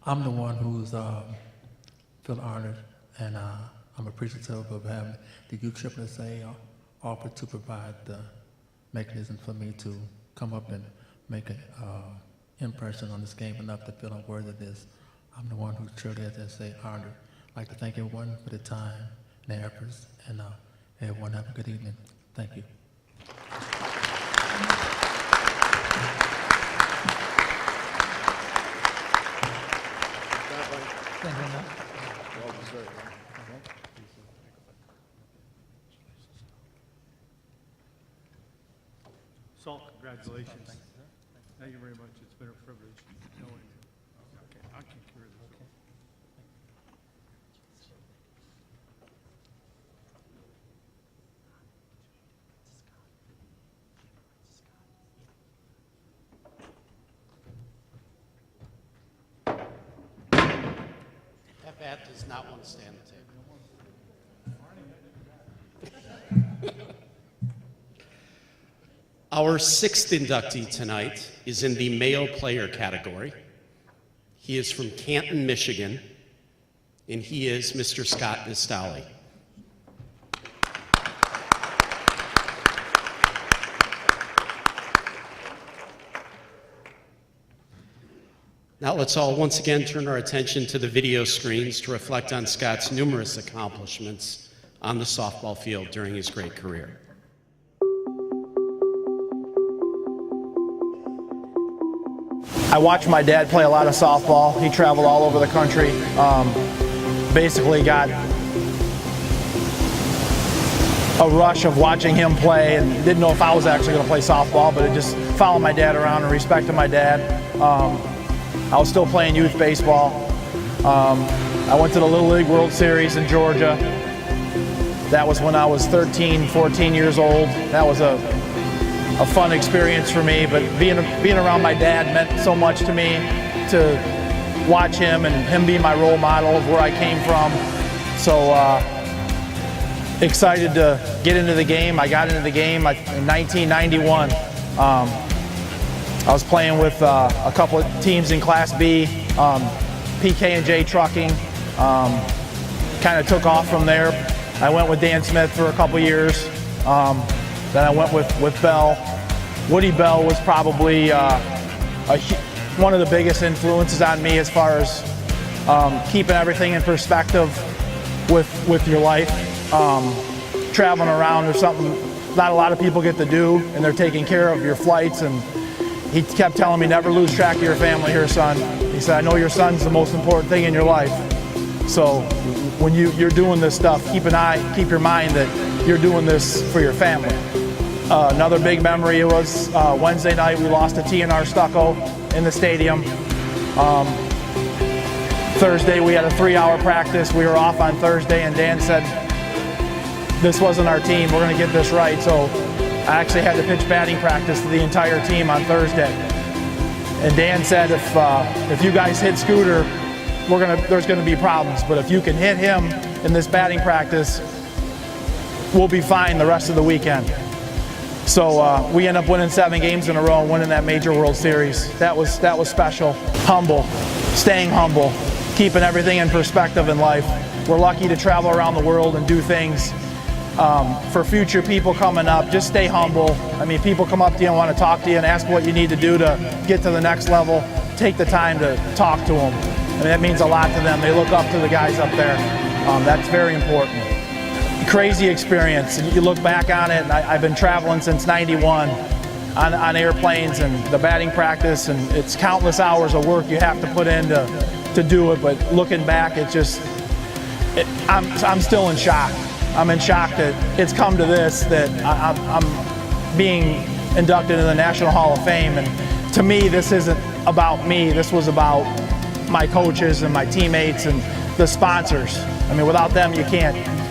I'm the one who's feel honored, and I'm appreciative of having the USSSA offer to provide the mechanism for me to come up and make a impression on this game enough to feel I'm worthy of this. I'm the one who truly has to say honored. I'd like to thank everyone for the time and their efforts, and everyone have a good evening. Thank you. Saul, congratulations. Thank you very much. It's been a privilege knowing you. Okay, I'll keep care of this. That bat does not want to stay on the table. Our sixth inductee tonight is in the male player category. He is from Canton, Michigan, and he is Mr. Scott Nastali. Now let's all once again turn our attention to the video screens to reflect on Scott's numerous accomplishments on the softball field during his great career. I watched my dad play a lot of softball. He traveled all over the country. Basically got a rush of watching him play and didn't know if I was actually going to play softball, but it just followed my dad around and respected my dad. I was still playing youth baseball. I went to the Little League World Series in Georgia. That was when I was 13, 14 years old. That was a fun experience for me, but being around my dad meant so much to me, to watch him and him be my role model of where I came from. So excited to get into the game. I got into the game in 1991. I was playing with a couple of teams in Class B, PK&J Trucking. Kind of took off from there. I went with Dan Smith for a couple years. Then I went with Bell. Woody Bell was probably one of the biggest influences on me as far as keeping everything in perspective with your life. Traveling around, there's something not a lot of people get to do, and they're taking care of your flights. And he kept telling me, never lose track of your family here, son. He said, I know your son's the most important thing in your life. So when you're doing this stuff, keep your mind that you're doing this for your family. Another big memory was Wednesday night, we lost to TNR Stucco in the stadium. Thursday, we had a 3-hour practice. We were off on Thursday, and Dan said, this wasn't our team, we're gonna get this right. So I actually had to pitch batting practice to the entire team on Thursday. And Dan said, if you guys hit Scooter, there's gonna be problems. But if you can hit him in this batting practice, we'll be fine the rest of the weekend. So we end up winning 7 games in a row and winning that major World Series. That was special. Humble, staying humble, keeping everything in perspective in life. We're lucky to travel around the world and do things. For future people coming up, just stay humble. I mean, people come up to you and want to talk to you and ask what you need to do to get to the next level. Take the time to talk to them. I mean, that means a lot to them. They look up to the guys up there. That's very important. Crazy experience. You look back on it, and I've been traveling since '91 on airplanes and the batting practice, and it's countless hours of work you have to put in to do it. But looking back, I'm still in shock. I'm in shock that it's come to this, that I'm being inducted into the National Hall of Fame. And to me, this isn't about me. This was about my coaches and my teammates and the sponsors. I mean, without them,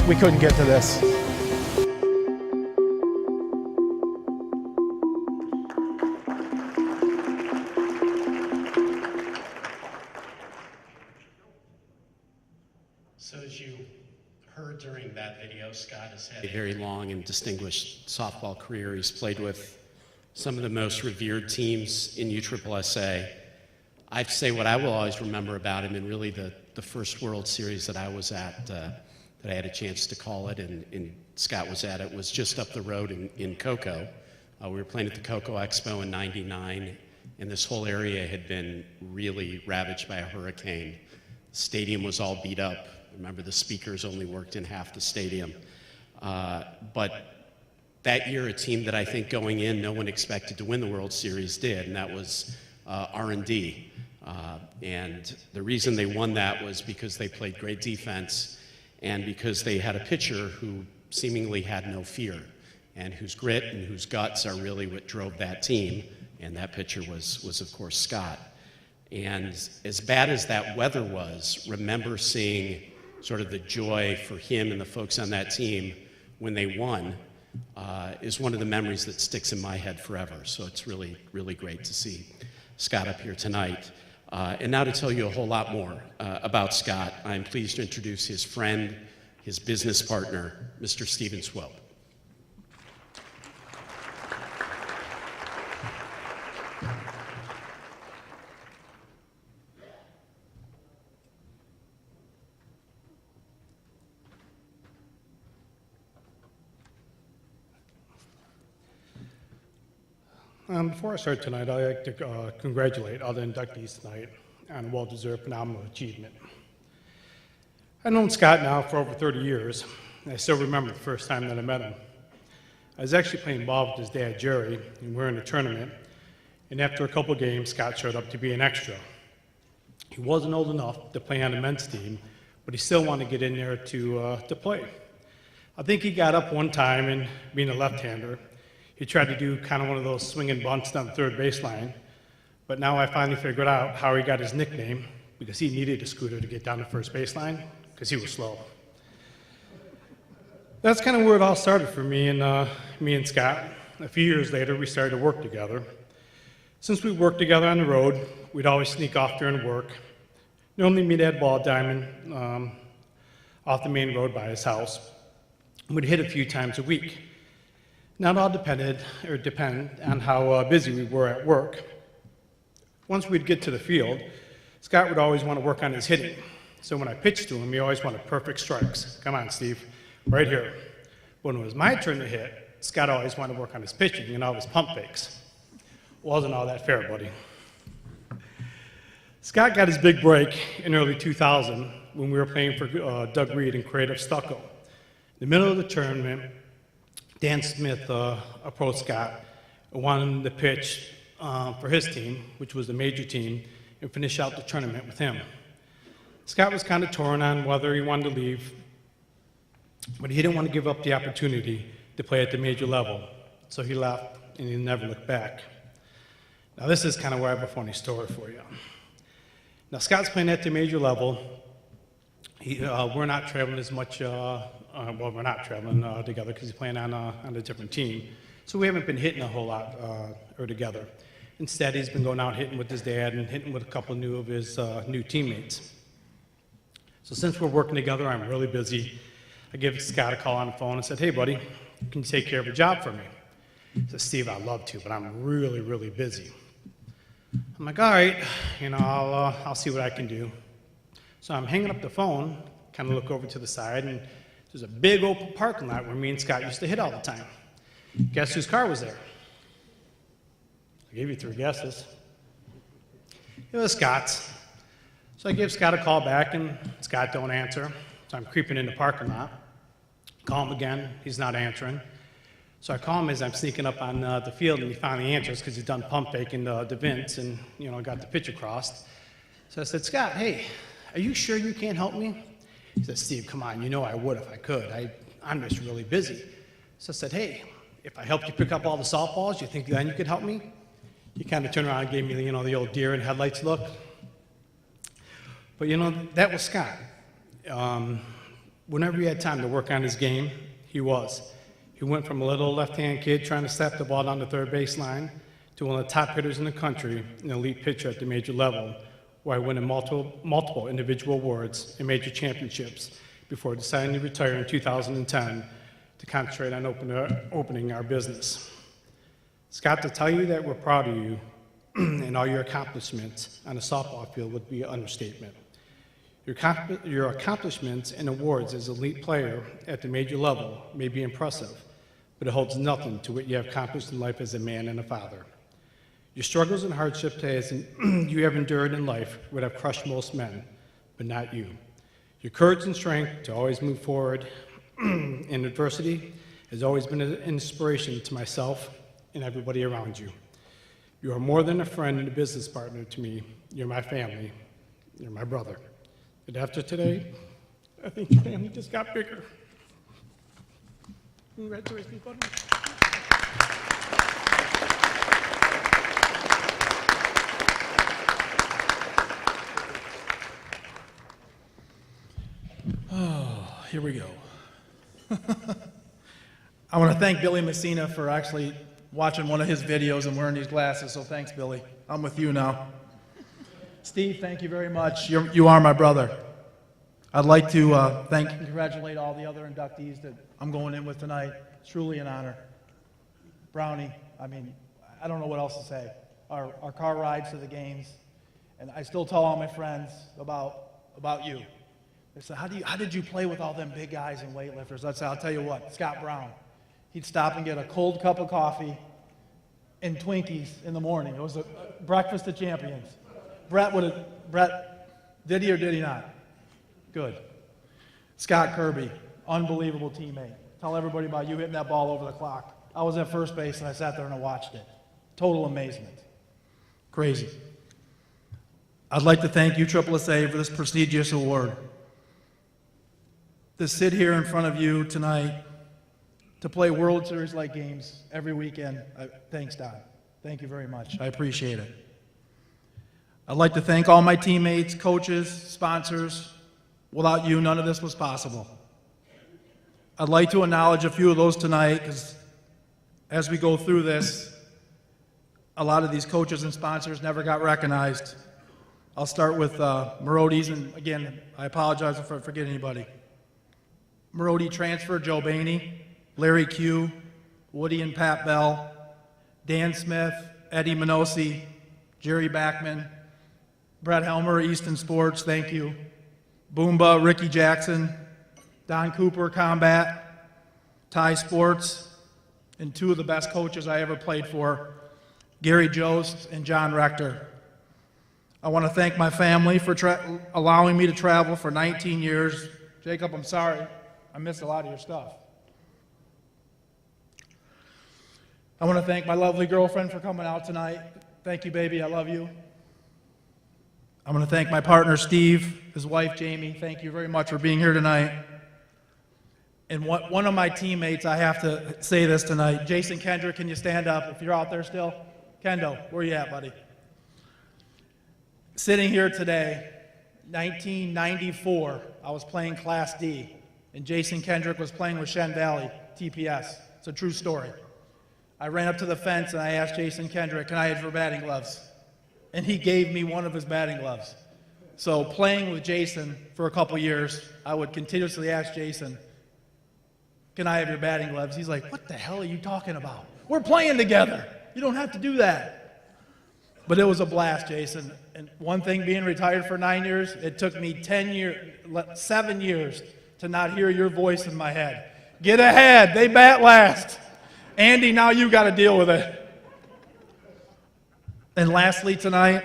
we couldn't get to this. So as you heard during that video, Scott has had a very long and distinguished softball career. He's played with some of the most revered teams in USSSA. I'd say what I will always remember about him, and really the first World Series that I was at, that I had a chance to call it, and Scott was at it, was just up the road in Cocoa. We were playing at the Cocoa Expo in '99, and this whole area had been really ravaged by a hurricane. The stadium was all beat up. Remember, the speakers only worked in half the stadium. But that year, a team that I think going in, no one expected to win the World Series did, and that was R&D. And the reason they won that was because they played great defense and because they had a pitcher who seemingly had no fear and whose grit and whose guts are really what drove that team. And that pitcher was of course, Scott. And as bad as that weather was, remember seeing sort of the joy for him and the folks on that team when they won is one of the memories that sticks in my head forever. So it's really, really great to see Scott up here tonight. And now to tell you a whole lot more about Scott, I'm pleased to introduce his friend, his business partner, Mr. Stephen Swope. Before I start tonight, I'd like to congratulate all the inductees tonight on a well-deserved phenomenal achievement. I've known Scott now for over 30 years, and I still remember the first time that I met him. I was actually playing ball with his dad, Jerry, and we were in a tournament, and after a couple games, Scott showed up to be an extra. He wasn't old enough to play on the men's team, but he still wanted to get in there to play. I think he got up one time, and being a left-hander, he tried to do kind of one of those swinging bunts down the third baseline, but now I finally figured out how he got his nickname, because he needed a scooter to get down the first baseline, because he was slow. That's kind of where it all started for me and Scott. A few years later, we started to work together. Since we worked together on the road, we'd always sneak off during work. Normally meet at Ball Diamond off the main road by his house. We'd hit a few times a week. Not all depend on how busy we were at work. Once we'd get to the field, Scott would always want to work on his hitting. So when I pitched to him, he always wanted perfect strikes. Come on, Steve, right here. When it was my turn to hit, Scott always wanted to work on his pitching and all his pump fakes. Wasn't all that fair, buddy. Scott got his big break in early 2000 when we were playing for Doug Reed and Creative Stucco. In the middle of the tournament, Dan Smith approached Scott and wanted him to pitch for his team, which was the major team, and finish out the tournament with him. Scott was kind of torn on whether he wanted to leave, but he didn't want to give up the opportunity to play at the major level. So he left, and he never looked back. Now this is kind of where I have a funny story for you. Now Scott's playing at the major level. We're not traveling as much, well, we're not traveling together because he's playing on a different team. So we haven't been hitting a whole lot together. Instead, he's been going out hitting with his dad and hitting with a couple of his new teammates. So since we're working together, I'm really busy. I give Scott a call on the phone and said, hey, buddy, can you take care of a job for me? He said, Steve, I'd love to, but I'm really, really busy. I'm like, all right, I'll see what I can do. So I'm hanging up the phone, kind of look over to the side, and there's a big open parking lot where me and Scott used to hit all the time. Guess whose car was there? I gave you 3 guesses. It was Scott's. So I give Scott a call back, and Scott don't answer. So I'm creeping in the parking lot. Call him again, he's not answering. So I call him as I'm sneaking up on the field, and he finally answers because he's done pump faking the vents and got the pitch across. So I said, Scott, hey, are you sure you can't help me? He said, Steve, come on, I would if I could. I'm just really busy. So I said, hey, if I helped you pick up all the softballs, you think then you could help me? He kind of turned around and gave me the old deer in headlights look. But that was Scott. Whenever he had time to work on his game, he was. He went from a little left-hand kid trying to slap the ball down the third baseline to one of the top hitters in the country, an elite pitcher at the major level, where I winning multiple individual awards and major championships before deciding to retire in 2010 to concentrate on opening our business. Scott, to tell you that we're proud of you and all your accomplishments on the softball field would be an understatement. Your accomplishments and awards as an elite player at the major level may be impressive, but it holds nothing to what you have accomplished in life as a man and a father. Your struggles and hardships you have endured in life would have crushed most men, but not you. Your courage and strength to always move forward in adversity has always been an inspiration to myself and everybody around you. You are more than a friend and a business partner to me. You're my family. You're my brother. And after today, I think your family just got bigger. Congratulations, buddy. Oh, here we go. I want to thank Billy Messina for actually watching one of his videos and wearing these glasses, so thanks, Billy. I'm with you now. Steve, thank you very much. You are my brother. I'd like to thank and congratulate all the other inductees that I'm going in with tonight. It's truly an honor. Brownie, I mean, I don't know what else to say. Our car rides to the games, and I still tell all my friends about you. They said, how did you play with all them big guys and weightlifters? I'll tell you what, Scott Brown. He'd stop and get a cold cup of coffee and Twinkies in the morning. It was a breakfast of champions. Brett, did he or did he not? Good. Scott Kirby, unbelievable teammate. Tell everybody about you hitting that ball over the clock. I was at first base and I sat there and I watched it. Total amazement. Crazy. I'd like to thank USSSA for this prestigious award. To sit here in front of you tonight, to play World Series like games every weekend, thanks, Don. Thank you very much. I appreciate it. I'd like to thank all my teammates, coaches, sponsors. Without you, none of this was possible. I'd like to acknowledge a few of those tonight, because as we go through this, a lot of these coaches and sponsors never got recognized. I'll start with Marodi's, and again, I apologize if I forget anybody. Marodi transfer, Joe Bainey, Larry Q, Woody and Pat Bell, Dan Smith, Eddie Minosi, Jerry Backman, Brett Helmer, Easton Sports, thank you. Boomba, Ricky Jackson, Don Cooper, Combat, Ty Sports, and two of the best coaches I ever played for, Gary Jost and John Rector. I want to thank my family for allowing me to travel for 19 years. Jacob, I'm sorry. I missed a lot of your stuff. I want to thank my lovely girlfriend for coming out tonight. Thank you, baby. I love you. I want to thank my partner, Steve, his wife, Jamie. Thank you very much for being here tonight. And one of my teammates, I have to say this tonight. Jason Kendrick, can you stand up if you're out there still? Kendo, where you at, buddy? Sitting here today, 1994, I was playing Class D, and Jason Kendrick was playing with Shen Valley, TPS. It's a true story. I ran up to the fence and I asked Jason Kendrick, can I have your batting gloves? And he gave me one of his batting gloves. So playing with Jason for a couple years, I would continuously ask Jason, can I have your batting gloves? He's like, what the hell are you talking about? We're playing together. You don't have to do that. But it was a blast, Jason. And one thing, being retired for 9 years, it took me 7 years to not hear your voice in my head. Get ahead, they bat last. Andy, now you got to deal with it. And lastly tonight,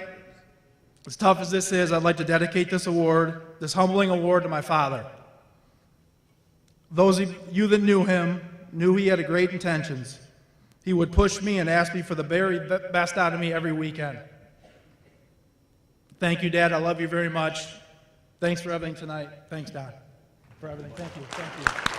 as tough as this is, I'd like to dedicate this award, this humbling award, to my father. Those of you that knew him knew he had great intentions. He would push me and ask me for the very best out of me every weekend. Thank you, Dad. I love you very much. Thanks for everything tonight. Thanks, Don, for everything. Thank you. Thank you.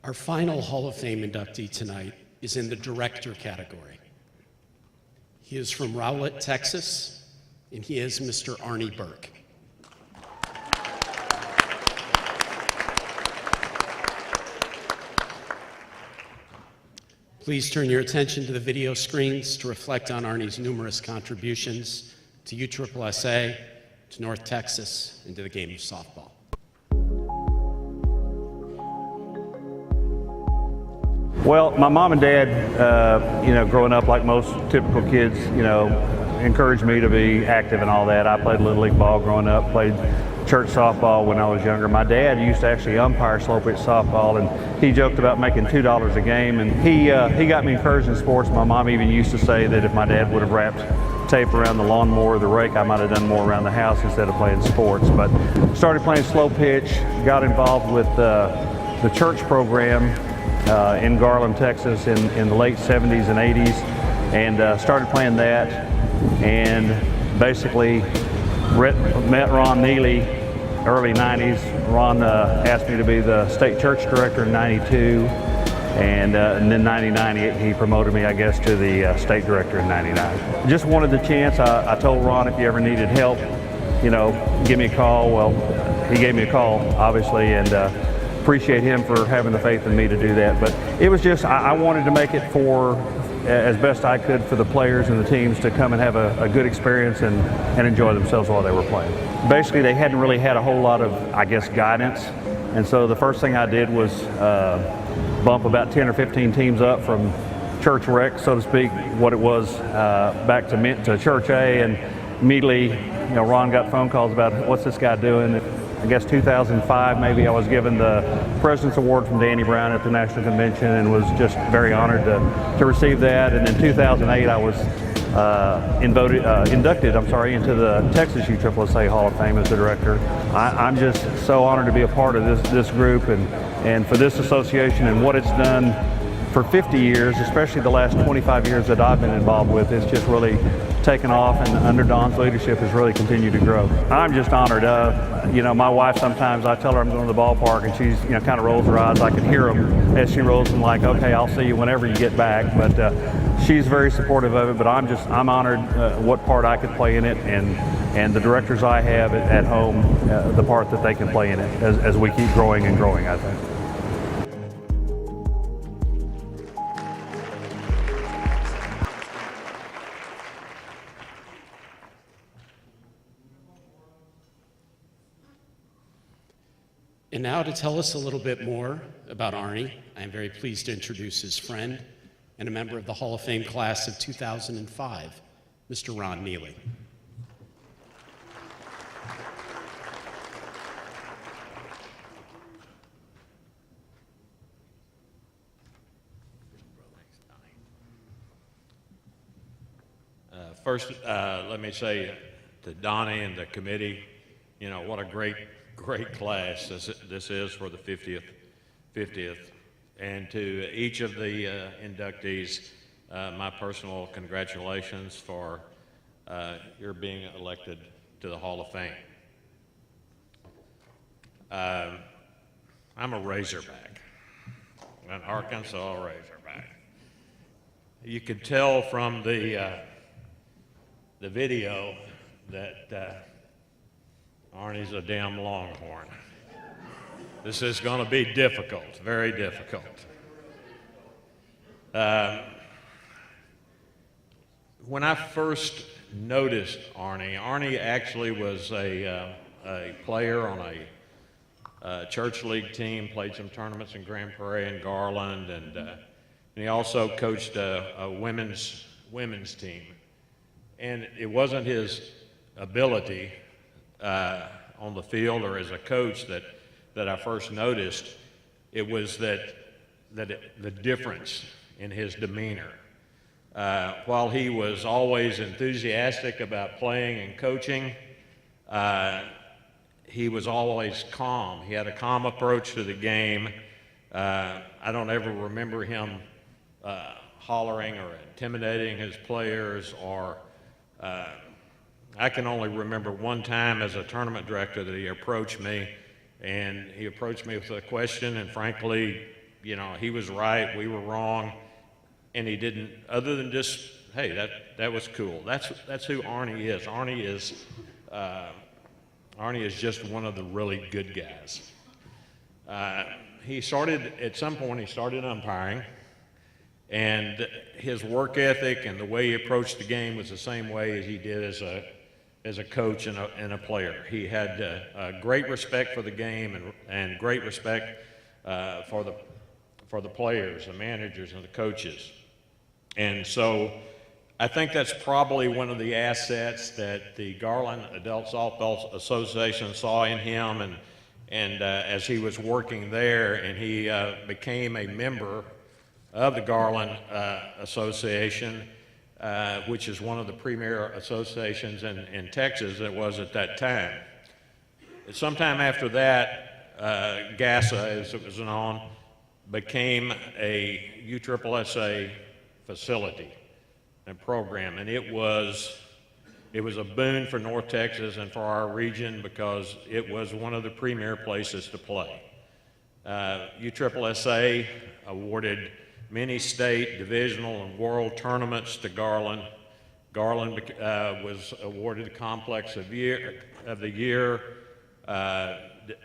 Our final Hall of Fame inductee tonight is in the director category. He is from Rowlett, Texas, and he is Mr. Arnie Burke. Please turn your attention to the video screens to reflect on Arnie's numerous contributions to USSSA to North Texas into the game of softball. Well, my mom and dad, growing up like most typical kids, encouraged me to be active and all that. I played Little League ball growing up, played church softball when I was younger. My dad used to actually umpire slow pitch softball, and he joked about making $2 a game, and he got me encouraged in sports. My mom even used to say that if my dad would have wrapped tape around the lawnmower or the rake, I might have done more around the house instead of playing sports. But started playing slow pitch, got involved with the church program in Garland, Texas in the late 70s and 80s, and started playing that, and basically met Ron Neely early 90s. Ron asked me to be the state church director in 92, and then 99 he promoted me, I guess, to the state director in 99. Just wanted the chance. I told Ron if you ever needed help, give me a call. Well, he gave me a call, obviously, and appreciate him for having the faith in me to do that. But it was just, I wanted to make it for as best I could for the players and the teams to come and have a good experience and enjoy themselves while they were playing. Basically, they hadn't really had a whole lot of, I guess, guidance. And so the first thing I did was bump about 10 or 15 teams up from church rec, so to speak, what it was, back to church A. And immediately, Ron got phone calls about what's this guy doing. I guess 2005 maybe, I was given the President's Award from Danny Brown at the National Convention, and was just very honored to receive that. And in 2008 I was inducted into the Texas USSSA Hall of Fame as the director. I'm just so honored to be a part of this group and for this association and what it's done for 50 years, especially the last 25 years that I've been involved with. It's just really taken off, and under Don's leadership has really continued to grow. I'm just honored. My wife, sometimes I tell her I'm going to the ballpark and she's kind of rolls her eyes. I can hear them as she rolls them, like, okay, I'll see you whenever you get back. But she's very supportive of it. But I'm honored what part I could play in it, and the directors I have at home, the part that they can play in it as we keep growing and growing, I think. And now to tell us a little bit more about Arnie, I am very pleased to introduce his friend and a member of the Hall of Fame class of 2005, Mr. Ron Neely. First, let me say to Donnie and the committee, what a great class this is for the 50th. And to each of the inductees, my personal congratulations for your being elected to the Hall of Fame. I'm a Razorback, an Arkansas Razorback. You could tell from the video that Arnie's a damn Longhorn. This is going to be difficult, very difficult. When I first noticed Arnie actually was a player on a church league team, played some tournaments in Grand Prairie and Garland, and he also coached a women's team. And it wasn't his ability on the field or as a coach that I first noticed. It was the difference in his demeanor. While he was always enthusiastic about playing and coaching, he was always calm. He had a calm approach to the game. I don't ever remember him hollering or intimidating his players, or I can only remember one time as a tournament director that he approached me with a question, and frankly, he was right, we were wrong, and he didn't, other than just, hey, that was cool. That's who Arnie is. Arnie is just one of the really good guys. At some point he started umpiring, and his work ethic and the way he approached the game was the same way as he did as a coach and a player. He had great respect for the game and great respect for the players, the managers, and the coaches. And so I think that's probably one of the assets that the Garland Adult Softball Association saw in him, and as he was working there, and he became a member of the Garland Association, which is one of the premier associations in Texas. It was at that time. Sometime after that, GASA, as it was known, became a USSSA facility and program, and it was a boon for North Texas and for our region because it was one of the premier places to play. USSSA awarded many state, divisional, and world tournaments to Garland. Garland was awarded the Complex of the Year.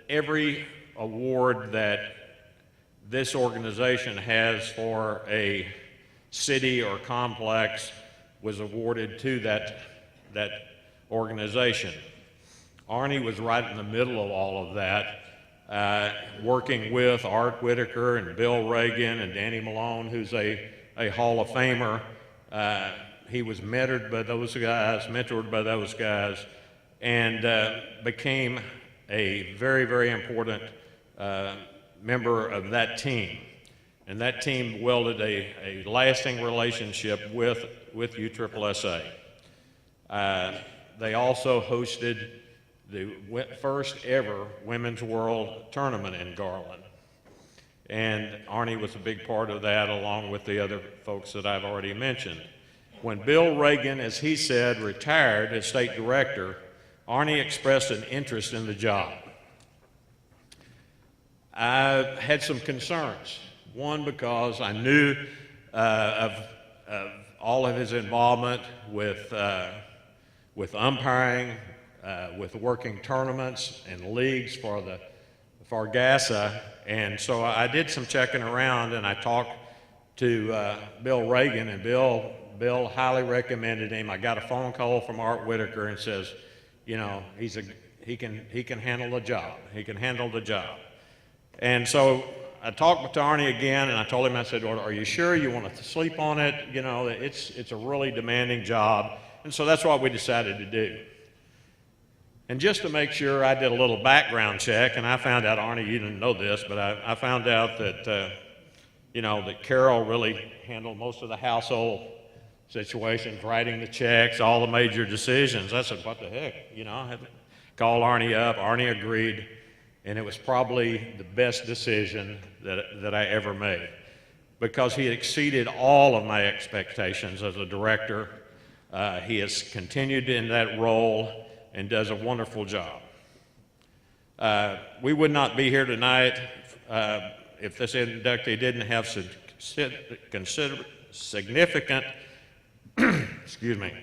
Every award that this organization has for a city or complex was awarded to that organization. Arnie was right in the middle of all of that, working with Art Whitaker and Bill Reagan and Danny Malone, who's a Hall of Famer. He was mentored by those guys, and became a very, very important member of that team. And that team welded a lasting relationship with USSSA. They also hosted the first ever Women's World Tournament in Garland. And Arnie was a big part of that, along with the other folks that I've already mentioned. When Bill Reagan, as he said, retired as state director, Arnie expressed an interest in the job. I had some concerns. One, because I knew of all of his involvement with umpiring, with working tournaments and leagues for GASA, and so I did some checking around, and I talked to Bill Reagan, and Bill highly recommended him. I got a phone call from Art Whitaker and says, you know, he can handle the job. He can handle the job. And so I talked to Arnie again, and I told him, I said, well, are you sure you want to sleep on it? You know, it's a really demanding job. And so that's what we decided to do. And just to make sure, I did a little background check, and I found out, Arnie, you didn't know this, but I found out that, you know, that Carol really handled most of the household situations, writing the checks, all the major decisions. I said, what the heck? You know, I had to call Arnie up. Arnie agreed, and it was probably the best decision that I ever made, because he exceeded all of my expectations as a director. He has continued in that role and does a wonderful job. We would not be here tonight if this inductee didn't have significant excuse me,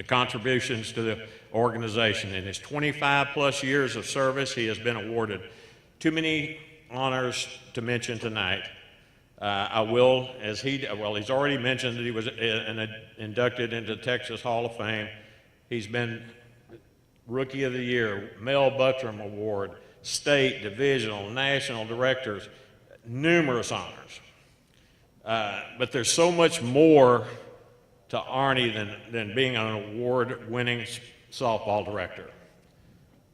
contributions to the organization. In his 25 plus years of service, he has been awarded too many honors to mention tonight. I will, he's already mentioned that he was inducted into the Texas Hall of Fame. He's been Rookie of the Year, Mel Buttram Award, state, divisional, national directors, numerous honors. But there's so much more to Arnie than being an award-winning softball director.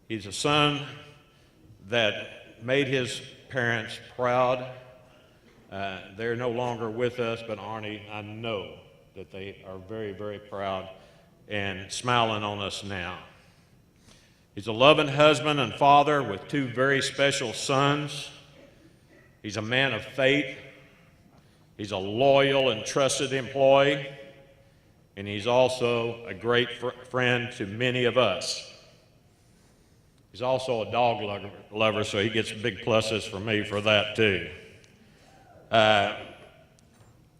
He's a son that made his parents proud. They're no longer with us, but Arnie, I know that they are very, very proud and smiling on us now. He's a loving husband and father with two very special sons. He's a man of faith. He's a loyal and trusted employee. And he's also a great friend to many of us. He's also a dog lover, so he gets big pluses from me for that too.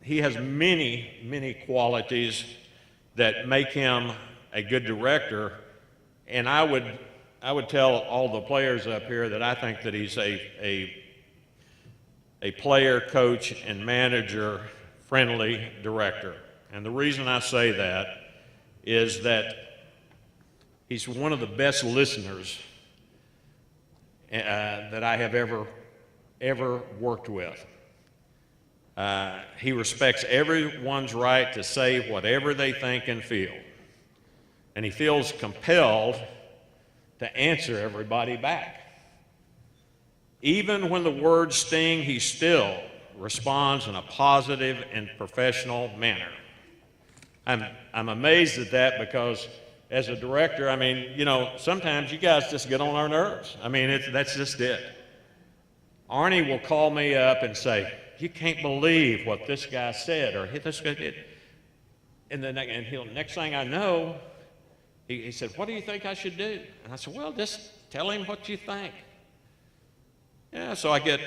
He has many, many qualities that make him a good director, and I would tell all the players up here that I think that he's a player, coach, and manager friendly director. And the reason I say that is that He's one of the best listeners that I have ever worked with. He respects everyone's right to say whatever they think and feel. And he feels compelled to answer everybody back. Even when the words sting, he still responds in a positive and professional manner. I'm amazed at that because as a director, I mean, you know, sometimes you guys just get on our nerves. I mean, that's just it. Arnie will call me up and say, "You can't believe what this guy said," or "This guy did." And then next thing I know, he said, "What do you think I should do?" And I said, "Well, just tell him what you think." Yeah, so I get,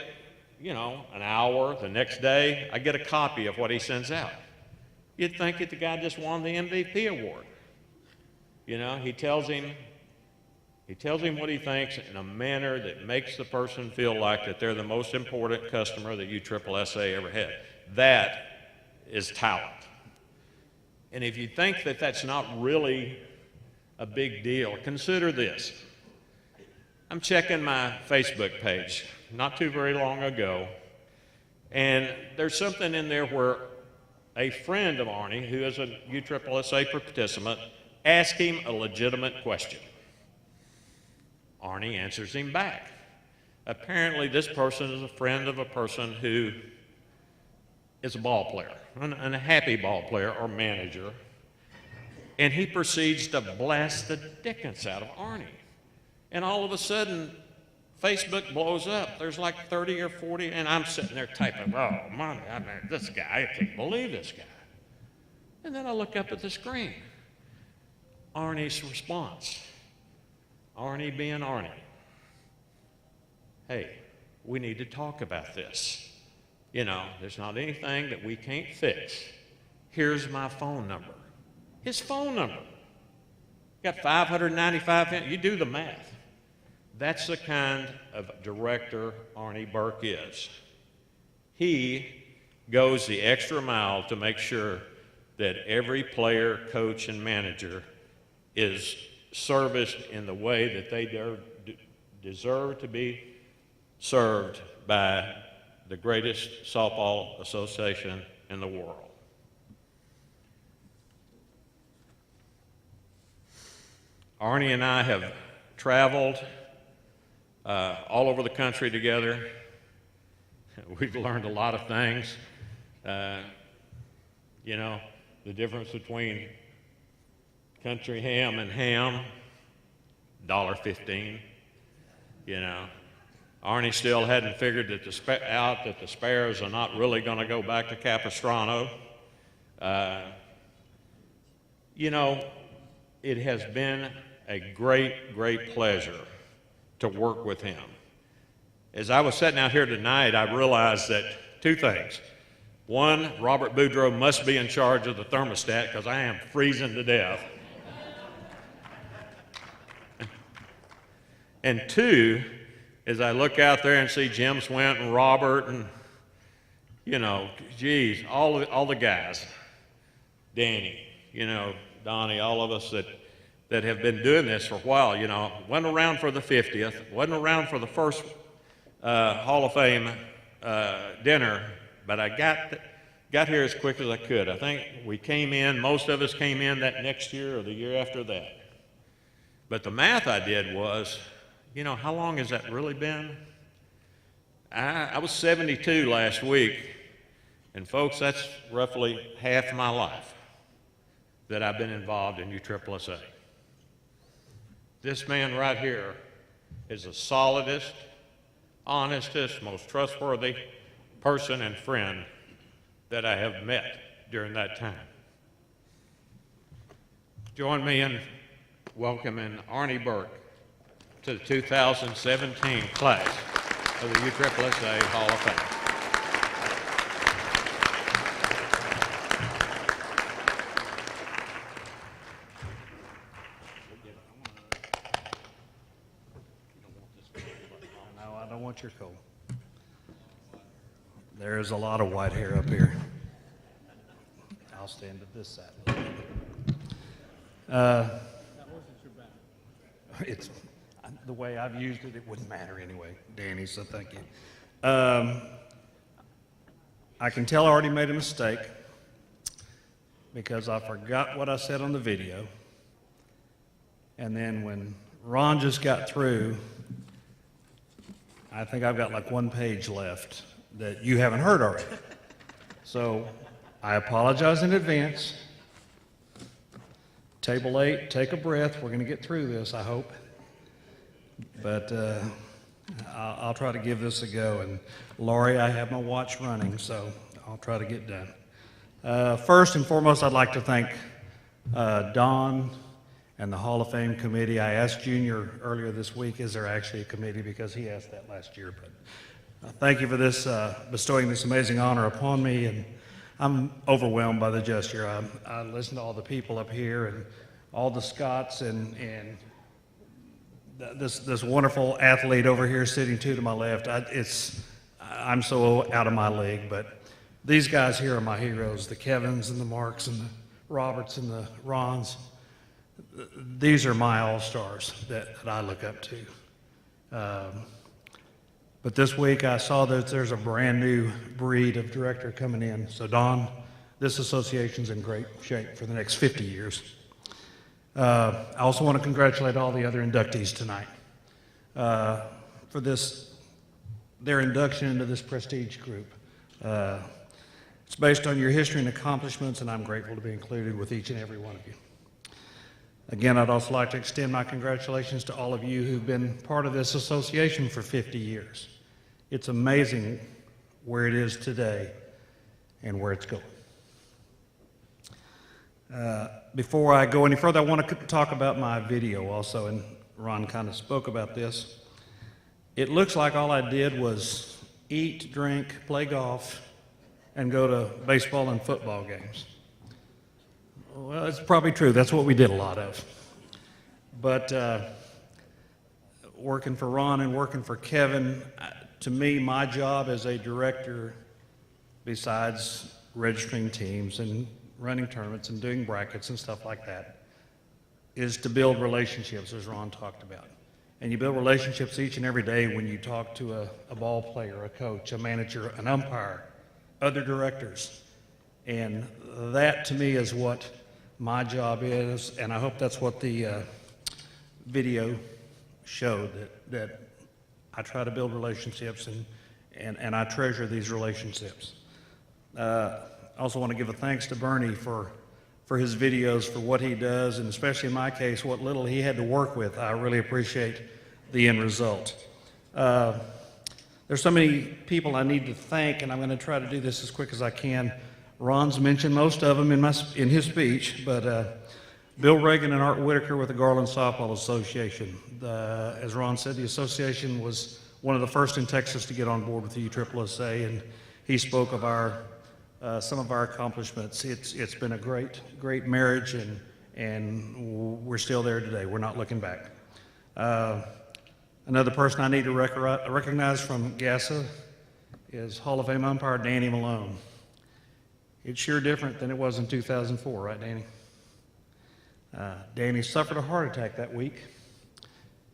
you know, an hour. The next day, I get a copy of what he sends out. You'd think that the guy just won the MVP award. You know, he tells him what he thinks in a manner that makes the person feel like that they're the most important customer that USSSA ever had. That is talent. And if you think that that's not really a big deal, consider this. I'm checking my Facebook page not too very long ago, and there's something in there where a friend of Arnie, who is a USSSA participant, asked him a legitimate question. Arnie answers him back. Apparently, this person is a friend of a person who is a ball player, and a happy ball player or manager, and he proceeds to blast the dickens out of Arnie. And all of a sudden, Facebook blows up. There's like 30 or 40, and I'm sitting there typing, "Oh, my, I mean, this guy, I can't believe this guy." And then I look up at the screen. Arnie's response. Arnie being Arnie. "Hey, we need to talk about this. You know, there's not anything that we can't fix. Here's my phone number." His phone number. Got 595, you do the math. That's the kind of director Arnie Burke is. He goes the extra mile to make sure that every player, coach, and manager is serviced in the way that they deserve to be served by the greatest softball association in the world. Arnie and I have traveled all over the country together. We've learned a lot of things. You know, the difference between country ham and ham, $1.15. You know, Arnie still hadn't figured out that the Sparrows are not really going to go back to Capistrano. You know, it has been a great, great pleasure to work with him. As I was sitting out here tonight, I realized that two things. One, Robert Boudreaux must be in charge of the thermostat because I am freezing to death. And two, as I look out there and see Jim Swint and Robert and, you know, geez, all the guys, Danny, you know, Donnie, all of us that have been doing this for a while, you know, wasn't around for the 50th, wasn't around for the first Hall of Fame dinner, but I got here as quick as I could. I think we came in, most of us came in that next year or the year after that. But the math I did was, you know, how long has that really been? I was 72 last week, and folks, that's roughly half my life that I've been involved in USSSA. This man right here is the solidest, honestest, most trustworthy person and friend that I have met during that time. Join me in welcoming Arnie Burke to the 2017 class of the USSSA Hall of Fame. No, I don't want your coat. There's a lot of white hair up here. I'll stand at this side. it's the way I've used it, it wouldn't matter anyway, Danny, so thank you. I can tell I already made a mistake because I forgot what I said on the video. And then when Ron just got through, I think I've got like one page left that you haven't heard already. So I apologize in advance. Table 8, take a breath. We're going to get through this, I hope. But I'll try to give this a go. And Laurie, I have my watch running, so I'll try to get done. First and foremost, I'd like to thank Don and the Hall of Fame committee. I asked Junior earlier this week, is there actually a committee? Because he asked that last year. But thank you for this, bestowing this amazing honor upon me. And I'm overwhelmed by the gesture. I listened to all the people up here and all the Scots and this wonderful athlete over here sitting to my left. I'm so out of my league, but these guys here are my heroes, the Kevins and the Marks and the Roberts and the Rons. These are my all-stars that I look up to. But this week I saw that there's a brand new breed of director coming in. So Don, this association's in great shape for the next 50 years. I also want to congratulate all the other inductees tonight for their induction into this prestige group. It's based on your history and accomplishments, and I'm grateful to be included with each and every one of you. Again, I'd also like to extend my congratulations to all of you who've been part of this association for 50 years. It's amazing where it is today and where it's going. Before I go any further, I want to talk about my video also, and Ron kind of spoke about this. It looks like all I did was eat, drink, play golf, and go to baseball and football games. Well, it's probably true. That's what we did a lot of. But working for Ron and working for Kevin, to me, my job as a director, besides registering teams and running tournaments and doing brackets and stuff like that, is to build relationships, as Ron talked about. And you build relationships each and every day when you talk to a ball player, a coach, a manager, an umpire, other directors. And that, to me, is what my job is, and I hope that's what the video showed, that I try to build relationships, and I treasure these relationships. I also want to give a thanks to Bernie for his videos, for what he does, and especially in my case, what little he had to work with. I really appreciate the end result. There's so many people I need to thank, and I'm going to try to do this as quick as I can. Ron's mentioned most of them in his speech, but Bill Reagan and Art Whitaker with the Garland Softball Association. As Ron said, the association was one of the first in Texas to get on board with the USSSA, and he spoke of some of our accomplishments. It's been a great marriage, and we're still there today. We're not looking back. Another person I need to recognize from GASA is Hall of Fame umpire Danny Malone. It's sure different than it was in 2004, right, Danny? Danny suffered a heart attack that week,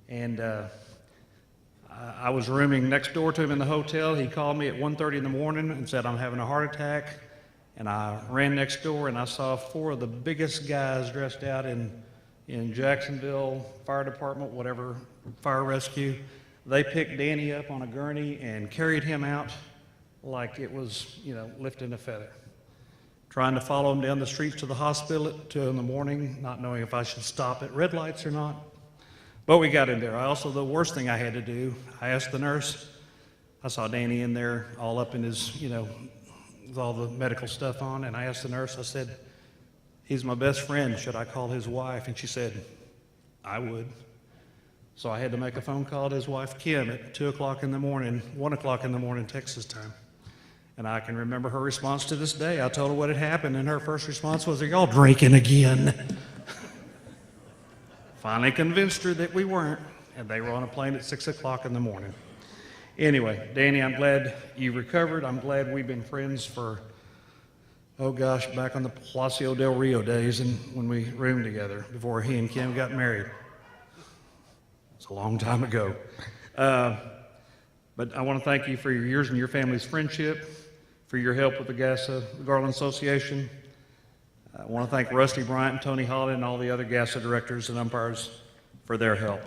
and I was rooming next door to him in the hotel. He called me at 1:30 in the morning and said, I'm having a heart attack, and I ran next door and I saw 4 of the biggest guys dressed out in Jacksonville Fire Department, whatever, fire rescue. They picked Danny up on a gurney and carried him out like it was, lifting a feather. Trying to follow him down the streets to the hospital at 2 in the morning, not knowing if I should stop at red lights or not. But we got him there. The worst thing I had to do, I asked the nurse, I saw Danny in there all up in his, with all the medical stuff on, and I asked the nurse, I said, he's my best friend, should I call his wife? And she said, I would. So I had to make a phone call to his wife, Kim, at 2 o'clock in the morning, 1 o'clock in the morning, Texas time. And I can remember her response to this day. I told her what had happened, and her first response was, are y'all drinking again? Finally convinced her that we weren't, and they were on a plane at 6 o'clock in the morning. Anyway, Danny, I'm glad you recovered. I'm glad we've been friends for, back on the Palacio del Rio days and when we roomed together before he and Kim got married. It's a long time ago. But I want to thank you for your years and your family's friendship, for your help with the Garland Association. I want to thank Rusty Bryant and Tony Holly and all the other GASA directors and umpires for their help.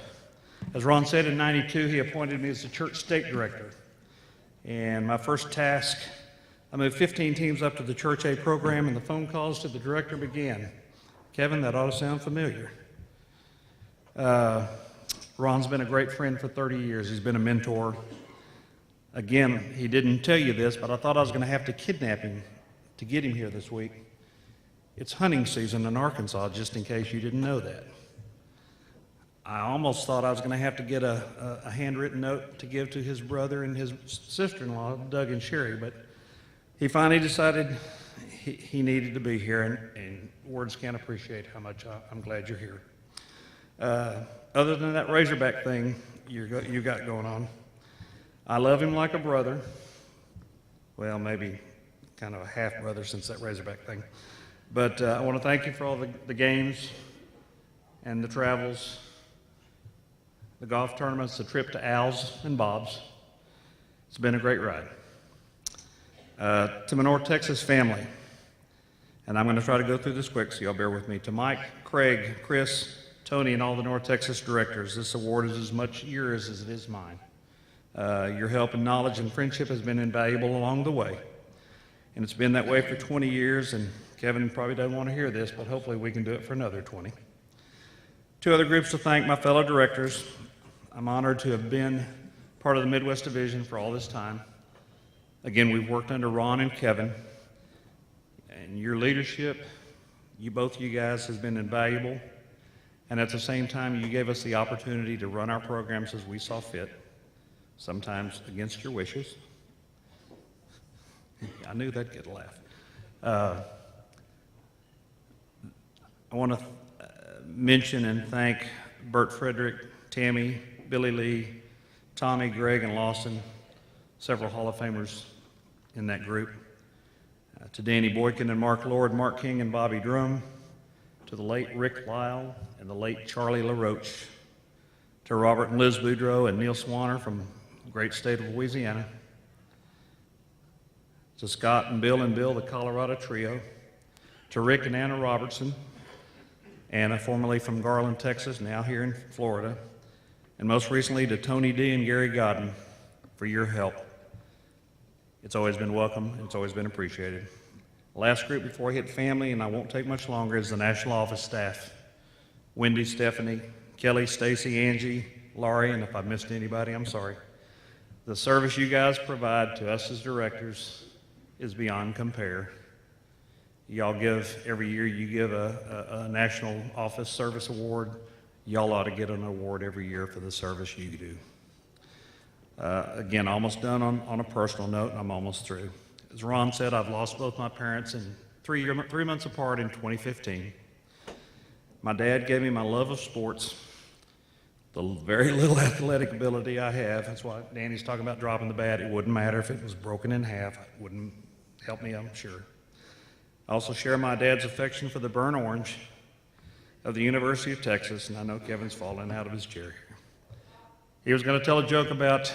As Ron said, in '92, he appointed me as the church state director. And my first task, I moved 15 teams up to the Church A program, and the phone calls to the director began. Kevin, that ought to sound familiar. Ron's been a great friend for 30 years. He's been a mentor. Again, he didn't tell you this, but I thought I was going to have to kidnap him to get him here this week. It's hunting season in Arkansas, just in case you didn't know that. I almost thought I was going to have to get a handwritten note to give to his brother and his sister-in-law, Doug and Sherry, but he finally decided he needed to be here, and words can't appreciate how much I'm glad you're here. Other than that Razorback thing you got going on, I love him like a brother. Well, maybe kind of a half-brother since that Razorback thing. But I want to thank you for all the games and the travels, the golf tournaments, the trip to Al's and Bob's. It's been a great ride. To my North Texas family, and I'm going to try to go through this quick, so y'all bear with me. To Mike, Craig, Chris, Tony, and all the North Texas directors, this award is as much yours as it is mine. Your help and knowledge and friendship has been invaluable along the way, and it's been that way for 20 years, and Kevin probably doesn't want to hear this, but hopefully we can do it for another 20. Two other groups to thank, my fellow directors. I'm honored to have been part of the Midwest Division for all this time. Again, we've worked under Ron and Kevin, and your leadership, both you guys, has been invaluable, and at the same time, you gave us the opportunity to run our programs as we saw fit, sometimes against your wishes. I knew that'd get a laugh. I want to mention and thank Bert Frederick, Tammy, Billy Lee, Tommy, Greg, and Lawson, several Hall of Famers in that group. To Danny Boykin and Mark Lord, Mark King and Bobby Drum, to the late Rick Lyle and the late Charlie LaRoche, to Robert and Liz Boudreau and Neil Swanner from the great state of Louisiana, to Scott and Bill, the Colorado Trio, to Rick and Anna Robertson, Anna, formerly from Garland, Texas, now here in Florida, and most recently to Tony D. and Gary Godden for your help. It's always been welcome, and it's always been appreciated. Last group before I hit family, and I won't take much longer, is the national office staff. Wendy, Stephanie, Kelly, Stacy, Angie, Laurie, and if I missed anybody, I'm sorry. The service you guys provide to us as directors is beyond compare. Y'all give, every year you give a National Office Service Award. Y'all ought to get an award every year for the service you do. Again, almost done on a personal note, and I'm almost through. As Ron said, I've lost both my parents in 3 months apart in 2015. My dad gave me my love of sports, the very little athletic ability I have. That's why Danny's talking about dropping the bat. It wouldn't matter if it was broken in half. It wouldn't help me, I'm sure. I also share my dad's affection for the burnt orange of the University of Texas, and I know Kevin's falling out of his chair here. He was going to tell a joke about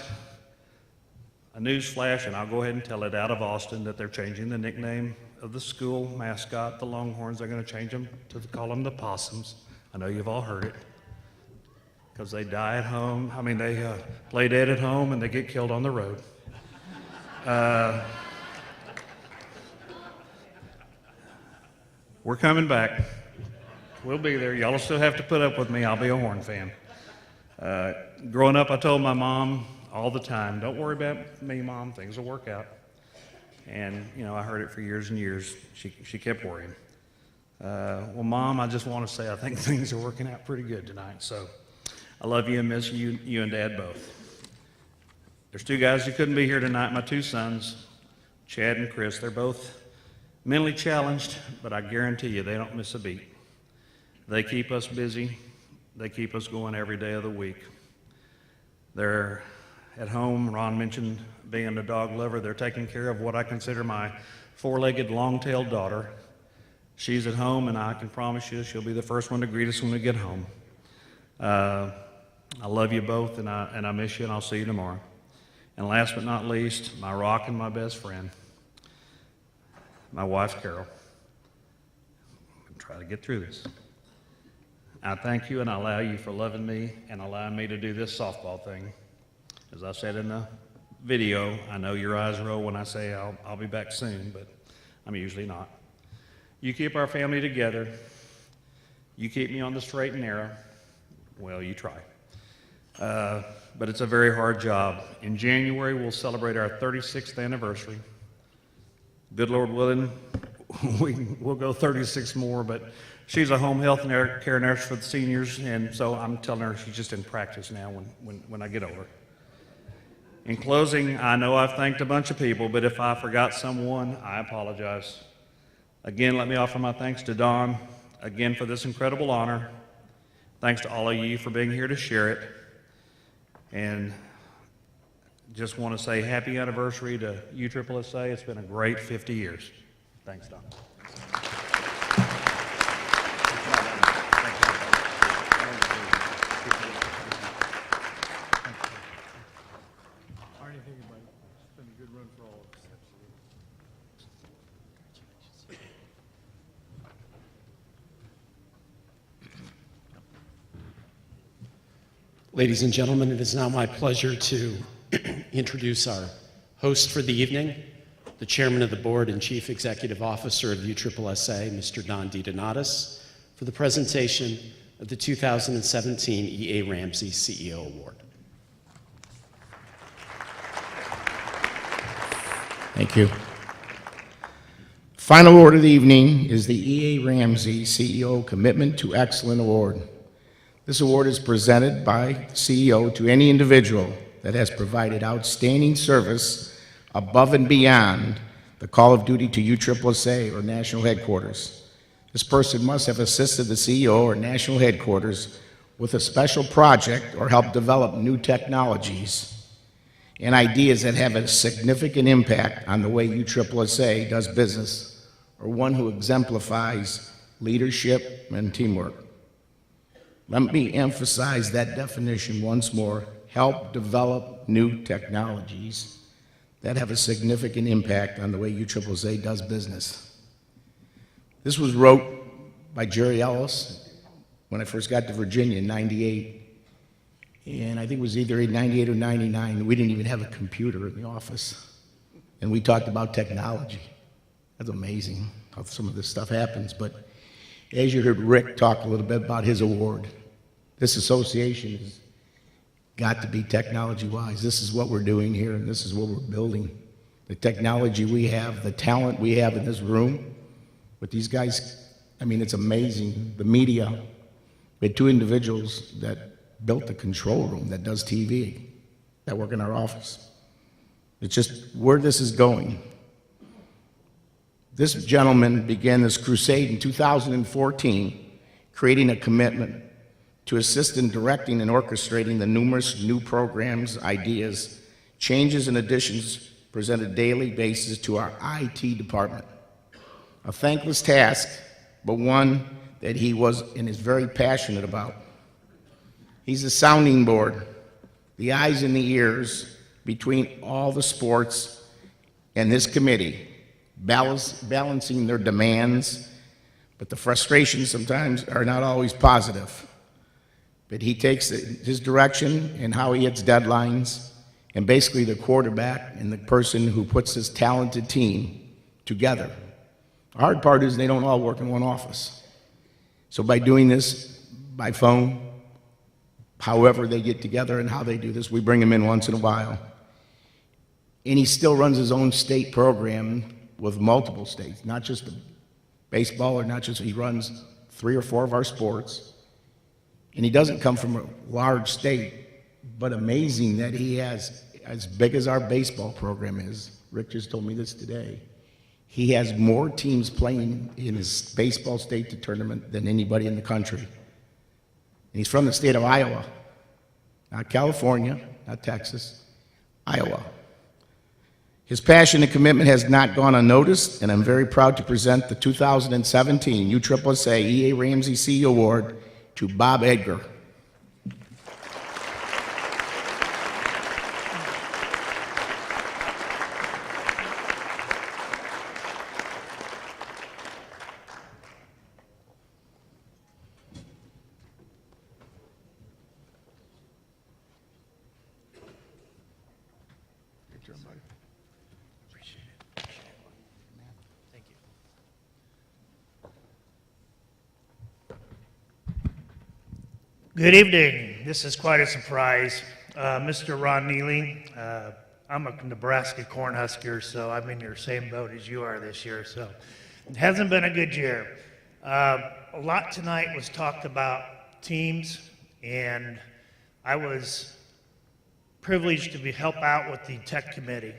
a news flash, and I'll go ahead and tell it, out of Austin, that they're changing the nickname of the school mascot, the Longhorns. They're going to change them to call them the Possums. I know you've all heard it, because they die at home. I mean, they play dead at home, and they get killed on the road. We're coming back. We'll be there. Y'all will still have to put up with me. I'll be a Horn fan. Growing up, I told my mom all the time, don't worry about me, Mom. Things will work out. And, you know, I heard it for years and years. She kept worrying. Well, Mom, I just want to say I think things are working out pretty good tonight. So I love you and miss you and Dad both. There's two guys who couldn't be here tonight, my two sons, Chad and Chris. They're both mentally challenged, but I guarantee you they don't miss a beat. They keep us busy. They keep us going every day of the week. They're at home. Ron mentioned being a dog lover. They're taking care of what I consider my four-legged, long-tailed daughter. She's at home, and I can promise you she'll be the first one to greet us when we get home. I love you both, and I miss you, and I'll see you tomorrow. And last but not least, my rock and my best friend, my wife, Carol. I'm going to try to get through this. I thank you and I allow you for loving me and allowing me to do this softball thing. As I said in the video, I know your eyes roll when I say I'll be back soon, but I'm usually not. You keep our family together. You keep me on the straight and narrow. Well, you try. But it's a very hard job. In January, we'll celebrate our 36th anniversary. Good Lord willing, we'll go 36 more, but she's a home health care nurse for the seniors, and so I'm telling her she's just in practice now when I get over. In closing, I know I've thanked a bunch of people, but if I forgot someone, I apologize. Again, let me offer my thanks to Don, again for this incredible honor. Thanks to all of you for being here to share it. And just want to say happy anniversary to USSSA. It's been a great 50 years. Thanks, Don. Arnie, thank you, buddy. It's been a good run for all of us. Ladies and gentlemen, it is now my pleasure to introduce our host for the evening, the chairman of the board and chief executive officer of USSSA, Mr. Don DeDonatis, for the presentation of the 2017 E.A. Ramsey CEO Award. Thank you. Final award of the evening is the E.A. Ramsey CEO Commitment to Excellence Award. This award is presented by CEO to any individual that has provided outstanding service above and beyond the call of duty to USSSA or national headquarters. This person must have assisted the CEO or national headquarters with a special project or helped develop new technologies and ideas that have a significant impact on the way USSSA does business, or one who exemplifies leadership and teamwork. Let me emphasize that definition once more. Help develop new technologies that have a significant impact on the way USSSA does business. This was wrote by Jerry Ellis when I first got to Virginia in '98. And I think it was either in '98 or '99. We didn't even have a computer in the office. And we talked about technology. That's amazing how some of this stuff happens. But as you heard Rick talk a little bit about his award, this association has got to be technology-wise. This is what we're doing here, and this is what we're building. The technology we have, the talent we have in this room with these guys, I mean, it's amazing. The media, we had two individuals that built the control room that does TV, that work in our office. It's just where this is going. This gentleman began this crusade in 2014, creating a commitment to assist in directing and orchestrating the numerous new programs, ideas, changes, and additions presented daily basis to our IT department. A thankless task, but one that he was and is very passionate about. He's a sounding board, the eyes and the ears between all the sports and this committee, balancing their demands, but the frustrations sometimes are not always positive. But he takes his direction and how he hits deadlines, and basically the quarterback and the person who puts this talented team together. The hard part is they don't all work in one office. So by doing this by phone, however they get together and how they do this, we bring him in once in a while. And he still runs his own state program with multiple states, not just the baseball or not just, he runs 3 or 4 of our sports. And he doesn't come from a large state, but amazing that he has, as big as our baseball program is, Rick just told me this today, he has more teams playing in his baseball state tournament than anybody in the country. And he's from the state of Iowa, not California, not Texas, Iowa. His passion and commitment has not gone unnoticed, and I'm very proud to present the 2017 USSSA E.A. Ramsey CEO Award to Bob Edgar. Good evening. This is quite a surprise. Mr. Ron Neely, I'm a Nebraska Cornhusker, so I'm in your same boat as you are this year, so it hasn't been a good year. A lot tonight was talked about teams, and I was privileged to help out with the tech committee.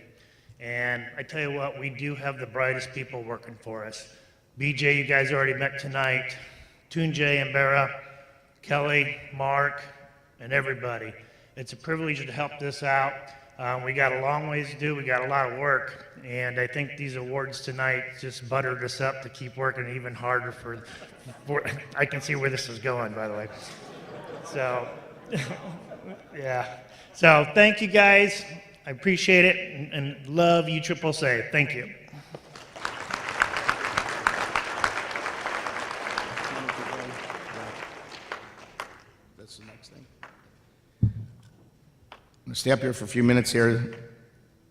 And I tell you what, we do have the brightest people working for us. BJ, you guys already met tonight. Tunjay and Barra, Kelly, Mark, and everybody. It's a privilege to help this out. We got a long ways to do. We got a lot of work, and I think these awards tonight just buttered us up to keep working even harder for I can see where this is going, by the way. So, yeah. So thank you guys. I appreciate it and love USSSA. Thank you. That's the next thing. I'm going to stay up here for a few minutes here.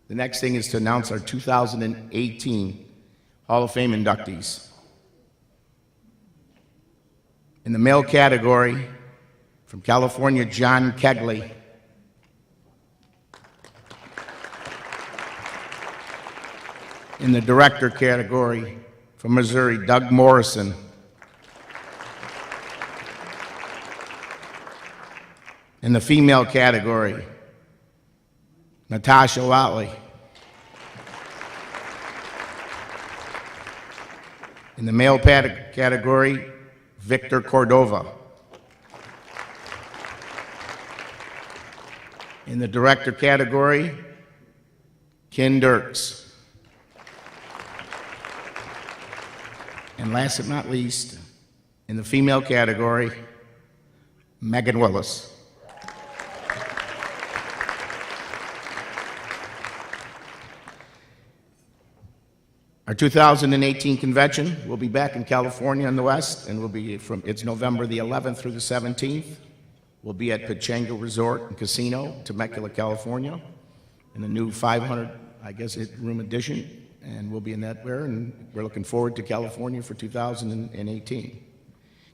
The next thing is to announce our 2018 Hall of Fame inductees. In the male category, from California, John Kegley. In the director category, from Missouri, Doug Morrison. In the female category, Natasha Watley. In the male category, Victor Cordova. In the director category, Ken Dirks. And last but not least, in the female category, Megan Willis. Our 2018 convention will be back in California in the West, and will be it's November the 11th through the 17th. We'll be at Pachango Resort and Casino, Temecula, California, in the new 500, room addition. And we'll be in that there, and we're looking forward to California for 2018.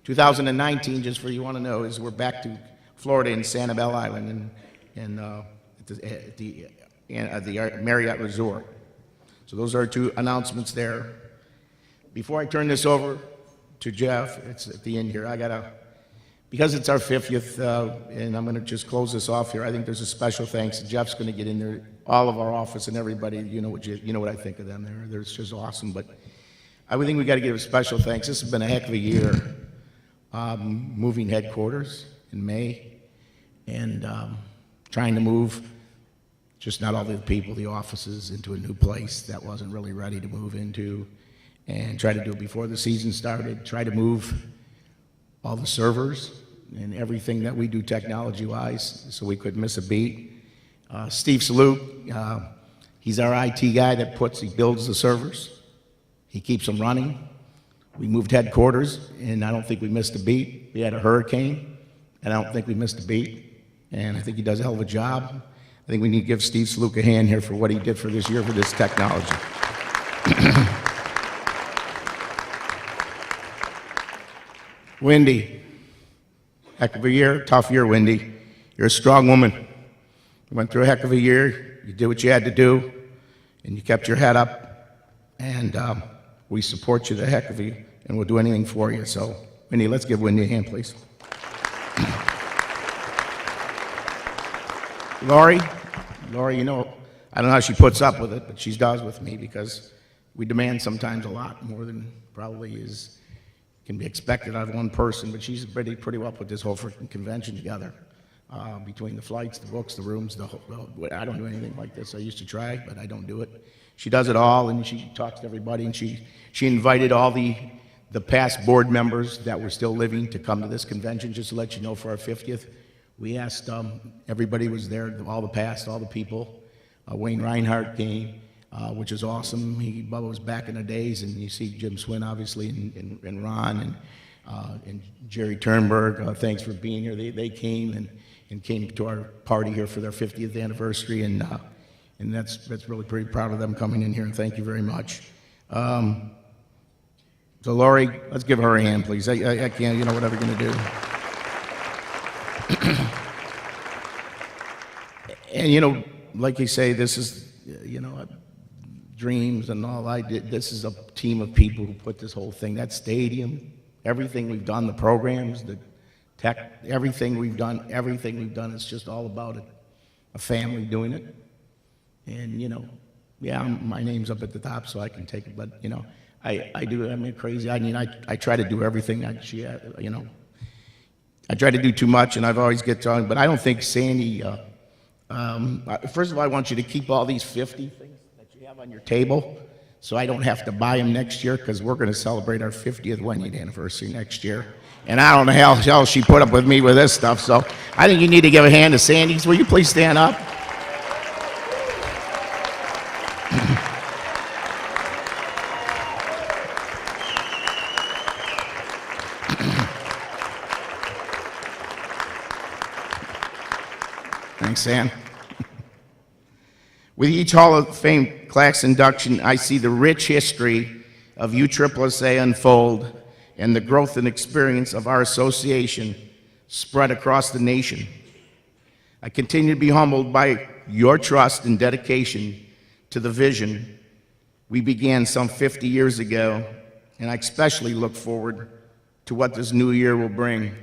2019, just for you want to know, is we're back to Florida in Sanibel Island at the Marriott Resort. So those are our two announcements there. Before I turn this over to Jeff, it's at the end here, because it's our 50th, and I'm going to just close this off here, I think there's a special thanks. Jeff's going to get in there, all of our office and everybody, you know what I think of them there. They're just awesome. But I would think we got to give a special thanks. This has been a heck of a year, moving headquarters in May, and trying to move just not all the people, the offices, into a new place that wasn't really ready to move into, and try to do it before the season started, try to move all the servers and everything that we do technology-wise so we couldn't miss a beat. Steve Saluk, he's our IT guy that he builds the servers. He keeps them running. We moved headquarters, and I don't think we missed a beat. We had a hurricane, and I don't think we missed a beat. And I think he does a hell of a job. I think we need to give Steve Saluk a hand here for what he did for this year for this technology. Wendy, heck of a year, tough year, Wendy. You're a strong woman. You went through a heck of a year. You did what you had to do, and you kept your head up. And we support you the heck of you, and we'll do anything for you. So, Wendy, let's give Wendy a hand, please. Lori, I don't know how she puts up with it, but she does with me because we demand sometimes a lot more than probably can be expected out of one person, but she's pretty well put this whole freaking convention together. Between the flights, the books, the rooms, I don't do anything like this. I used to try, but I don't do it. She does it all, and she talks to everybody, and she invited all the past board members that were still living to come to this convention, just to let you know, for our 50th. We asked, everybody was there, all the people. Wayne Reinhardt came, which is awesome. Bubba was back in the days, and you see Jim Swin, obviously, and Ron, and Jerry Turnberg. Thanks for being here. They came and came to our party here for their 50th anniversary, and And that's really pretty proud of them coming in here, and thank you very much. So Lori, let's give her a hand, please. I can't, you know, whatever you're gonna do. And you know, like you say, this is, you know, dreams and all I did. This is a team of people who put this whole thing, that stadium, everything we've done, the programs, the tech, everything we've done, it's just all about it. A family doing it. And, you know, yeah, my name's up at the top, so I can take it, but, you know, I do, I mean, crazy. I mean, I try to do everything that she, you know, I try to do too much, and I've always get done, but I don't think Sandy, first of all, I want you to keep all these 50 things that you have on your table, so I don't have to buy them next year, because we're going to celebrate our 50th wedding anniversary next year. And I don't know how hell she put up with me with this stuff, so I think you need to give a hand to Sandy. Will you please stand up? Thanks, Sam. With each Hall of Fame class induction, I see the rich history of USSSA unfold and the growth and experience of our association spread across the nation. I continue to be humbled by your trust and dedication to the vision we began some 50 years ago, and I especially look forward to what this new year will bring.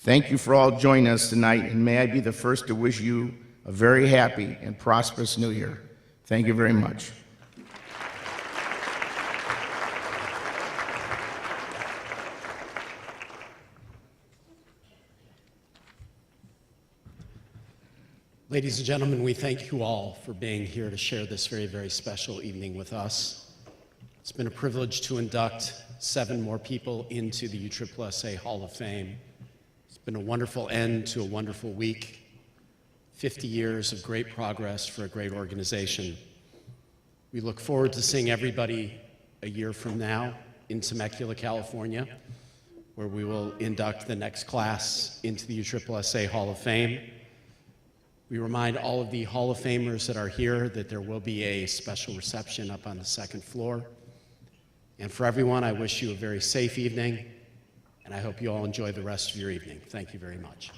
Thank you for all joining us tonight, and may I be the first to wish you a very happy and prosperous new year. Thank you very much. Ladies and gentlemen, we thank you all for being here to share this very, very special evening with us. It's been a privilege to induct 7 more people into the USSSA Hall of Fame. It's been a wonderful end to a wonderful week. 50 years of great progress for a great organization. We look forward to seeing everybody a year from now in Temecula, California, where we will induct the next class into the USSSA Hall of Fame. We remind all of the Hall of Famers that are here that there will be a special reception up on the 2nd floor. And for everyone, I wish you a very safe evening, and I hope you all enjoy the rest of your evening. Thank you very much.